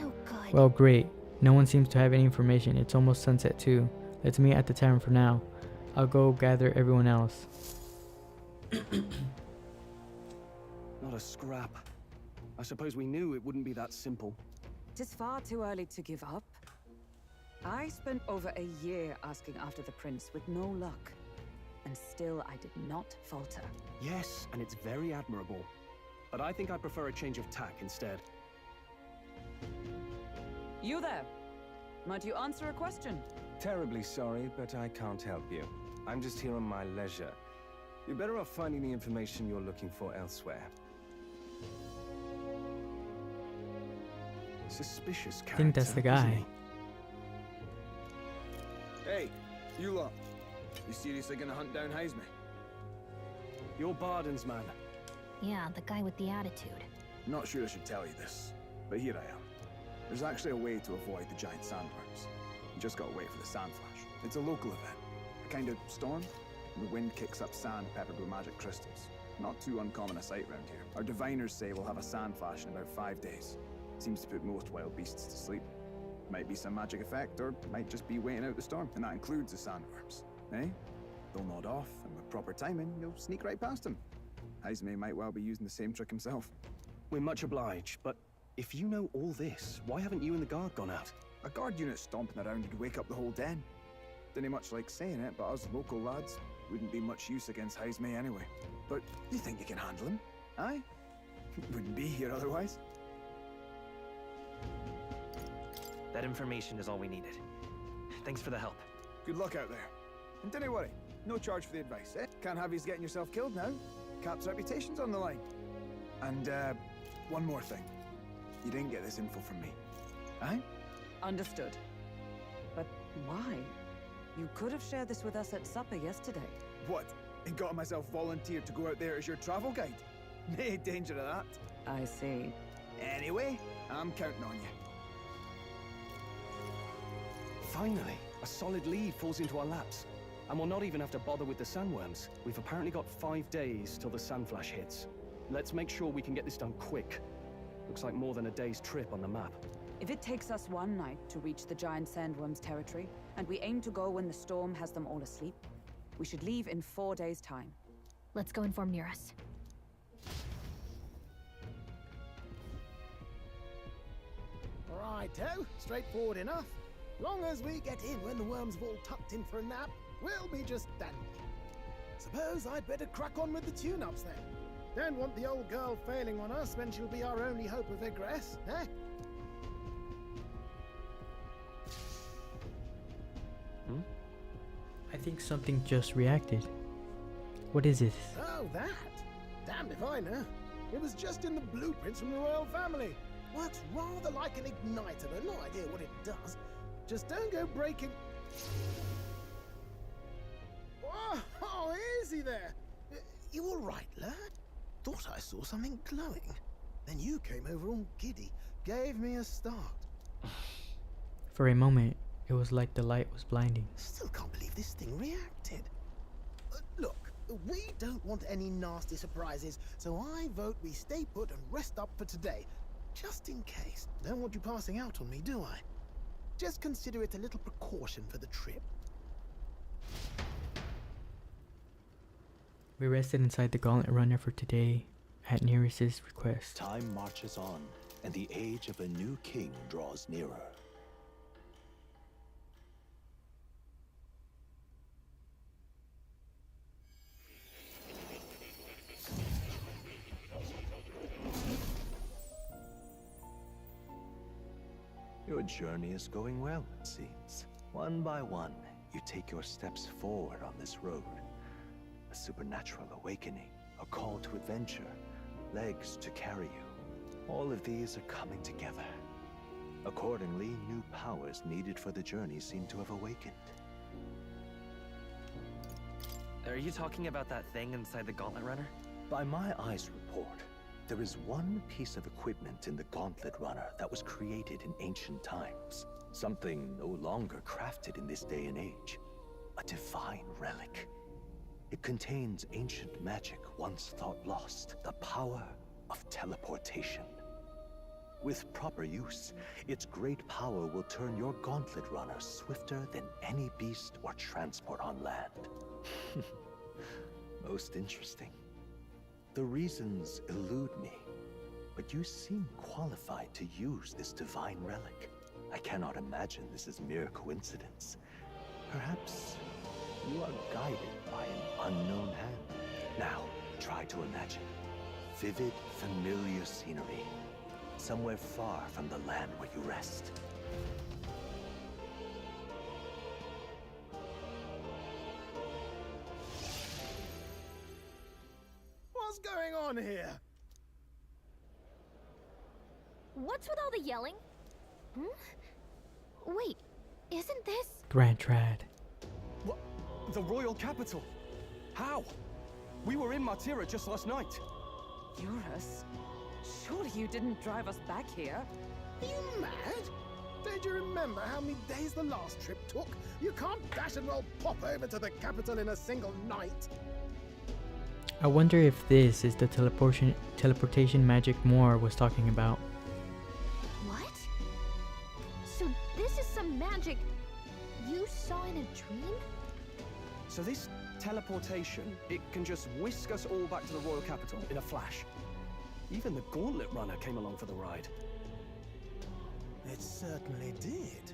Oh, God. Well, great. No one seems to have any information. It's almost sunset too. Let's meet at the tavern for now. I'll go gather everyone else. Not a scrap. I suppose we knew it wouldn't be that simple. Tis far too early to give up. I spent over a year asking after the prince with no luck. And still I did not falter. Yes, and it's very admirable. But I think I prefer a change of tack instead. You there. Might you answer a question? Terribly sorry, but I can't help you. I'm just here on my leisure. You're better off finding the information you're looking for elsewhere. Suspicious character. I think that's the guy. Hey, you lot. You seriously gonna hunt down Hazme? You're Barden's man. Yeah, the guy with the attitude. Not sure I should tell you this, But here I am. There's actually a way to avoid the giant sandworms. You just gotta wait for the sand flash. It's a local event. A kind of storm. And the wind kicks up sand peppered with magic crystals. Not too uncommon a sight round here. Our diviners say we'll have a sand flash in about 5 days. Seems to put most wild beasts to sleep. Might be some magic effect, or might just be waiting out the storm, and that includes the sandworms. Eh? They'll nod off, and with proper timing, you'll sneak right past them. Heismay might well be using the same trick himself. We're much obliged, but if you know all this, why haven't you and the guard gone out? A guard unit stomping around would wake up the whole den. Didn't much like saying it, but us local lads wouldn't be much use against Heismay anyway. But you think you can handle him? Aye? Wouldn't be here otherwise. That information is all we needed. Thanks for the help. Good luck out there. And don't worry, no charge for the advice, eh? Can't have you getting yourself killed now. Cap's reputation's on the line. And, one more thing. You didn't get this info from me. Aye? Understood. But why? You could have shared this with us at supper yesterday. What? And got myself volunteered to go out there as your travel guide? Nae danger of that. I see. Anyway, I'm counting on you. Finally, a solid lead falls into our laps. And we'll not even have to bother with the sandworms. We've apparently got 5 days till the sand flash hits. Let's make sure we can get this done quick. Looks like more than a day's trip on the map. If it takes us one night to reach the giant sandworms' territory, and we aim to go when the storm has them all asleep, we should leave in 4 days' time. Let's go inform Nearest. Righto, straightforward enough. Long as we get in when the worms have all tucked in for a nap, we'll be just dandy. Suppose I'd better crack on with the tune-ups then. Don't want the old girl failing on us when she'll be our only hope of egress, eh? I think something just reacted. What is this? Oh, that? Damned if I know. It was just in the blueprints from the royal family. Works rather like an igniter, but no idea what it does. Just don't go breaking... Oh, easy there. You all right, lad? Thought I saw something glowing. Then you came over all giddy, gave me a start. For a moment, it was like the light was blinding. Still can't believe this thing reacted. Look, we don't want any nasty surprises, so I vote we stay put and rest up for today. Just in case. Don't want you passing out on me, do I? Just consider it a little precaution for the trip. We rested inside the Gauntlet Runner for today, at Nearest's request. Time marches on, and the age of a new king draws nearer. Your journey is going well, it seems. One by one, you take your steps forward on this road. A supernatural awakening, a call to adventure, legs to carry you. All of these are coming together. Accordingly, new powers needed for the journey seem to have awakened. Are you talking about that thing inside the Gauntlet Runner? By my eyes report, there is one piece of equipment in the Gauntlet Runner that was created in ancient times. Something no longer crafted in this day and age. A divine relic. It contains ancient magic once thought lost, the power of teleportation. With proper use, its great power will turn your Gauntlet Runner swifter than any beast or transport on land. Most interesting. The reasons elude me, but you seem qualified to use this divine relic. I cannot imagine this is mere coincidence. Perhaps you are guided by an unknown hand. Now, try to imagine. Vivid, familiar scenery. Somewhere far from the land where you rest. What's going on here? What's with all the yelling? Wait, isn't this... Grand Trad. What? The royal capital? How? We were in Matira just last night. Eurus? Surely you didn't drive us back here? Are you mad? Don't you remember how many days the last trip took? You can't dash and roll pop over to the capital in a single night. I wonder if this is the teleportation magic Moore was talking about. What? So this is some magic you saw in a dream? So this teleportation, it can just whisk us all back to the royal capital in a flash. Even the Gauntlet Runner came along for the ride. It certainly did.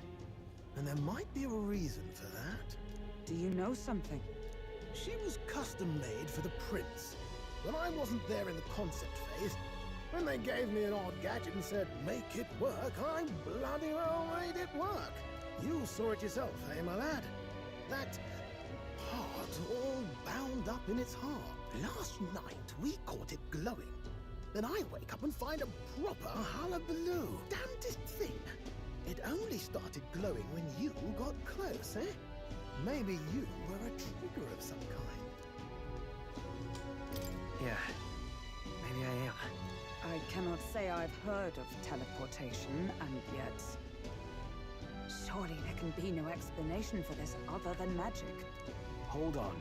And there might be a reason for that. Do you know something? She was custom made for the prince. When I wasn't there in the concept phase, when they gave me an odd gadget and said, make it work, I bloody well made it work. You saw it yourself, eh, my lad? That part all bound up in its heart. Last night, we caught it glowing. Then I wake up and find a proper hullabaloo. Damnedest thing. It only started glowing when you got close, eh? Maybe you were a trigger of some kind. Yeah, maybe I am. I cannot say I've heard of teleportation, and yet... Surely there can be no explanation for this other than magic. Hold on.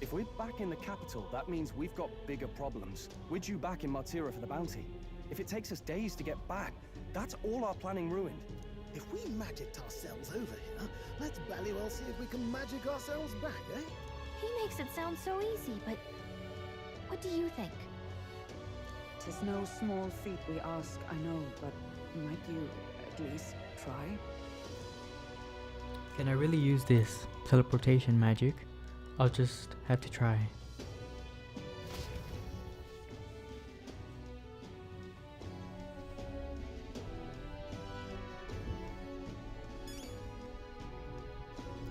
If we're back in the capital, that means we've got bigger problems. We're due back in Martira for the bounty. If it takes us days to get back, that's all our planning ruined. If we magicked ourselves over here, let's bally well see if we can magic ourselves back, eh? He makes it sound so easy, but what do you think? 'Tis no small feat we ask, I know, but might you at least try? Can I really use this teleportation magic? I'll just have to try.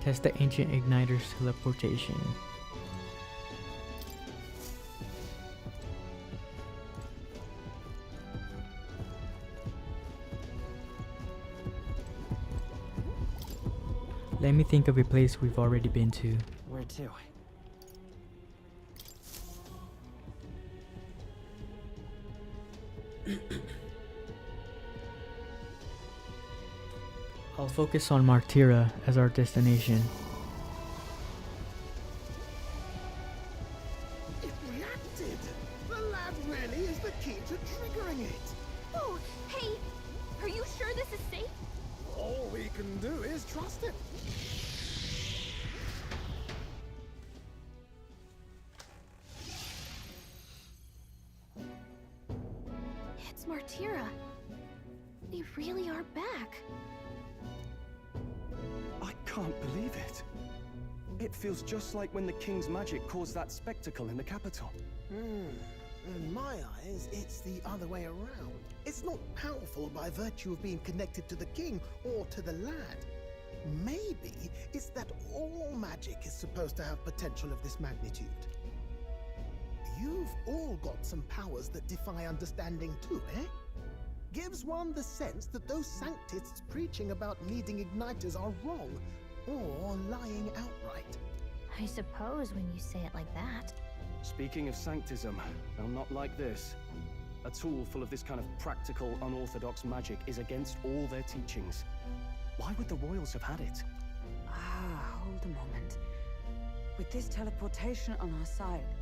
Test the ancient igniter's teleportation. Let me think of a place we've already been to. Where to? I'll focus on Martira as our destination. It reacted! The lad really is the key to triggering it! Oh, hey! Are you sure this is safe? All we can do is trust it. It's Martira. They really are back. I can't believe it. It feels just like when the king's magic caused that spectacle in the capital. In my eyes, it's the other way around. It's not powerful by virtue of being connected to the king or to the lad. Maybe it's that all magic is supposed to have potential of this magnitude. You've all got some powers that defy understanding too, eh? Gives one the sense that those Sanctists preaching about needing igniters are wrong, or lying outright. I suppose when you say it like that. Speaking of Sanctism, they'll not like this. A tool full of this kind of practical, unorthodox magic is against all their teachings. Why would the royals have had it? Hold a moment. With this teleportation on our side,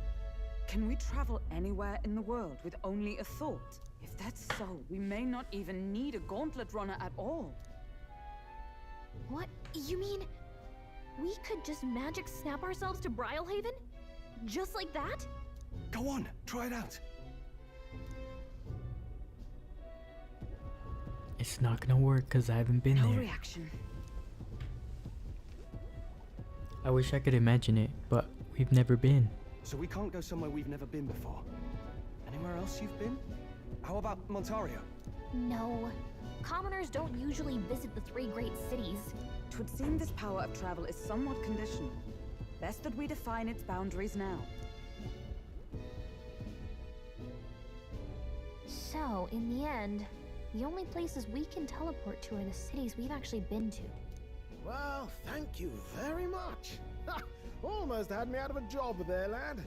can we travel anywhere in the world with only a thought? If that's so, we may not even need a gauntlet runner at all. What? You mean we could just magic snap ourselves to Brylehaven? Just like that? Go on, try it out. It's not gonna work because I haven't been No there. reaction. I wish I could imagine it, but we've never been. So we can't go somewhere we've never been before. Anywhere else you've been? How about Montario? No. Commoners don't usually visit the three great cities. Twould seem this power of travel is somewhat conditional. Best that we define its boundaries now. So, in the end, the only places we can teleport to are the cities we've actually been to. Well, thank you very much. Ha! Almost had me out of a job there, lad.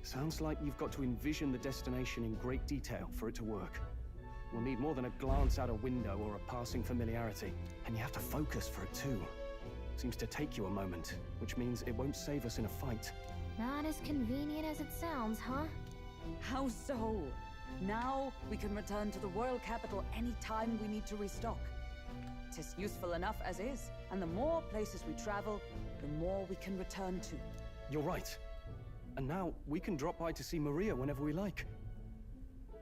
Sounds like you've got to envision the destination in great detail for it to work. We'll need more than a glance out a window or a passing familiarity. And you have to focus for it too. Seems to take you a moment, which means it won't save us in a fight. Not as convenient as it sounds, huh? How so? Now we can return to the royal capital anytime we need to restock. Tis useful enough as is, and the more places we travel, the more we can return to. You're right. And now we can drop by to see Maria whenever we like.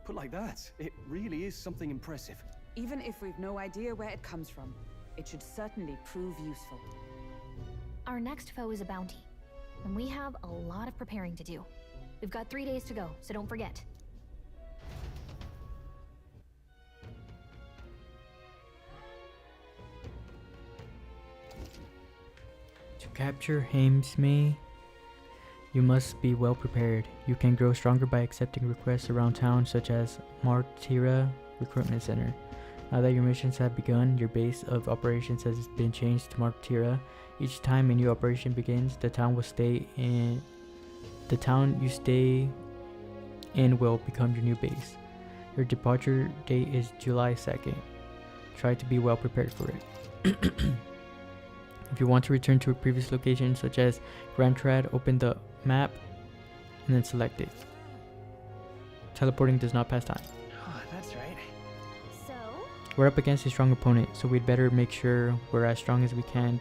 Put like that, it really is something impressive. Even if we've no idea where it comes from, it should certainly prove useful. Our next foe is a bounty, and we have a lot of preparing to do. We've got 3 days to go, so don't forget. To capture Hamesmay, you must be well prepared. You can grow stronger by accepting requests around town, such as Martira Recruitment Center. Now that your missions have begun, your base of operations has been changed to Martira. Each time a new operation begins, the town you stay in will become your new base. Your departure date is July 2nd. Try to be well prepared for it. If you want to return to a previous location, such as Grand Trad, open the map and then select it. Teleporting does not pass time. Oh, that's right. So? We're up against a strong opponent, so we'd better make sure we're as strong as we can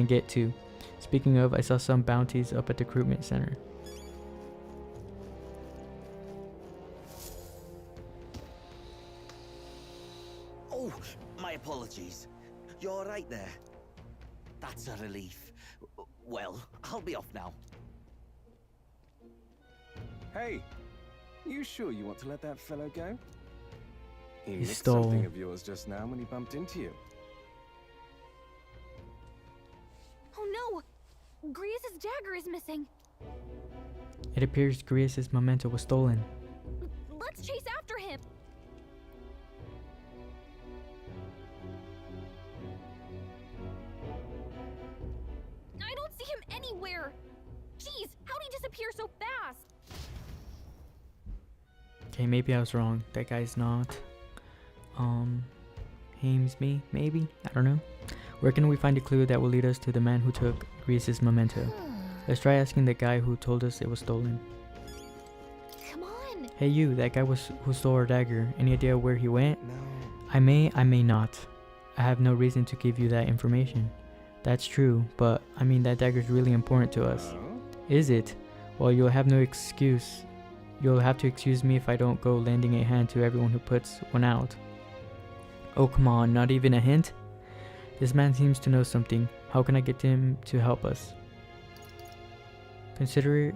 get to. Speaking of, I saw some bounties up at the recruitment center. Oh, my apologies. You're right there. That's a relief. Well, I'll be off now. Hey, you sure you want to let that fellow go? He nicked stole something of yours just now when he bumped into you. Oh no! Grius' dagger is missing! It appears Grius' memento was stolen. Let's chase after him! I don't see him anywhere! Jeez, how'd he disappear so fast? Okay, maybe I was wrong. That guy's not Hamesmay, maybe? I don't know. Where can we find a clue that will lead us to the man who took Grius' memento? Let's try asking the guy who told us it was stolen. Come on! Hey you, that guy who stole our dagger. Any idea where he went? No. I may not. I have no reason to give you that information. That's true, but I mean that dagger's really important to us. Is it? Well, you'll have no excuse. You'll have to excuse me if I don't go lending a hand to everyone who puts one out. Oh come on, not even a hint? This man seems to know something. How can I get him to help us? Consider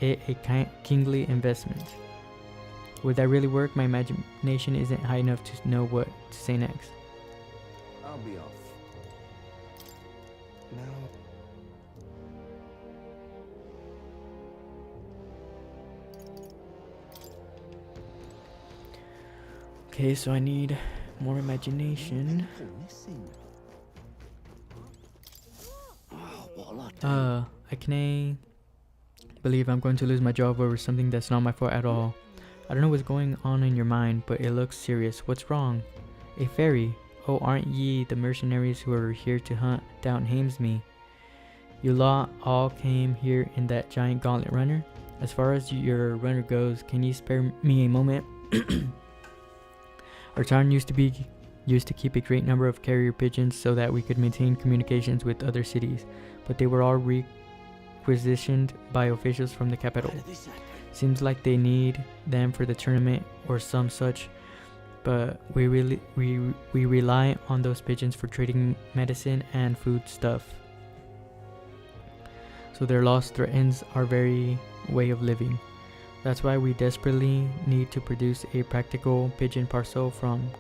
it a kingly investment. Would that really work? My imagination isn't high enough to know what to say next. I'll be off. Now... Okay, so I need more imagination. I can't believe I'm going to lose my job over something that's not my fault at all. I don't know what's going on in your mind, but it looks serious. What's wrong? A fairy? Oh, aren't ye the mercenaries who are here to hunt down Hamesmay? You lot all came here in that giant gauntlet runner? As far as your runner goes, can you spare me a moment? Our town used to keep a great number of carrier pigeons so that we could maintain communications with other cities, but they were all requisitioned by officials from the capital. Seems like they need them for the tournament or some such, but we rely on those pigeons for trading medicine and food stuff. So their loss threatens our very way of living. That's why we desperately need to produce a practical pigeon parcel from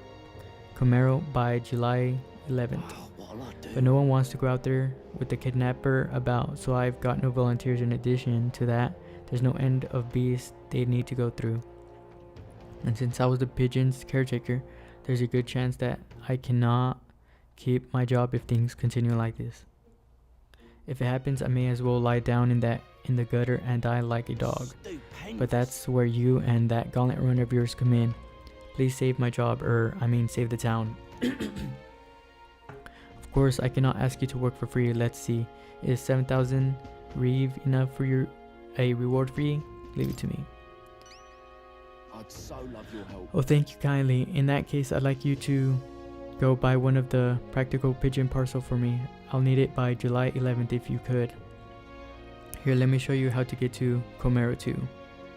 Camaro by July 11th. But no one wants to go out there with the kidnapper about, so I've got no volunteers. In addition to that, there's no end of beasts they need to go through. And since I was the pigeon's caretaker, there's a good chance that I cannot keep my job if things continue like this. If it happens, I may as well lie down in the gutter and die like a dog. But that's where you and that gauntlet runner of yours come in. Please save my job, I mean save the town. Of course, I cannot ask you to work for free. Let's see. Is 7,000 reeve enough for a reward fee? Leave it to me. I'd so love your help. Oh, thank you kindly. In that case, I'd like you to go buy one of the practical pigeon parcel for me. I'll need it by July 11th if you could. Here, let me show you how to get to Comero too.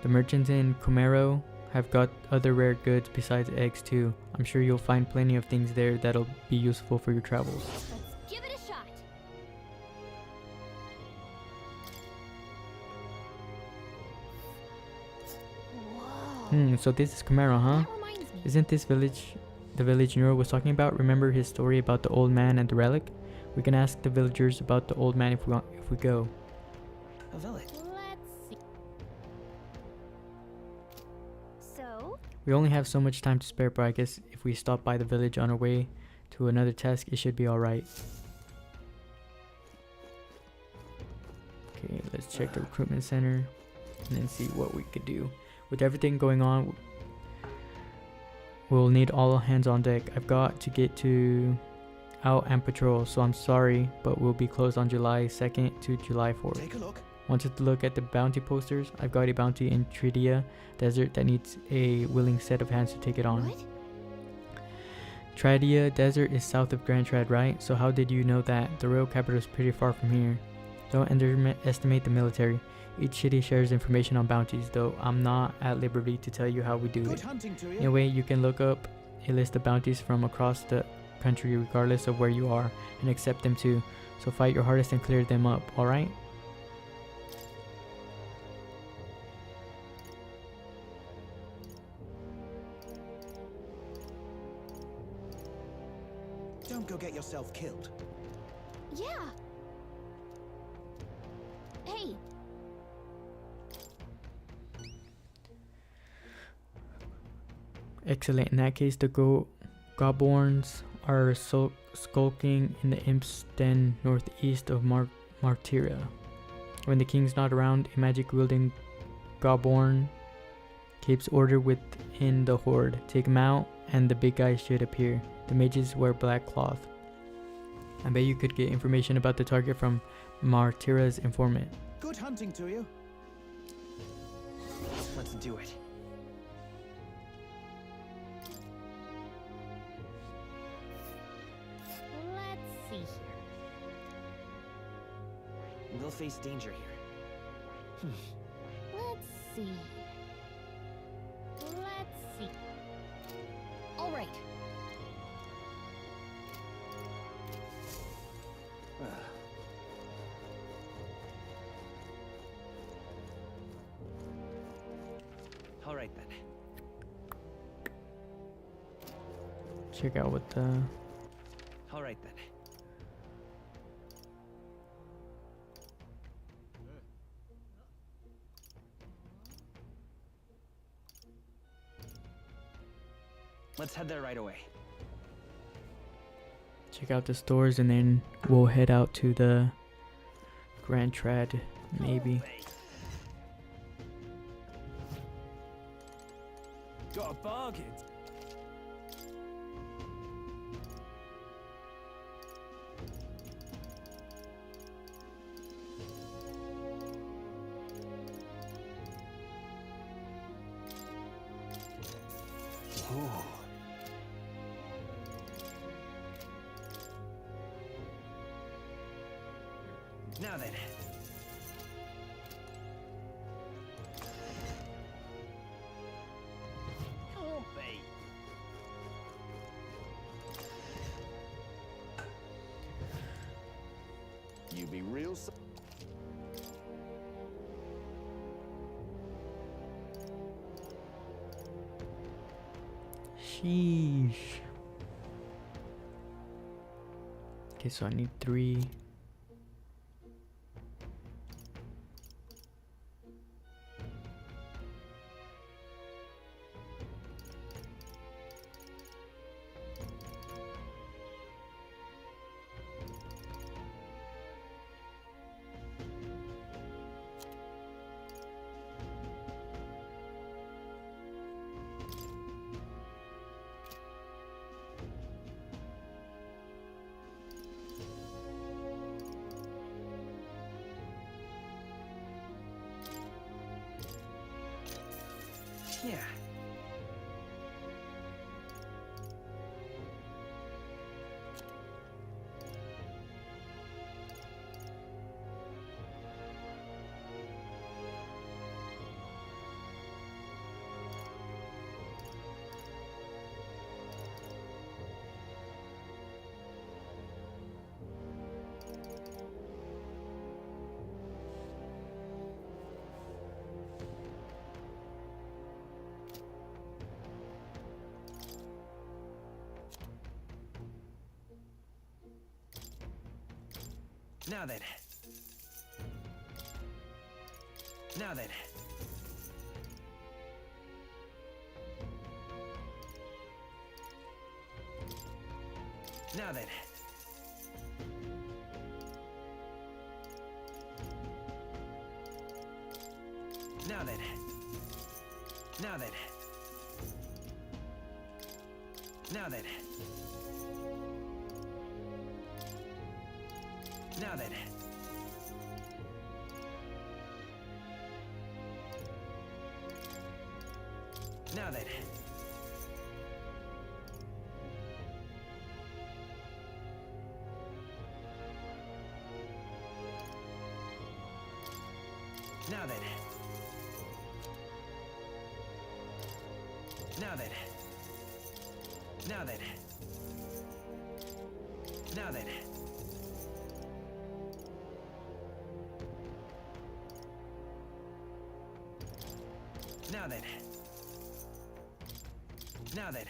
The merchants in Comero have got other rare goods besides eggs too. I'm sure you'll find plenty of things there that'll be useful for your travels. Let's give it a shot. Whoa. So this is Comero, huh? That reminds me. Isn't this village the village Nero was talking about? Remember his story about the old man and the relic? We can ask the villagers about the old man if we go. A village. Let's see. So, We only have so much time to spare, but I guess if we stop by the village on our way to another task, it should be alright. Okay, let's check the recruitment center and then see what we could do. With everything going on, we'll need all hands on deck. I've got to get out and patrol, so I'm sorry, but we'll be closed on July 2nd to July 4th. Take a look. Wanted to look at the bounty posters? I've got a bounty in Tridia Desert that needs a willing set of hands to take it on. what? Tridia Desert is south of Grand Trad, right? So how did you know that? The royal capital is pretty far from here. Don't underestimate the military. Each city shares information on bounties, though I'm not at liberty to tell you how we do Good it. hunting to you. Anyway, you can look up a list of bounties from across the country regardless of where you are and accept them too. So fight your hardest and clear them up, alright? Don't go get yourself killed. Yeah. Hey, Excellent. In that case, the Goborns are skulking in the Imp's Den northeast of Martyria. When the king's not around, a magic-wielding Goborn keeps order within the horde. Take him out, and the big guy should appear. The mages wear black cloth. I bet you could get information about the target from Martyria's informant. Good hunting to you. Let's do it. let's see here. We'll face danger here. Let's see. Let's see. All right. All right then. Check out what the... All right then. Let's head there right away. Check out the stores and then we'll head out to the Grand Trad, maybe. Got a bargain. Now then. Can't be. You be real. Sheesh. Okay, so I need 3. Yeah. Now then. Now then. Now then. Now then. Now then. Now then. Now then. Now then. Now then. Now then. Now then. Now then. Now then. Now then.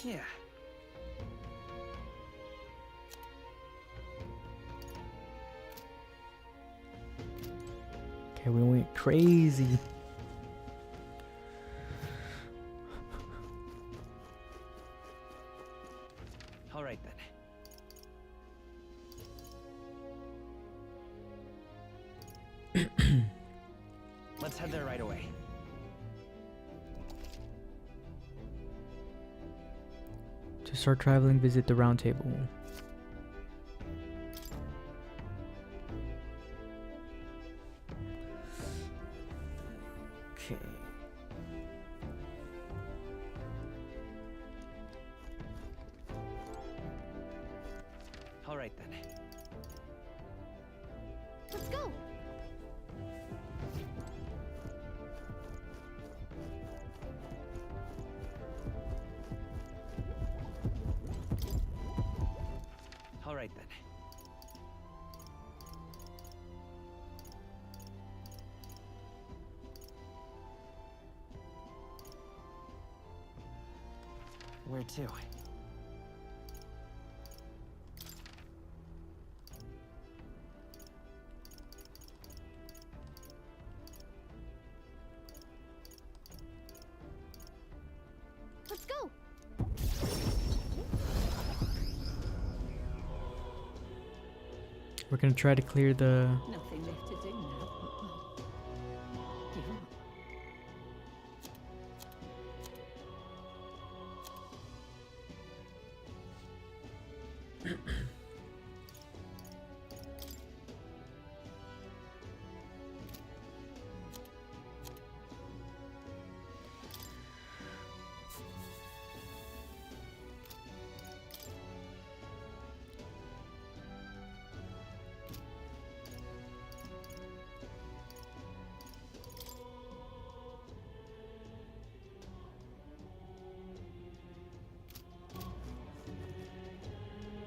Yeah. Okay, we went crazy. All right then. Let's head there right away. To start traveling, visit the round table. Okay. All right then. Let's go. All right then. Where to? Let's go. We're gonna try to clear the... Nothing left to do now. Give up.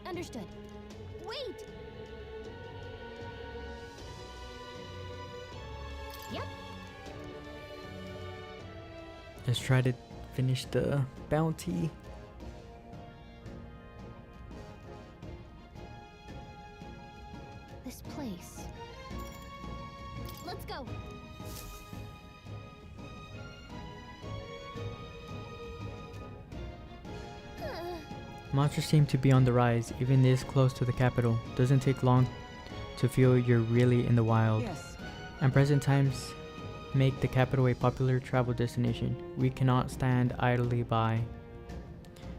Understood. Wait! Yep. Let's try to finish the bounty. This place. Let's go. Monsters seem to be on the rise, even this close to the capital. Doesn't take long to feel you're really in the wild. Yes. And present times make the capital a popular travel destination. We cannot stand idly by.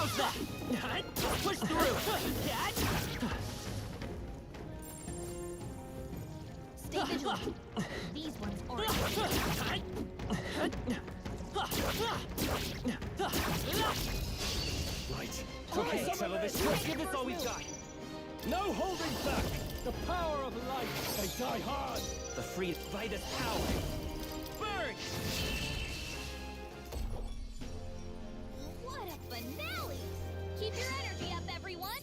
goes that. Push through. Catch. Stay vigilant. These ones aren't. Right. Okay, settle this. Let's give this all we've got. No holding back. The power of light. They die hard. The free light is power. Burn! What a finale! Keep your energy up, everyone!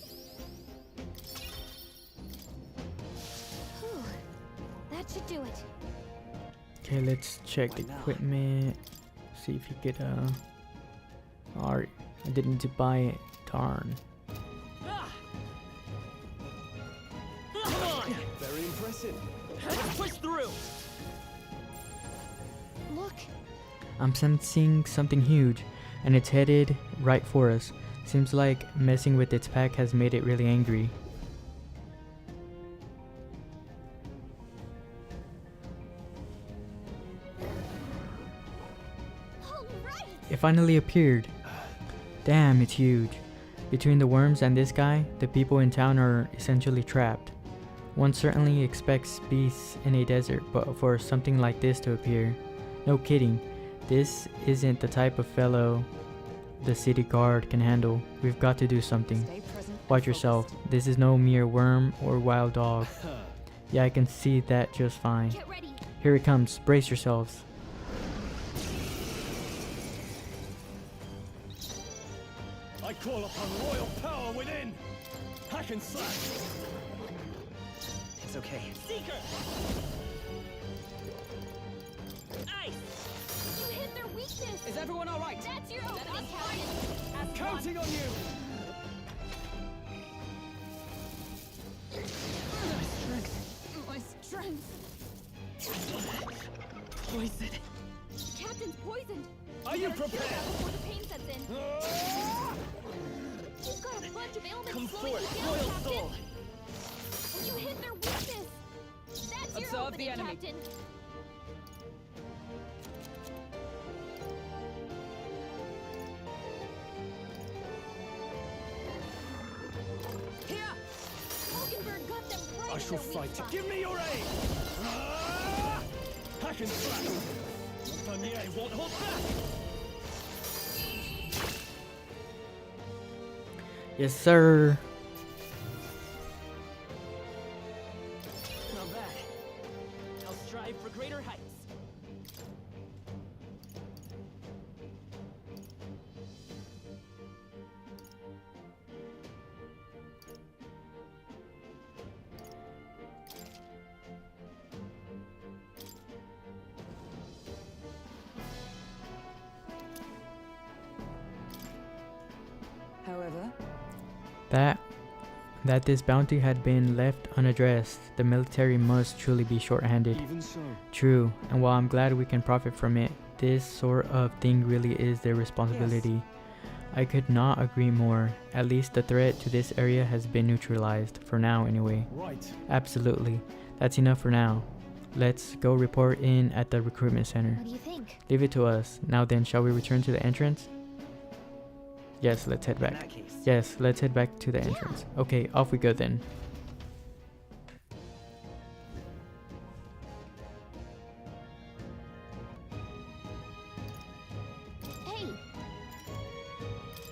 Whew. That should do it. Okay, let's check the equipment. See if you get alright, I didn't need to buy it. Darn. Come on! Very impressive. Let's push through. Look. I'm sensing something huge, and it's headed right for us. Seems like messing with its pack has made it really angry. It finally appeared. Damn, it's huge. Between the worms and this guy, the people in town are essentially trapped. One certainly expects beasts in a desert, but for something like this to appear, no kidding, this isn't the type of fellow the city guard can handle. We've got to do something. Watch yourself. This is no mere worm or wild dog. Yeah, I can see that just fine. Here it comes. Brace yourselves. I call upon royal power within. Hack and slash. It's okay. Seeker! Ice! You hit their weakness! Is everyone alright? That's your opening, Captain! Counting on you! My strength! Poison! Captain's poisoned! Are you Better cure prepared? that before the pain sets in! You've got a bunch of ailments Come slowing you forth, down, royal Captain! soul! You hit their weakness! That's your Observe opening, the enemy. Captain! Here! Hulkenberg got them right I in shall their weak fight. spot. Give me your aid! Hack and slash! Montagnier won't hold back! Yes, sir. Not bad. I'll strive for greater heights. However, That this bounty had been left unaddressed, the military must truly be short-handed. Even so. True, and while I'm glad we can profit from it, this sort of thing really is their responsibility. I could not agree more. At least the threat to this area has been neutralized, for now anyway. Right. Absolutely. That's enough for now. Let's go report in at the recruitment center. What do you think? Leave it to us. Now then, shall we return to the entrance? Yes, let's head back. In that case. Yes, let's head back to the entrance. Okay, off we go then. Hey!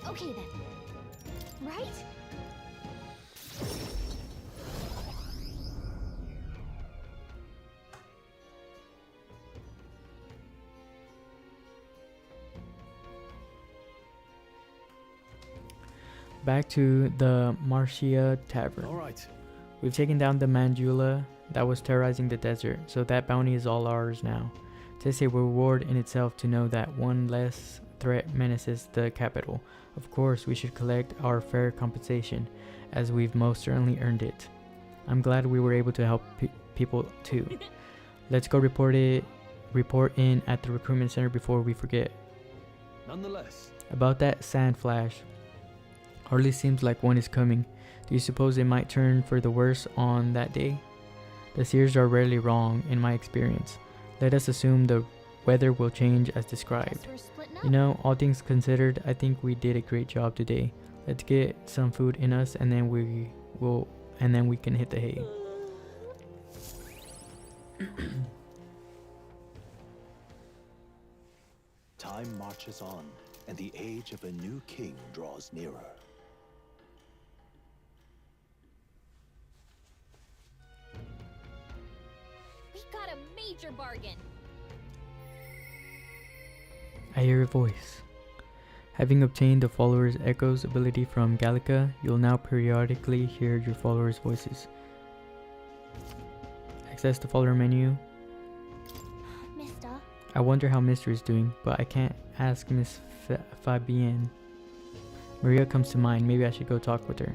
Okay then. Right? Back to the Marcia Tavern. Alright. We've taken down the Mandula that was terrorizing the desert, so that bounty is all ours now. It's a reward in itself to know that one less threat menaces the capital. Of course, we should collect our fair compensation, as we've most certainly earned it. I'm glad we were able to help people too. Let's go report in at the recruitment center before we forget. Nonetheless. About that sand flash. Hardly seems like one is coming. Do you suppose it might turn for the worse on that day? The seers are rarely wrong in my experience. Let us assume the weather will change as described. Guess we're splitting You know, all things considered, I think we did a great job today. Let's get some food in us, and then we can hit the hay. Time marches on, and the age of a new king draws nearer. We got a major bargain. I hear a voice. Having obtained the follower's echoes ability from Gallica, you'll now periodically hear your followers' voices. Access the follower menu. Mister? I wonder how Mister is doing, but I can't ask Miss Fabienne. Maria comes to mind. Maybe I should go talk with her.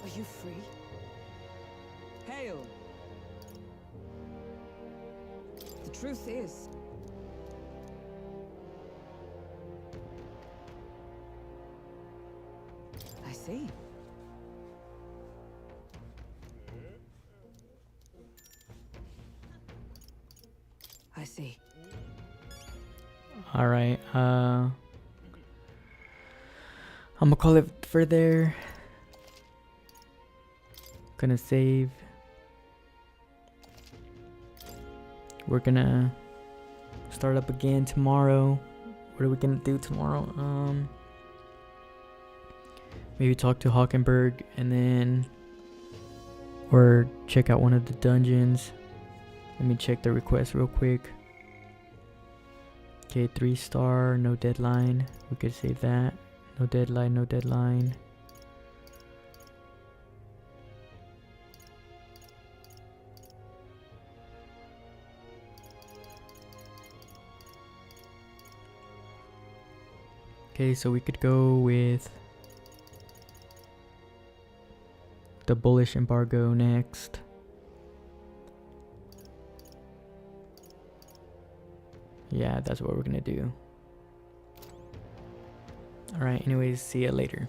Are you free? Hail! The truth is, I see. I see. Alright, I'm gonna call it for there. Gonna save. We're gonna start up again tomorrow. What are we gonna do tomorrow? Maybe talk to Hockenberg and then, or check out one of the dungeons. Let me check the request real quick. Okay, 3-star, no deadline. We could save that. No deadline, no deadline. Okay, so we could go with the bullish embargo next. Yeah, that's what we're gonna do. Alright, anyways, see ya later.